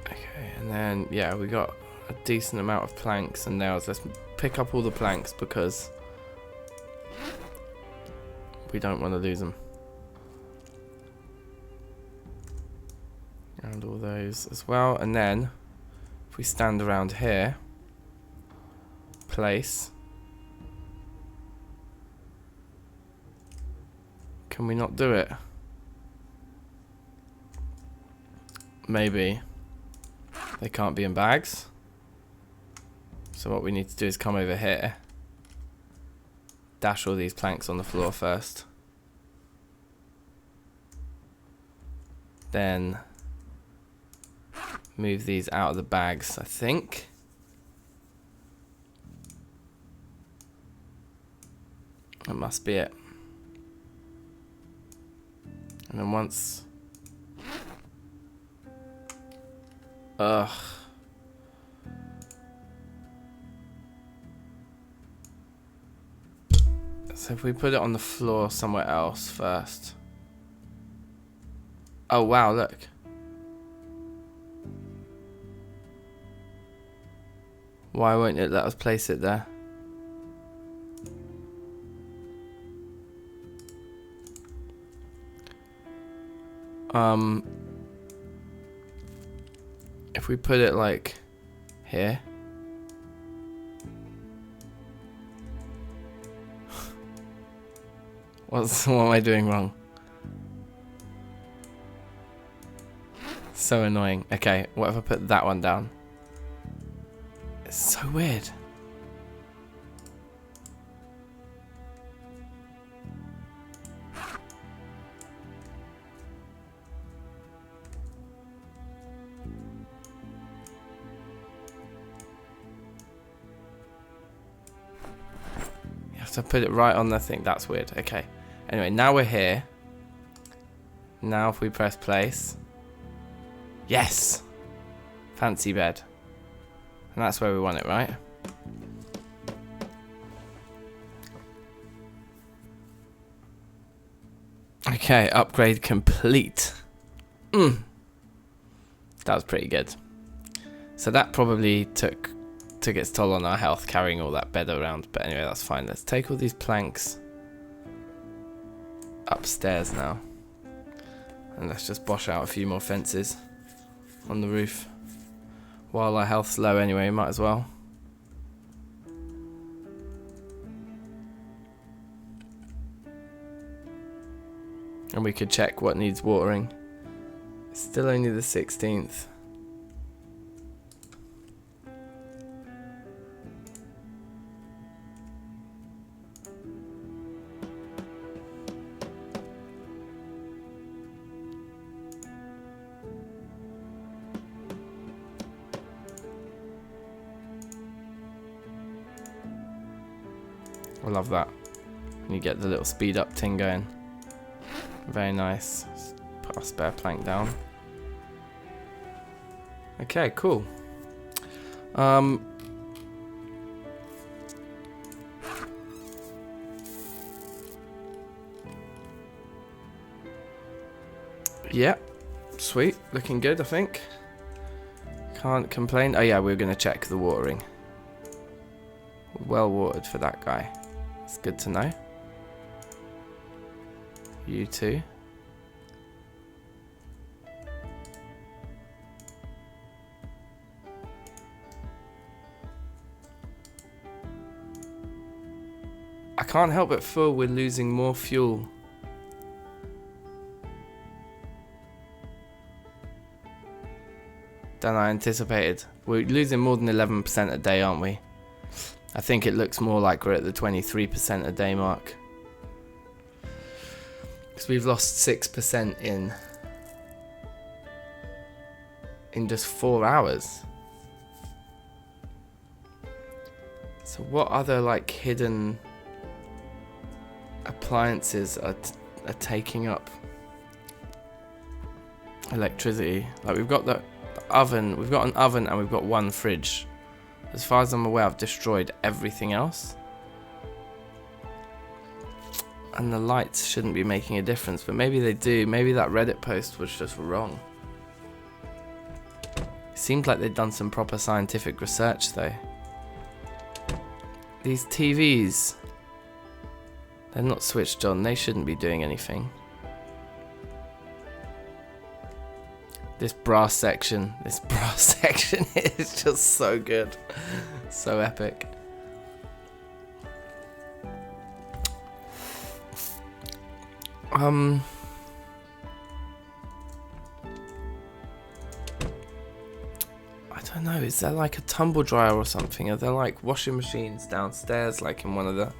Okay, and then, yeah, we got a decent amount of planks and nails. Let's pick up all the planks because we don't want to lose them. And all those as well. And then, if we stand around here, place. Can we not do it? Maybe. They can't be in bags. So what we need to do is come over here. Dash all these planks on the floor first. Then move these out of the bags, I think. That must be it. And then once... Ugh. So if we put it on the floor somewhere else first. Oh wow, look. Why won't it let us place it there? If we put it like here. What am I doing wrong? So annoying. Okay, what if I put that one down? It's so weird. You have to put it right on the thing. That's weird. Okay. Anyway, now we're here. Now if we press place. Yes! Fancy bed. And that's where we want it, right? Okay, upgrade complete. That was pretty good. So that probably took its toll on our health, carrying all that bed around. But anyway, that's fine. Let's take all these planks upstairs now. And let's just bosh out a few more fences on the roof. While our health's low anyway, might as well. And we could check what needs watering. It's still only the 16th. I love that. And you get the little speed up thing going. Very nice. Let's put our spare plank down. Okay, cool. Yeah, sweet. Looking good, I think. Can't complain. Oh yeah, we're going to check the watering. Well watered for that guy. It's good to know. You too. I can't help but feel we're losing more fuel. Than I anticipated. We're losing more than 11% a day, aren't we? I think it looks more like we're at the 23% a day mark. Because we've lost 6% in just 4 hours. So what other like hidden appliances are taking up electricity? Like we've got the oven, we've got an oven and we've got one fridge. As far as I'm aware, I've destroyed everything else. And the lights shouldn't be making a difference, but maybe they do. Maybe that Reddit post was just wrong. Seemed like they'd done some proper scientific research though. These TVs, they're not switched on. They shouldn't be doing anything. This brass section is just so good. So epic. I don't know, is there like a tumble dryer or something? Are there like washing machines downstairs, like in one of the...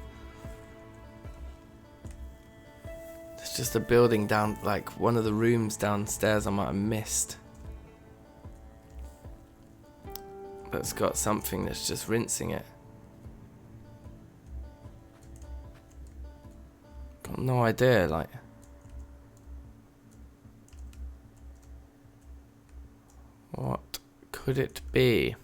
There's just a building down, like one of the rooms downstairs I might have missed. That's got something that's just rinsing it. Got no idea, like... What could it be?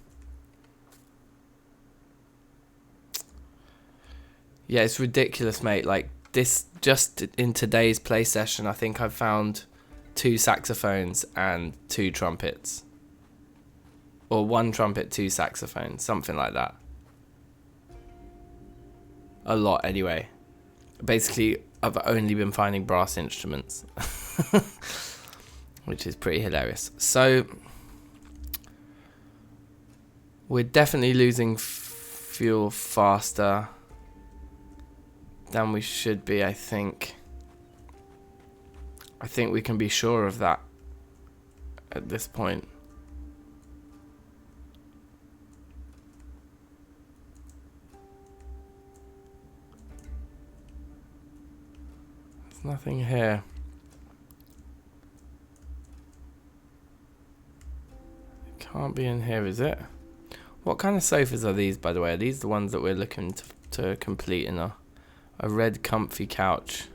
Yeah, it's ridiculous, mate. Like, this, just in today's play session, I think I've found 2 saxophones and 2 trumpets. Or 1 trumpet, 2 saxophones, something like that. A lot, anyway. Basically, I've only been finding brass instruments. Which is pretty hilarious. So, we're definitely losing fuel faster than we should be, I think. I think we can be sure of that at this point. There's nothing here. It can't be in here, is it? What kind of sofas are these, by the way? Are these the ones that we're looking to complete in a red comfy couch?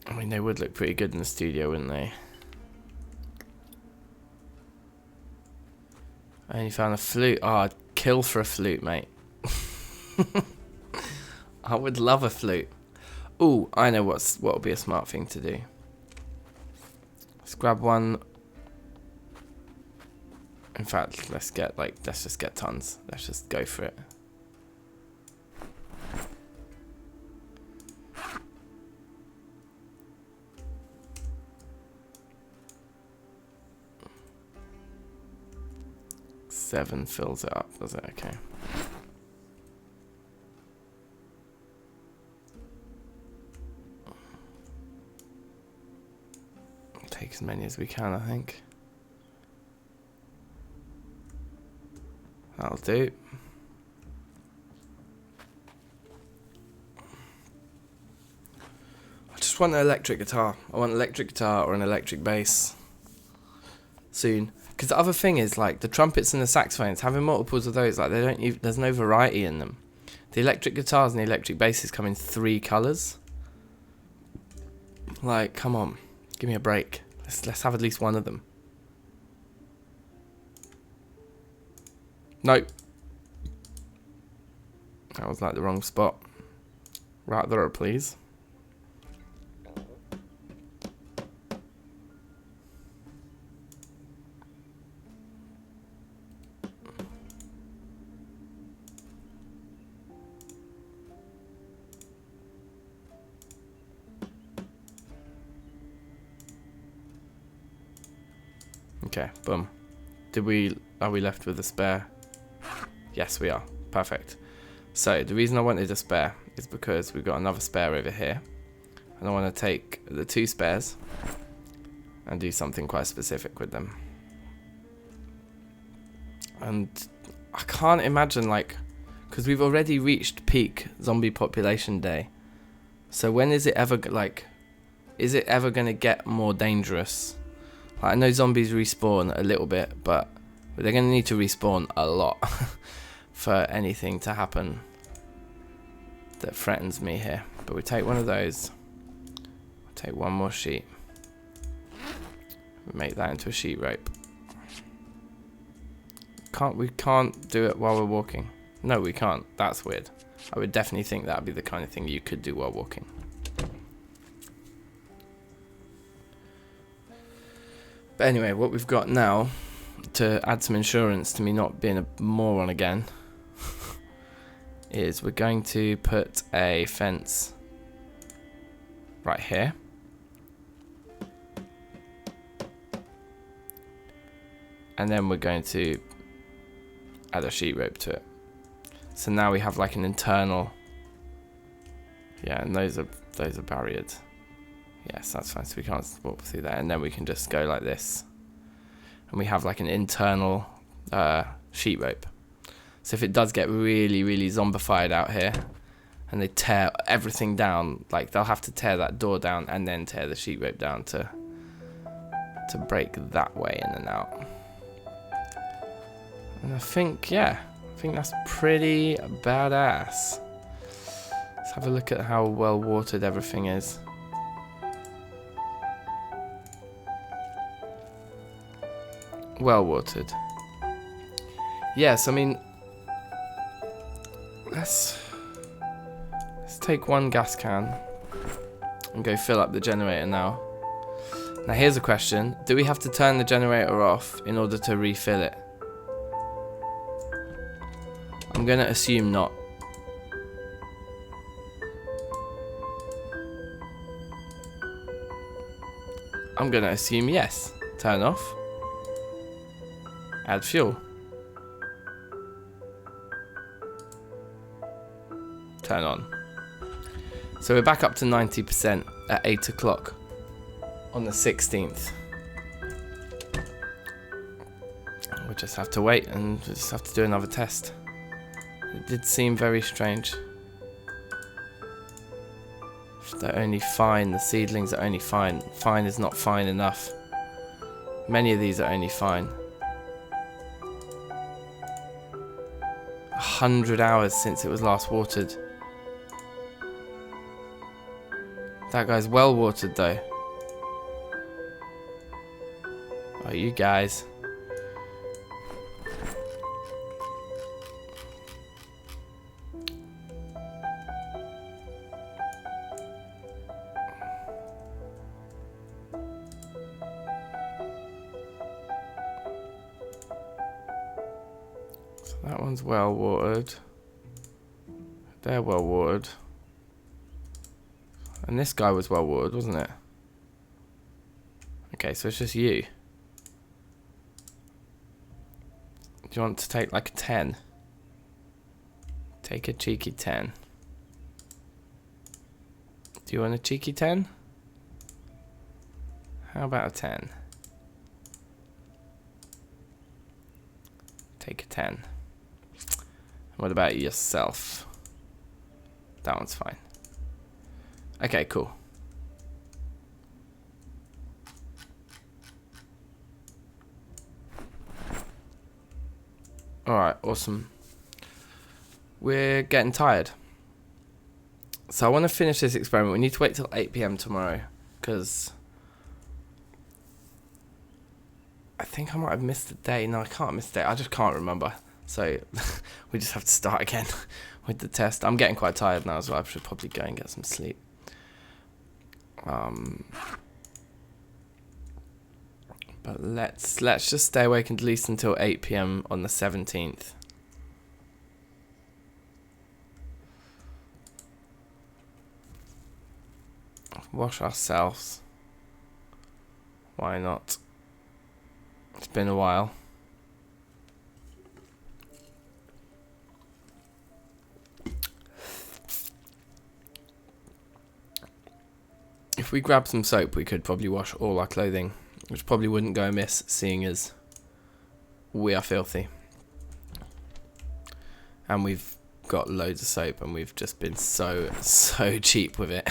I mean, they would look pretty good in the studio, wouldn't they? I only found a flute. Oh, I'd kill for a flute, mate. I would love a flute. Ooh, I know what would be a smart thing to do. Let's grab one. In fact, let's just get tons. Let's just go for it. Seven fills it up, does it? Okay. Take as many as we can, I think. That'll do. I just want an electric guitar. I want an electric guitar or an electric bass soon. Because the other thing is, like, the trumpets and the saxophones, having multiples of those, like, there's no variety in them. The electric guitars and the electric basses come in 3 colours. Like, come on, give me a break. Let's have at least one of them. Nope. That was like the wrong spot. Right there, please. Okay, boom. Are we left with a spare? Yes, we are. Perfect. So, the reason I wanted a spare is because we've got another spare over here. And I want to take the 2 spares and do something quite specific with them. And I can't imagine, like, because we've already reached peak zombie population day. So when is it ever, like, is it ever going to get more dangerous? Like, I know zombies respawn a little bit, but they're going to need to respawn a lot for anything to happen that threatens me here. But we take one of those. We'll take one more sheet. We make that into a sheet rope. We can't do it while we're walking. No, we can't. That's weird. I would definitely think that would be the kind of thing you could do while walking. But anyway, what we've got now, to add some insurance to me not being a moron again, is we're going to put a fence right here. And then we're going to add a sheet rope to it. So now we have like an internal, yeah, and those are barriered. Yes, that's fine. So we can't walk through there, and then we can just go like this, and we have like an internal sheet rope. So if it does get really, really zombified out here, and they tear everything down, like they'll have to tear that door down and then tear the sheet rope down to break that way in and out. And I think that's pretty badass. Let's have a look at how well watered everything is. Well watered. Yes, I mean, let's take one gas can and go fill up the generator now. Now here's a question. Do we have to turn the generator off in order to refill it? I'm going to assume not. I'm going to assume yes. Turn off. Add fuel. Turn on. So we're back up to 90% at 8 o'clock on the 16th. We'll just have to wait and we'll just have to do another test. It did seem very strange. They're only fine. The seedlings are only fine. Fine is not fine enough. Many of these are only fine. 100 hours since it was last watered. That guy's well watered though. Oh, you guys. So that one's well watered. They're well watered. And this guy was well watered, wasn't it? Okay, so it's just you. Do you want to take like a 10? Take a cheeky 10. Do you want a cheeky 10? How about a 10? Take a 10. What about yourself? That one's fine. Okay, cool. Alright, awesome. We're getting tired. So I want to finish this experiment. We need to wait till 8 PM tomorrow, because I think I might have missed the day. No, I can't miss the day. I just can't remember. So we just have to start again with the test. I'm getting quite tired now as well. I should probably go and get some sleep. But let's just stay awake at least until 8 PM on the 17th. Wash ourselves. Why not? It's been a while. If we grab some soap, we could probably wash all our clothing, which probably wouldn't go amiss, seeing as we are filthy. And we've got loads of soap, and we've just been so cheap with it.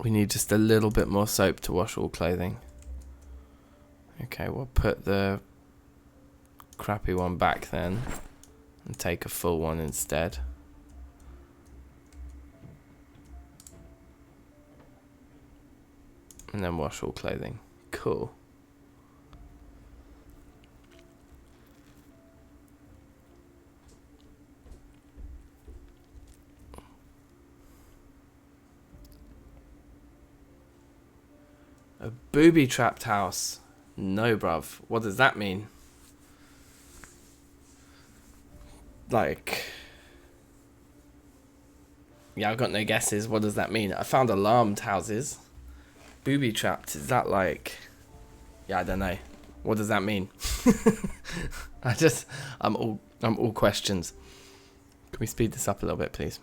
We need just a little bit more soap to wash all clothing. Okay, we'll put the crappy one back then and take a full one instead. And then wash all clothing. Cool. A booby-trapped house. No, bruv. What does that mean? Like... Yeah, I've got no guesses. What does that mean? I found alarmed houses. Booby-trapped. Is that like... Yeah, I don't know. What does that mean? I'm all questions. Can we speed this up a little bit, please?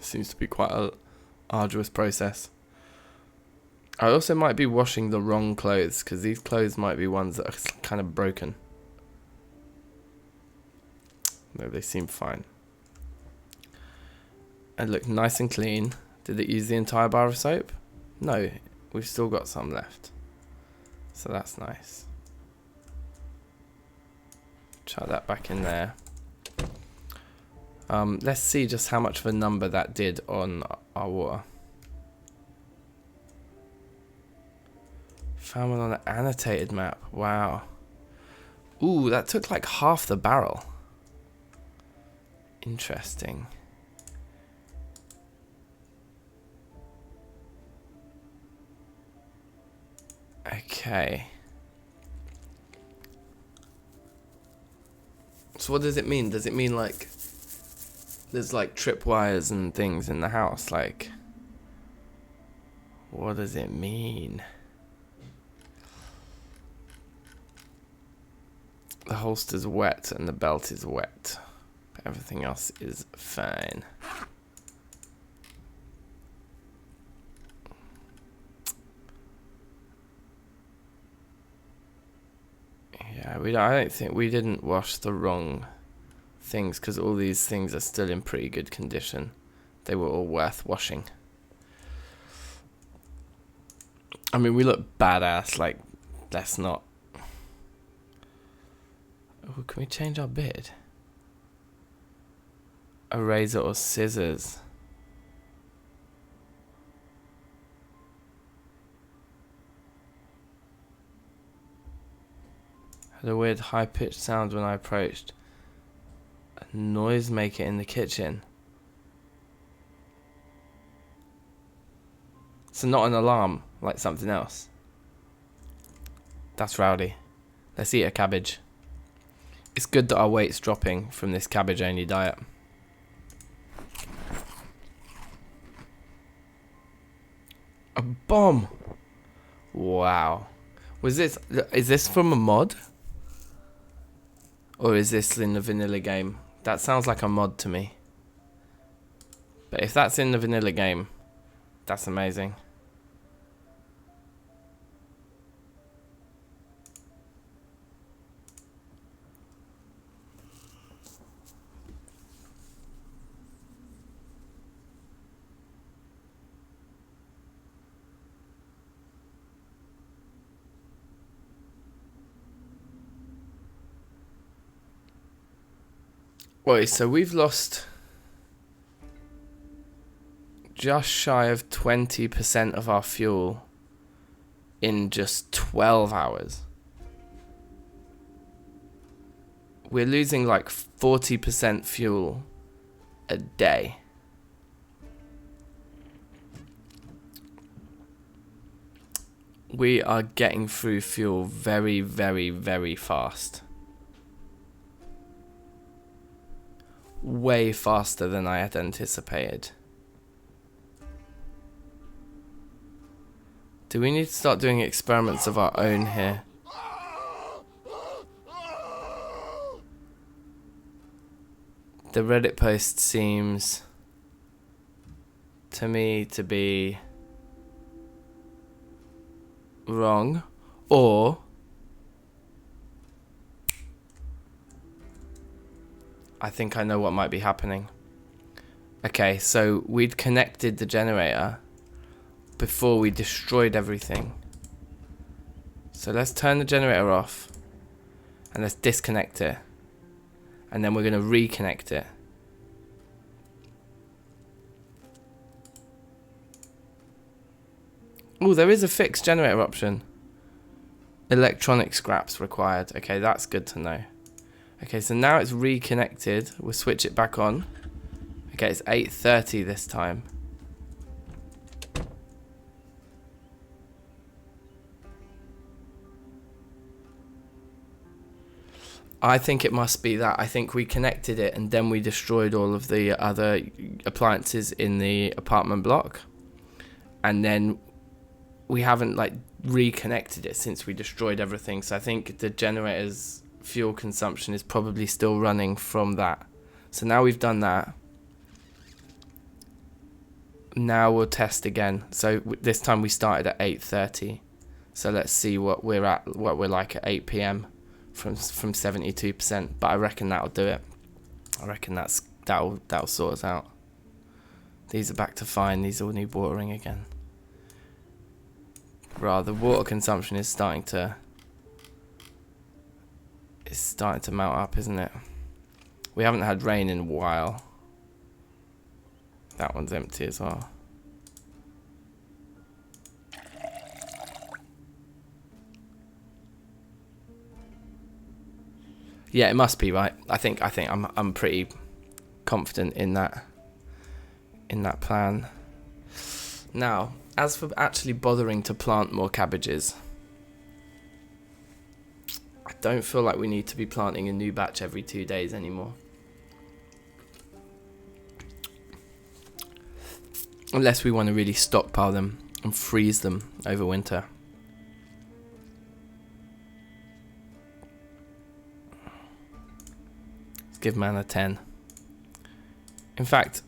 Seems to be quite a arduous process. I also might be washing the wrong clothes, because these clothes might be ones that are kind of broken. No, they seem fine. And look nice and clean. Did it use the entire bar of soap? No, we've still got some left. So that's nice. Chuck that back in there. Let's see just how much of a number that did on our water. Found one on an annotated map. Wow. Ooh, that took like half the barrel. Interesting. Okay. So what does it mean? Does it mean like there's like tripwires and things in the house? Like, what does it mean? The holster's wet and the belt is wet. But everything else is fine. Yeah, I don't think we didn't wash the wrong things, because all these things are still in pretty good condition. They were all worth washing. I mean, we look badass, like, let's not. Oh, can we change our bid? A razor or scissors? Had a weird high-pitched sound when I approached. A noise maker in the kitchen. So not an alarm, like something else. That's rowdy. Let's eat a cabbage. It's good that our weight's dropping from this cabbage-only diet. A bomb! Wow. Is this from a mod? Or is this in the vanilla game? That sounds like a mod to me. But if that's in the vanilla game, that's amazing. Wait, so we've lost just shy of 20% of our fuel in just 12 hours. We're losing like 40% fuel a day. We are getting through fuel very, very, very fast. Way faster than I had anticipated. Do we need to start doing experiments of our own here? The Reddit post seems to me to be wrong, or I think I know what might be happening. Okay, so we'd connected the generator before we destroyed everything. So let's turn the generator off and let's disconnect it. And then we're going to reconnect it. Oh, there is a fixed generator option. Electronic scraps required. Okay, that's good to know. Okay, so now it's reconnected. We'll switch it back on. Okay, it's 8:30 this time. I think it must be that. I think we connected it and then we destroyed all of the other appliances in the apartment block. And then we haven't like reconnected it since we destroyed everything. So I think the generator's fuel consumption is probably still running from that. So now we've done that. Now we'll test again. So this time we started at 8:30. So let's see what we're like at 8 p.m. from 72%. But I reckon that'll do it. I reckon that'll sort us out. These are back to fine. These all need watering again. The water consumption is starting to mount up, isn't it? We haven't had rain in a while. That one's empty as well. Yeah, it must be right. I think I'm pretty confident in that plan. Now, as for actually bothering to plant more cabbages, I don't feel like we need to be planting a new batch every 2 days anymore. Unless we want to really stockpile them and freeze them over winter. Let's give man a 10. In fact,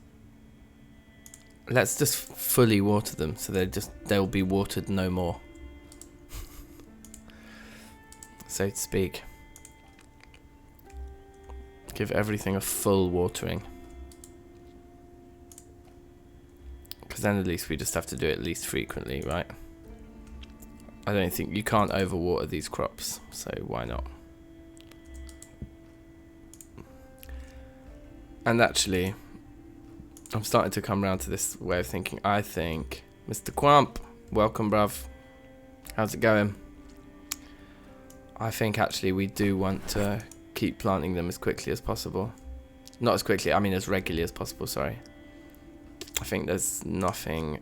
let's just fully water them so they'll be watered no more. So to speak. Give everything a full watering. Because then at least we just have to do it least frequently, right? I don't think you can't overwater these crops, so why not? And actually, I'm starting to come around to this way of thinking. I think, Mr. Quamp, welcome, bruv. How's it going? I think actually we do want to keep planting them as quickly as possible. Not as quickly, I mean as regularly as possible, sorry. I think there's nothing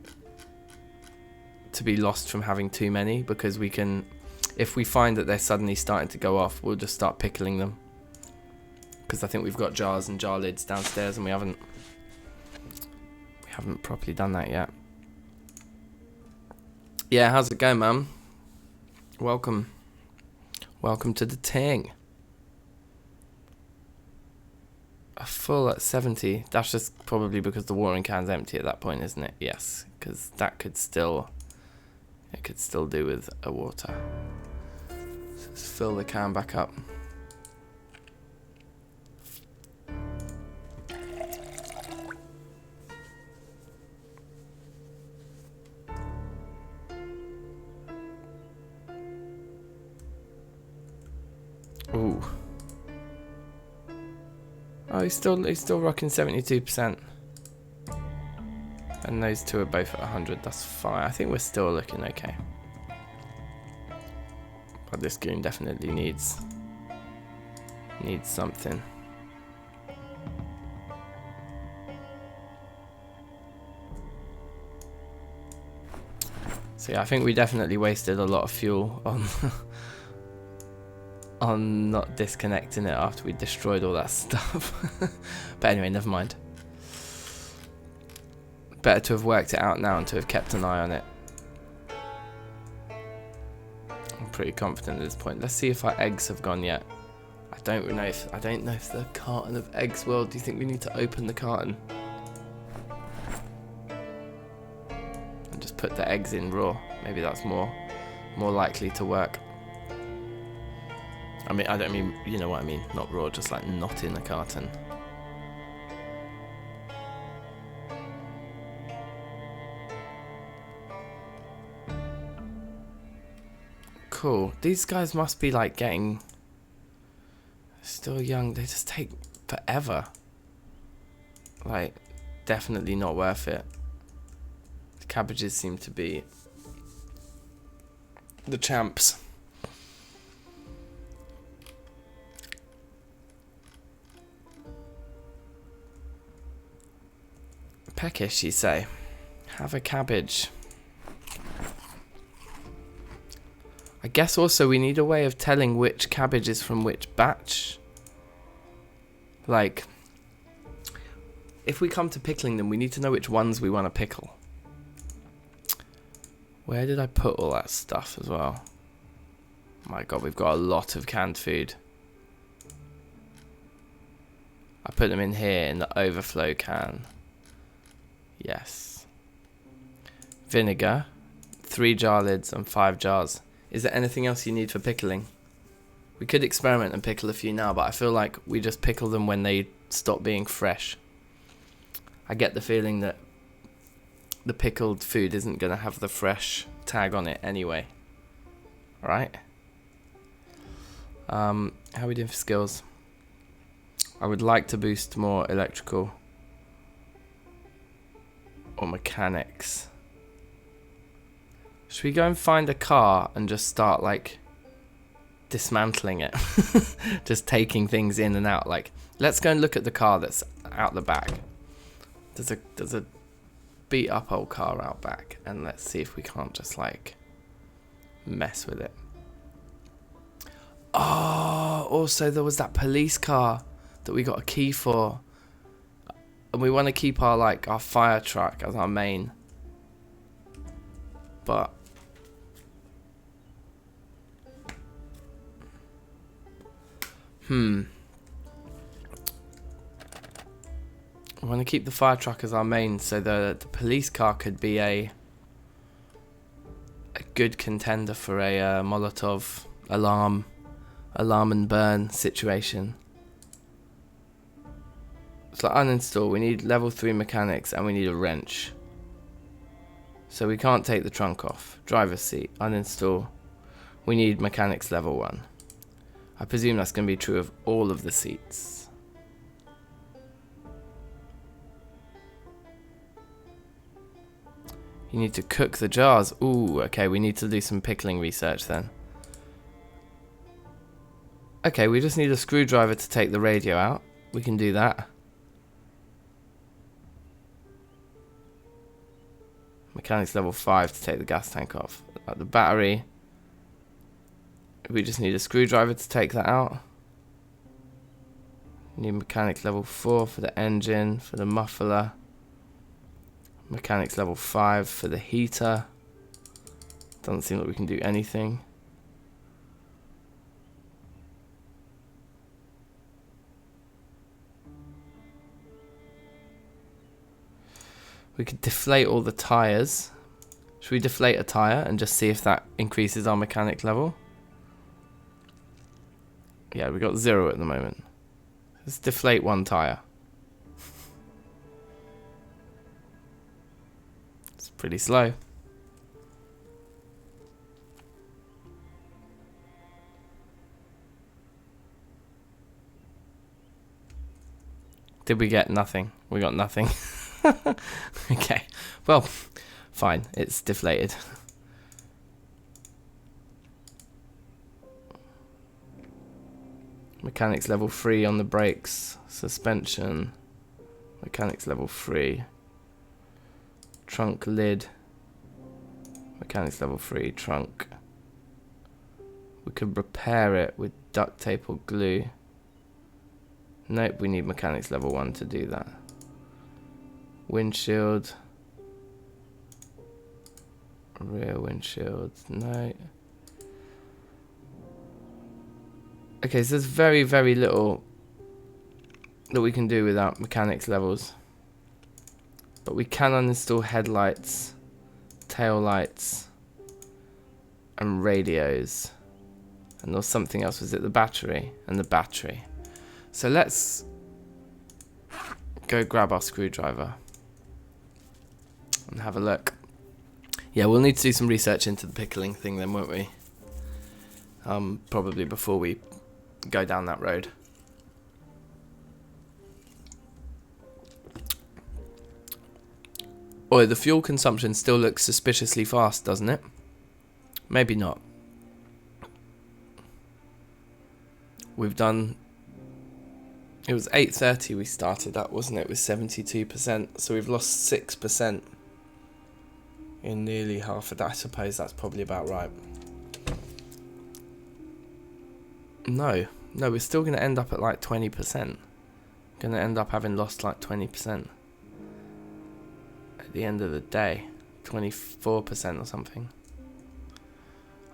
to be lost from having too many, because we can, if we find that they're suddenly starting to go off, we'll just start pickling them. Because I think we've got jars and jar lids downstairs and we haven't properly done that yet. Yeah, how's it going, man? Welcome to the ting. A full at 70. That's just probably because the watering can's empty at that point, isn't it? Yes, because that could still do with a water. Let's fill the can back up. Ooh. Oh, he's still rocking 72%. And those two are both at 100. That's fine. I think we're still looking okay. But this goon definitely needs something. So yeah, I think we definitely wasted a lot of fuel on on not disconnecting it after we destroyed all that stuff. But anyway, never mind. Better to have worked it out now and to have kept an eye on it. I'm pretty confident at this point. Let's see if our eggs have gone yet. I don't know if the carton of eggs will. Do you think we need to open the carton? And just put the eggs in raw. Maybe that's more likely to work. I mean, I don't mean, you know what I mean, not raw, just like not in the carton. Cool. These guys must be like getting still young. They just take forever. Like, definitely not worth it. The cabbages seem to be the champs. Peckish, you say? Have a cabbage. I guess also we need a way of telling which cabbage is from which batch. Like, if we come to pickling them, we need to know which ones we want to pickle. Where did I put all that stuff as well? My god, we've got a lot of canned food. I put them in here in the overflow can. Yes. Vinegar. 3 jar lids and 5 jars. Is there anything else you need for pickling? We could experiment and pickle a few now, but I feel like we just pickle them when they stop being fresh. I get the feeling that the pickled food isn't going to have the fresh tag on it anyway. Alright? How are we doing for skills? I would like to boost more electrical or mechanics. Should we go and find a car and just start like dismantling it? Just taking things in and out. Like, let's go and look at the car that's out the back. There's a beat up old car out back, and let's see if we can't just like mess with it. Oh, also there was that police car that we got a key for, and we want to keep our fire truck as our main, but I want to keep the fire truck as our main, so the police car could be a good contender for a Molotov alarm and burn situation. So uninstall, we need level 3 mechanics and we need a wrench. So we can't take the trunk off. Driver's seat, uninstall. We need mechanics level 1. I presume that's going to be true of all of the seats. You need to cook the jars. Ooh, okay, we need to do some pickling research then. Okay, we just need a screwdriver to take the radio out. We can do that. Mechanics level 5 to take the gas tank off. The battery. We just need a screwdriver to take that out. Need mechanics level 4 for the engine, for the muffler. Mechanics level 5 for the heater. Doesn't seem like we can do anything. We could deflate all the tires. Should we deflate a tire and just see if that increases our mechanic level? Yeah, we got 0 at the moment. Let's deflate 1 tire. It's pretty slow. Did we get nothing? We got nothing. Okay, well, fine, it's deflated. Mechanics level 3 on the brakes, suspension, mechanics level 3, trunk lid, mechanics level 3, trunk. We could repair it with duct tape or glue. Nope, we need mechanics level 1 to do that. Windshield, rear windshield, no. Okay, so there's very, very little that we can do without mechanics levels. But we can uninstall headlights, tail lights, and radios. And there was something else, was it the battery? And the battery. So let's go grab our screwdriver and have a look. Yeah, we'll need to do some research into the pickling thing then, won't we? Probably before we go down that road. Oh, the fuel consumption still looks suspiciously fast, doesn't it? Maybe not. We've done... It was 8:30 we started at, wasn't it? With 72%. So we've lost 6% in nearly half of that. I suppose that's probably about right. No, we're still going to end up at like 20%. Gonna end up having lost like 20% at the end of the day. 24% or something.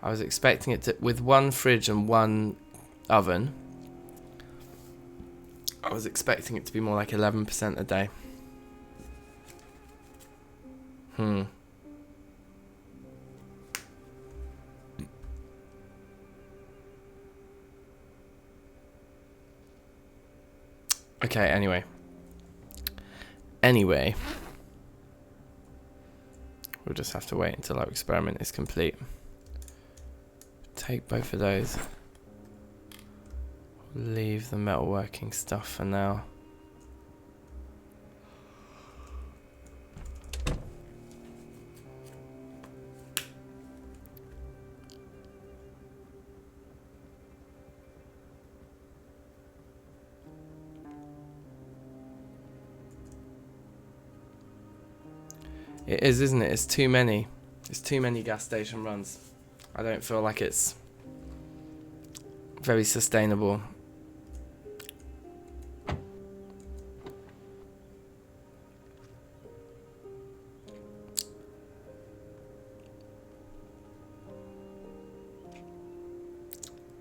I was expecting it to, with one fridge and one oven, I was expecting it to be more like 11% a day. Okay, anyway. We'll just have to wait until our experiment is complete. Take both of those. Leave the metalworking stuff for now. It is, isn't it? It's too many. It's too many gas station runs. I don't feel like it's very sustainable.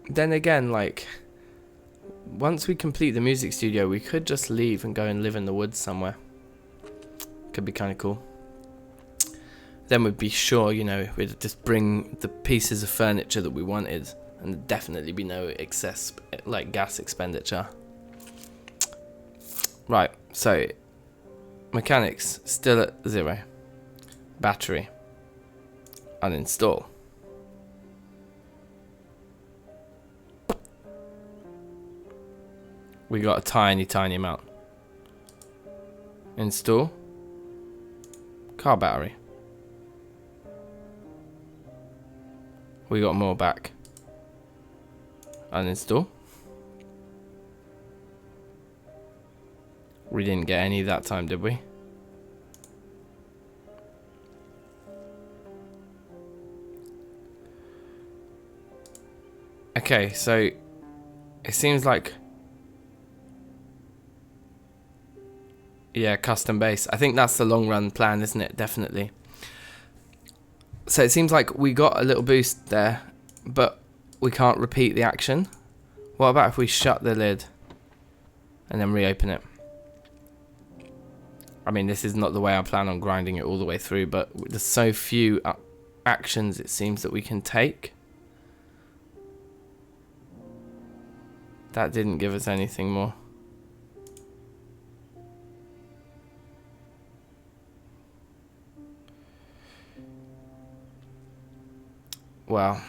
Then again, like, once we complete the music studio, we could just leave and go and live in the woods somewhere. Could be kind of cool. Then we'd be sure, you know, we'd just bring the pieces of furniture that we wanted, and there'd definitely be no excess, like, gas expenditure. Right, so mechanics still at 0. Battery uninstall. We got a tiny amount. Install car battery. We got more back. Uninstall. We didn't get any that time, did we? Okay, so it seems like, yeah, custom base. I think that's the long run plan, isn't it? Definitely. So it seems like we got a little boost there, but we can't repeat the action. What about if we shut the lid and then reopen it? I mean, this is not the way I plan on grinding it all the way through, but there's so few actions it seems that we can take. That didn't give us anything more. Well,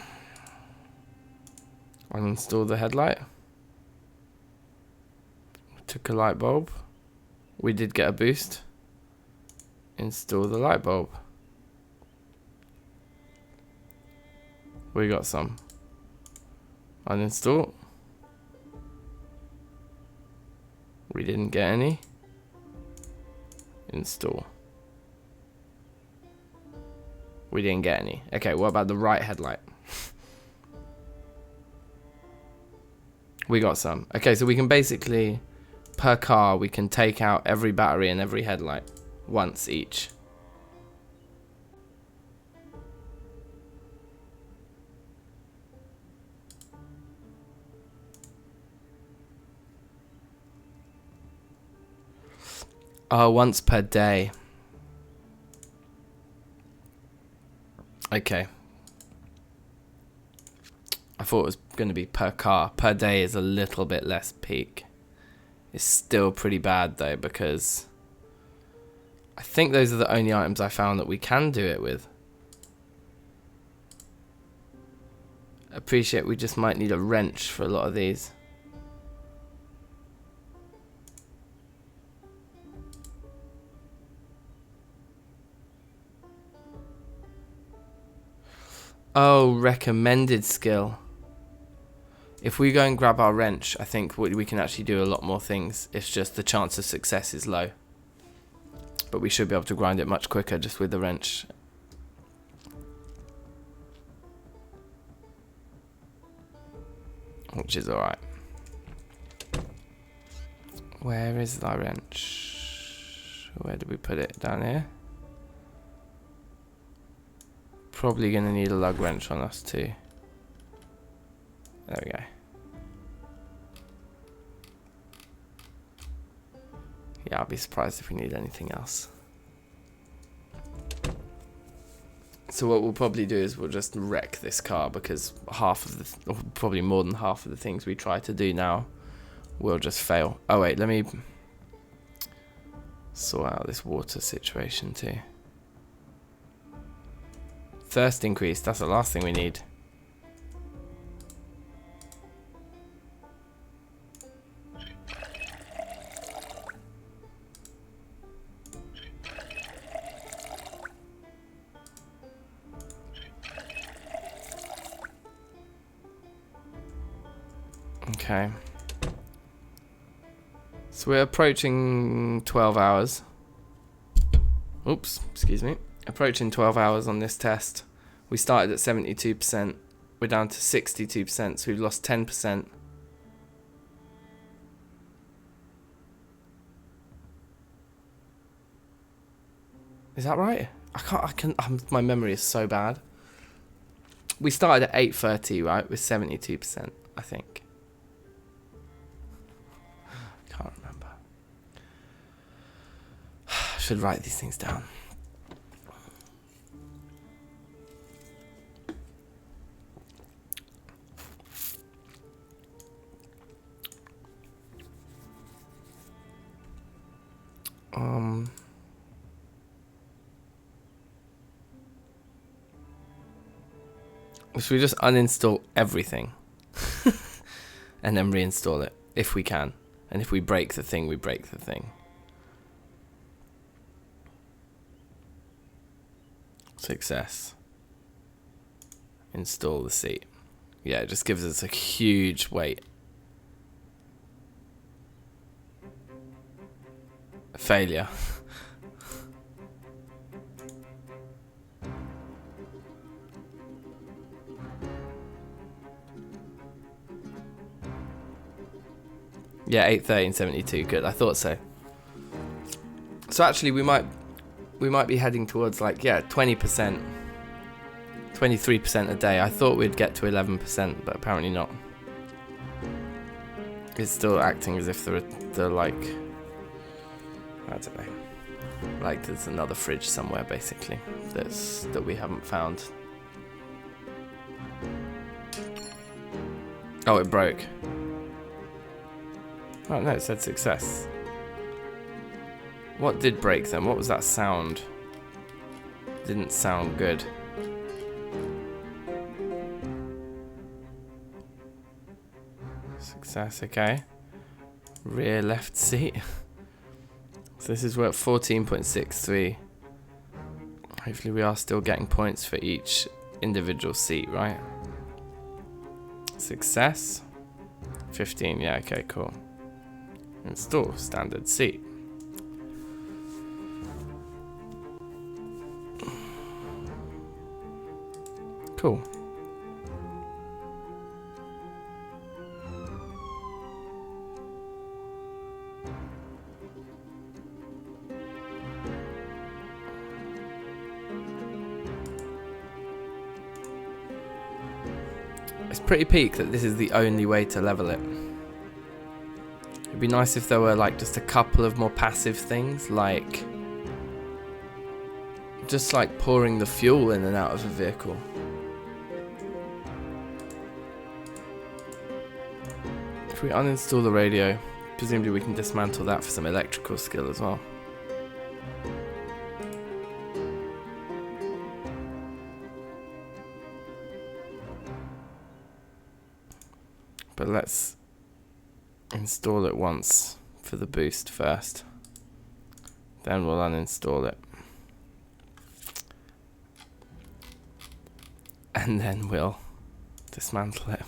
uninstall the headlight. Took a light bulb. We did get a boost. Install the light bulb. We got some. Uninstall. We didn't get any. Install. We didn't get any. Okay, what about the right headlight? We got some. Okay, so we can basically, per car, we can take out every battery and every headlight once each. Oh, once per day. Okay. I thought it was going to be per car. Per day is a little bit less peak. It's still pretty bad though, because I think those are the only items I found that we can do it with. Appreciate we just might need a wrench for a lot of these. Oh, recommended skill. If we go and grab our wrench, I think we can actually do a lot more things. It's just the chance of success is low. But we should be able to grind it much quicker just with the wrench. Which is alright. Where is our wrench? Where did we put it? Down here? Probably going to need a lug wrench on us too. There we go. Yeah, I'll be surprised if we need anything else. So what we'll probably do is we'll just wreck this car, because half of the, or probably more than half of the things we try to do now will just fail. Oh wait, let me sort out this water situation too. Thirst increase, that's the last thing we need. Okay. So we're approaching 12 hours. Oops, excuse me. Approaching 12 hours on this test. We started at 72%. We're down to 62%, so we've lost 10%. Is that right? My memory is so bad. We started at 8:30, right? With 72%, I think. Can't remember. I should write these things down. Should we just uninstall everything and then reinstall it if we can? And if we break the thing, we break the thing. Success. Install the seat. Yeah, it just gives us a huge weight. Failure. Yeah, 8:30 and 72. Good, I thought so. So actually, we might be heading towards like 20%, 23% a day. I thought we'd get to 11%, but apparently not. It's still acting as if they're like, I don't know, like there's another fridge somewhere basically that we haven't found. Oh, it broke. Oh no, it said success. What did break them? What was that sound? Didn't sound good. Success, okay. Rear left seat. So this is worth 14.63. Hopefully we are still getting points for each individual seat, right? Success. 15, yeah, okay, cool. Install standard seat. Cool. It's pretty peak that this is the only way to level it. It'd be nice if there were like just a couple of more passive things, like just like pouring the fuel in and out of a vehicle. If we uninstall the radio, presumably we can dismantle that for some electrical skill as well. But let's install it once for the boost first. Then we'll uninstall it. And then we'll dismantle it.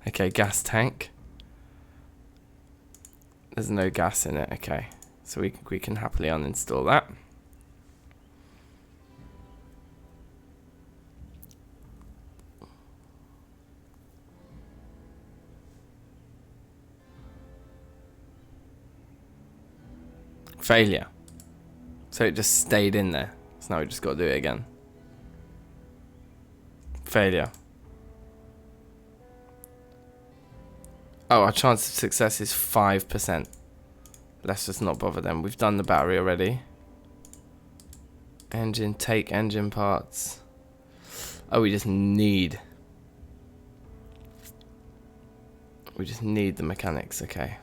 Okay, gas tank. There's no gas in it, okay. So we can happily uninstall that. Failure. So it just stayed in there. So now we just got to do it again. Failure. Oh, our chance of success is 5%. Let's just not bother them. We've done the battery already. Engine, take engine parts. Oh, we just need the mechanics, okay.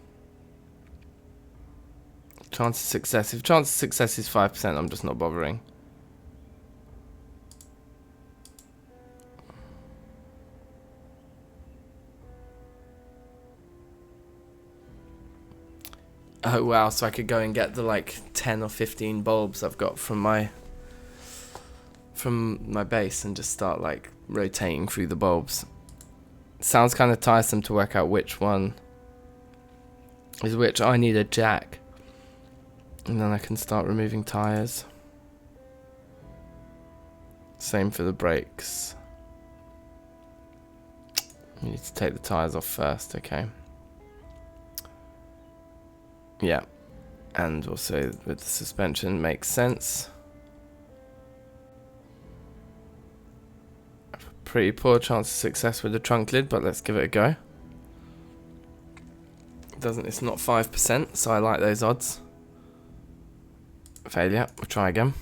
Chance of success. If chance of success is 5%, I'm just not bothering. Oh wow, so I could go and get the like 10 or 15 bulbs I've got from my base and just start like rotating through the bulbs. Sounds kind of tiresome to work out which one is which. I need a jack. And then I can start removing tires. Same for the brakes. You need to take the tires off first, okay. Yeah. And also with the suspension, makes sense. Pretty poor chance of success with the trunk lid, but let's give it a go. It's not 5%, so I like those odds. Failure. We'll try again.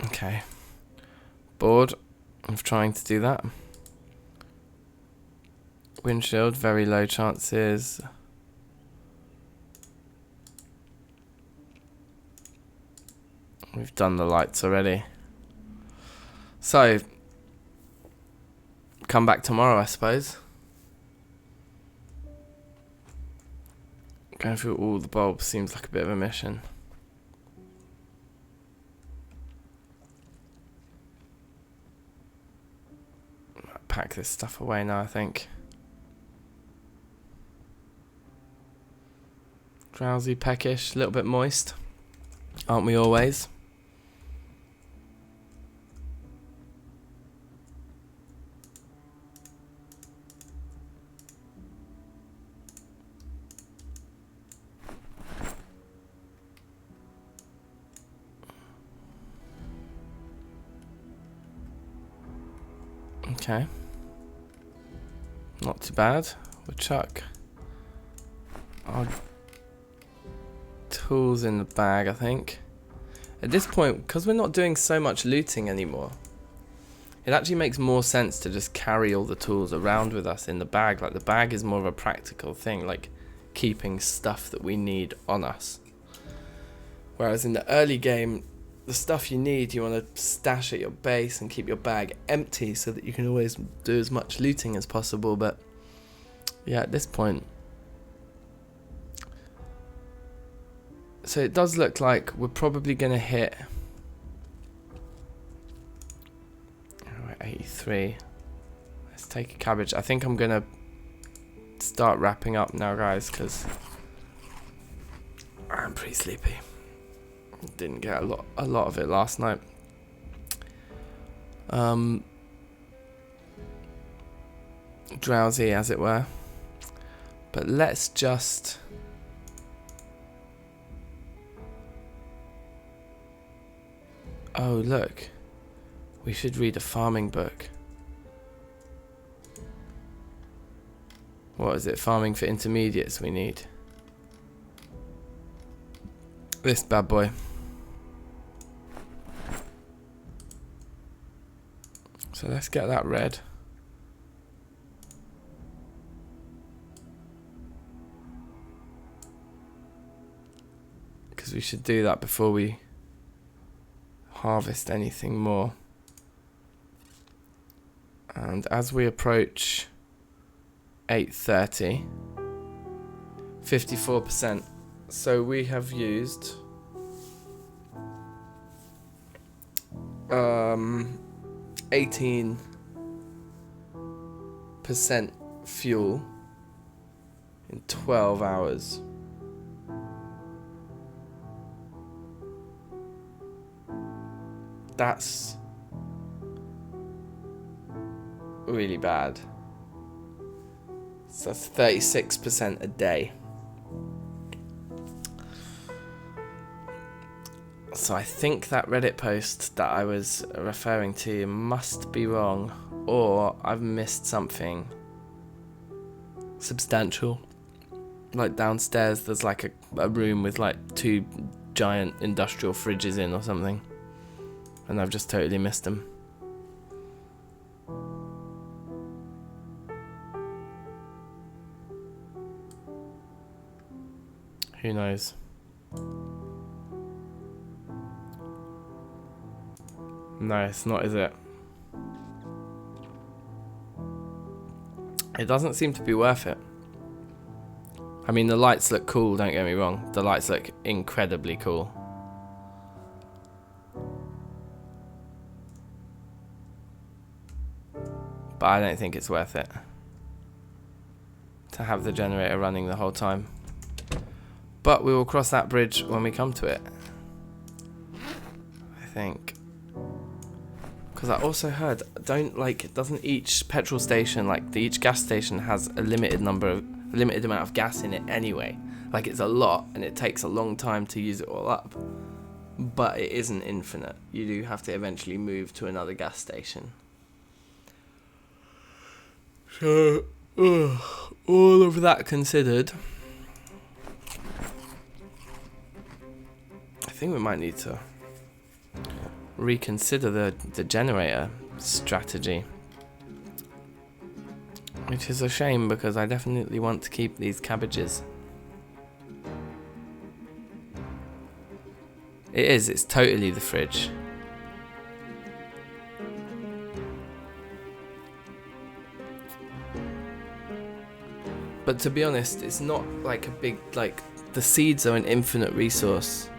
Okay. Bored of trying to do that. Windshield, very low chances. We've done the lights already. So, come back tomorrow, I suppose. Going through all the bulbs seems like a bit of a mission. Pack this stuff away now, I think. Drowsy, peckish, a little bit moist. Aren't we always? Okay. Not too bad. We'll chuck our tools in the bag, I think. At this point, because we're not doing so much looting anymore, it actually makes more sense to just carry all the tools around with us in the bag. Like, the bag is more of a practical thing, like keeping stuff that we need on us. Whereas in the early game, the stuff you need, you want to stash at your base and keep your bag empty so that you can always do as much looting as possible. But yeah, at this point, so it does look like we're probably going to hit 83. Let's take a cabbage. I think I'm going to start wrapping up now, guys, because I'm pretty sleepy. Didn't get a lot of it last night. Drowsy, as it were. But let's just oh, look. We should read a farming book. What is it? Farming for intermediates we need. This bad boy. So let's get that read. Because we should do that before we harvest anything more. And as we approach 8:30, 54%. So we have used 18% fuel in 12 hours. That's really bad. So that's 36% a day. So I think that Reddit post that I was referring to must be wrong, or I've missed something substantial. Like downstairs there's like a room with like 2 giant industrial fridges in or something, and I've just totally missed them. Who knows? No, it's not, is it? It doesn't seem to be worth it. I mean, the lights look cool, don't get me wrong. The lights look incredibly cool. But I don't think it's worth it to have the generator running the whole time. But we will cross that bridge when we come to it, I think. Because I also heard, doesn't each petrol station, like each gas station has a limited amount of gas in it anyway. Like it's a lot and it takes a long time to use it all up. But it isn't infinite. You do have to eventually move to another gas station. So, all of that considered, I think we might need to reconsider the generator strategy, which is a shame because I definitely want to keep these cabbages. It's totally the fridge. But to be honest, it's not like a big, like, the seeds are an infinite resource.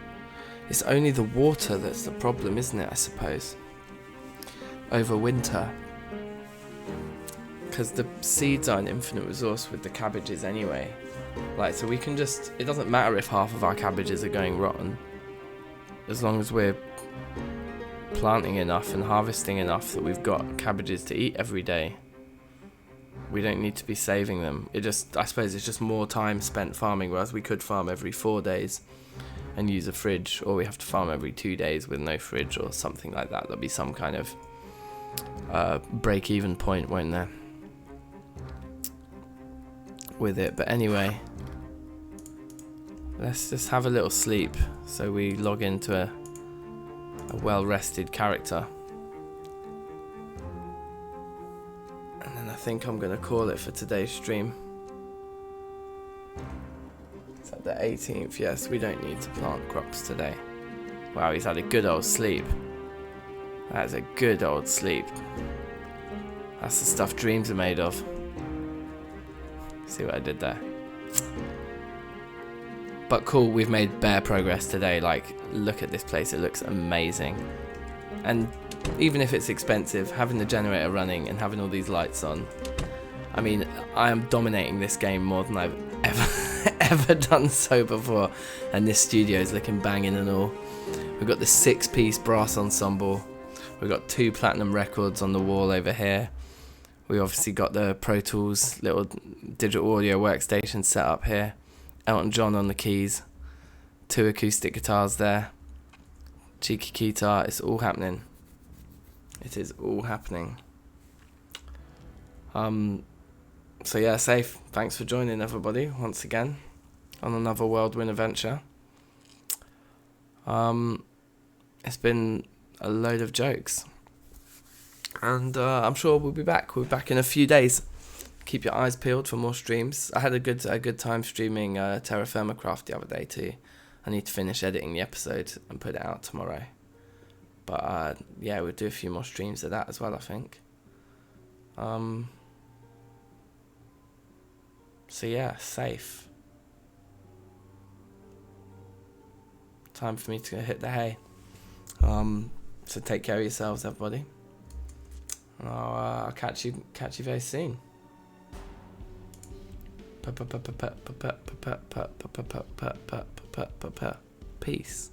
It's only the water that's the problem, isn't it, I suppose? Over winter. Because the seeds are an infinite resource with the cabbages anyway. Like, so we can just, it doesn't matter if half of our cabbages are going rotten. As long as we're planting enough and harvesting enough that we've got cabbages to eat every day. We don't need to be saving them. I suppose it's just more time spent farming, whereas we could farm every 4 days and use a fridge, or we have to farm every 2 days with no fridge or something like that. There'll be some kind of break-even point, won't there, with it? But anyway, let's just have a little sleep so we log into a well-rested character. And then I think I'm going to call it for today's stream. It's at the 18th. Yes, we don't need to plant crops today. Wow, he's had a good old sleep. That's a good old sleep. That's the stuff dreams are made of. See what I did there? But cool, we've made bare progress today. Like, look at this place, it looks amazing. And even if it's expensive, having the generator running and having all these lights on, I mean, I am dominating this game more than I've ever done so before. And this studio is looking banging and all. We've got the 6-piece brass ensemble. We've got 2 platinum records on the wall over here. We obviously got the Pro Tools little digital audio workstation set up here. Elton John on the keys. 2 acoustic guitars there. Cheeky guitar. It's all happening. It is all happening. So yeah, safe. Thanks for joining everybody once again on another Whirlwind adventure. It's been a load of jokes. And I'm sure we'll be back. We'll be back in a few days. Keep your eyes peeled for more streams. I had a good time streaming Terra Firma Craft the other day too. I need to finish editing the episode and put it out tomorrow. But yeah, we'll do a few more streams of that as well, I think. So yeah, safe. Time for me to hit the hay. So take care of yourselves, everybody. And I'll catch you very soon. Peace.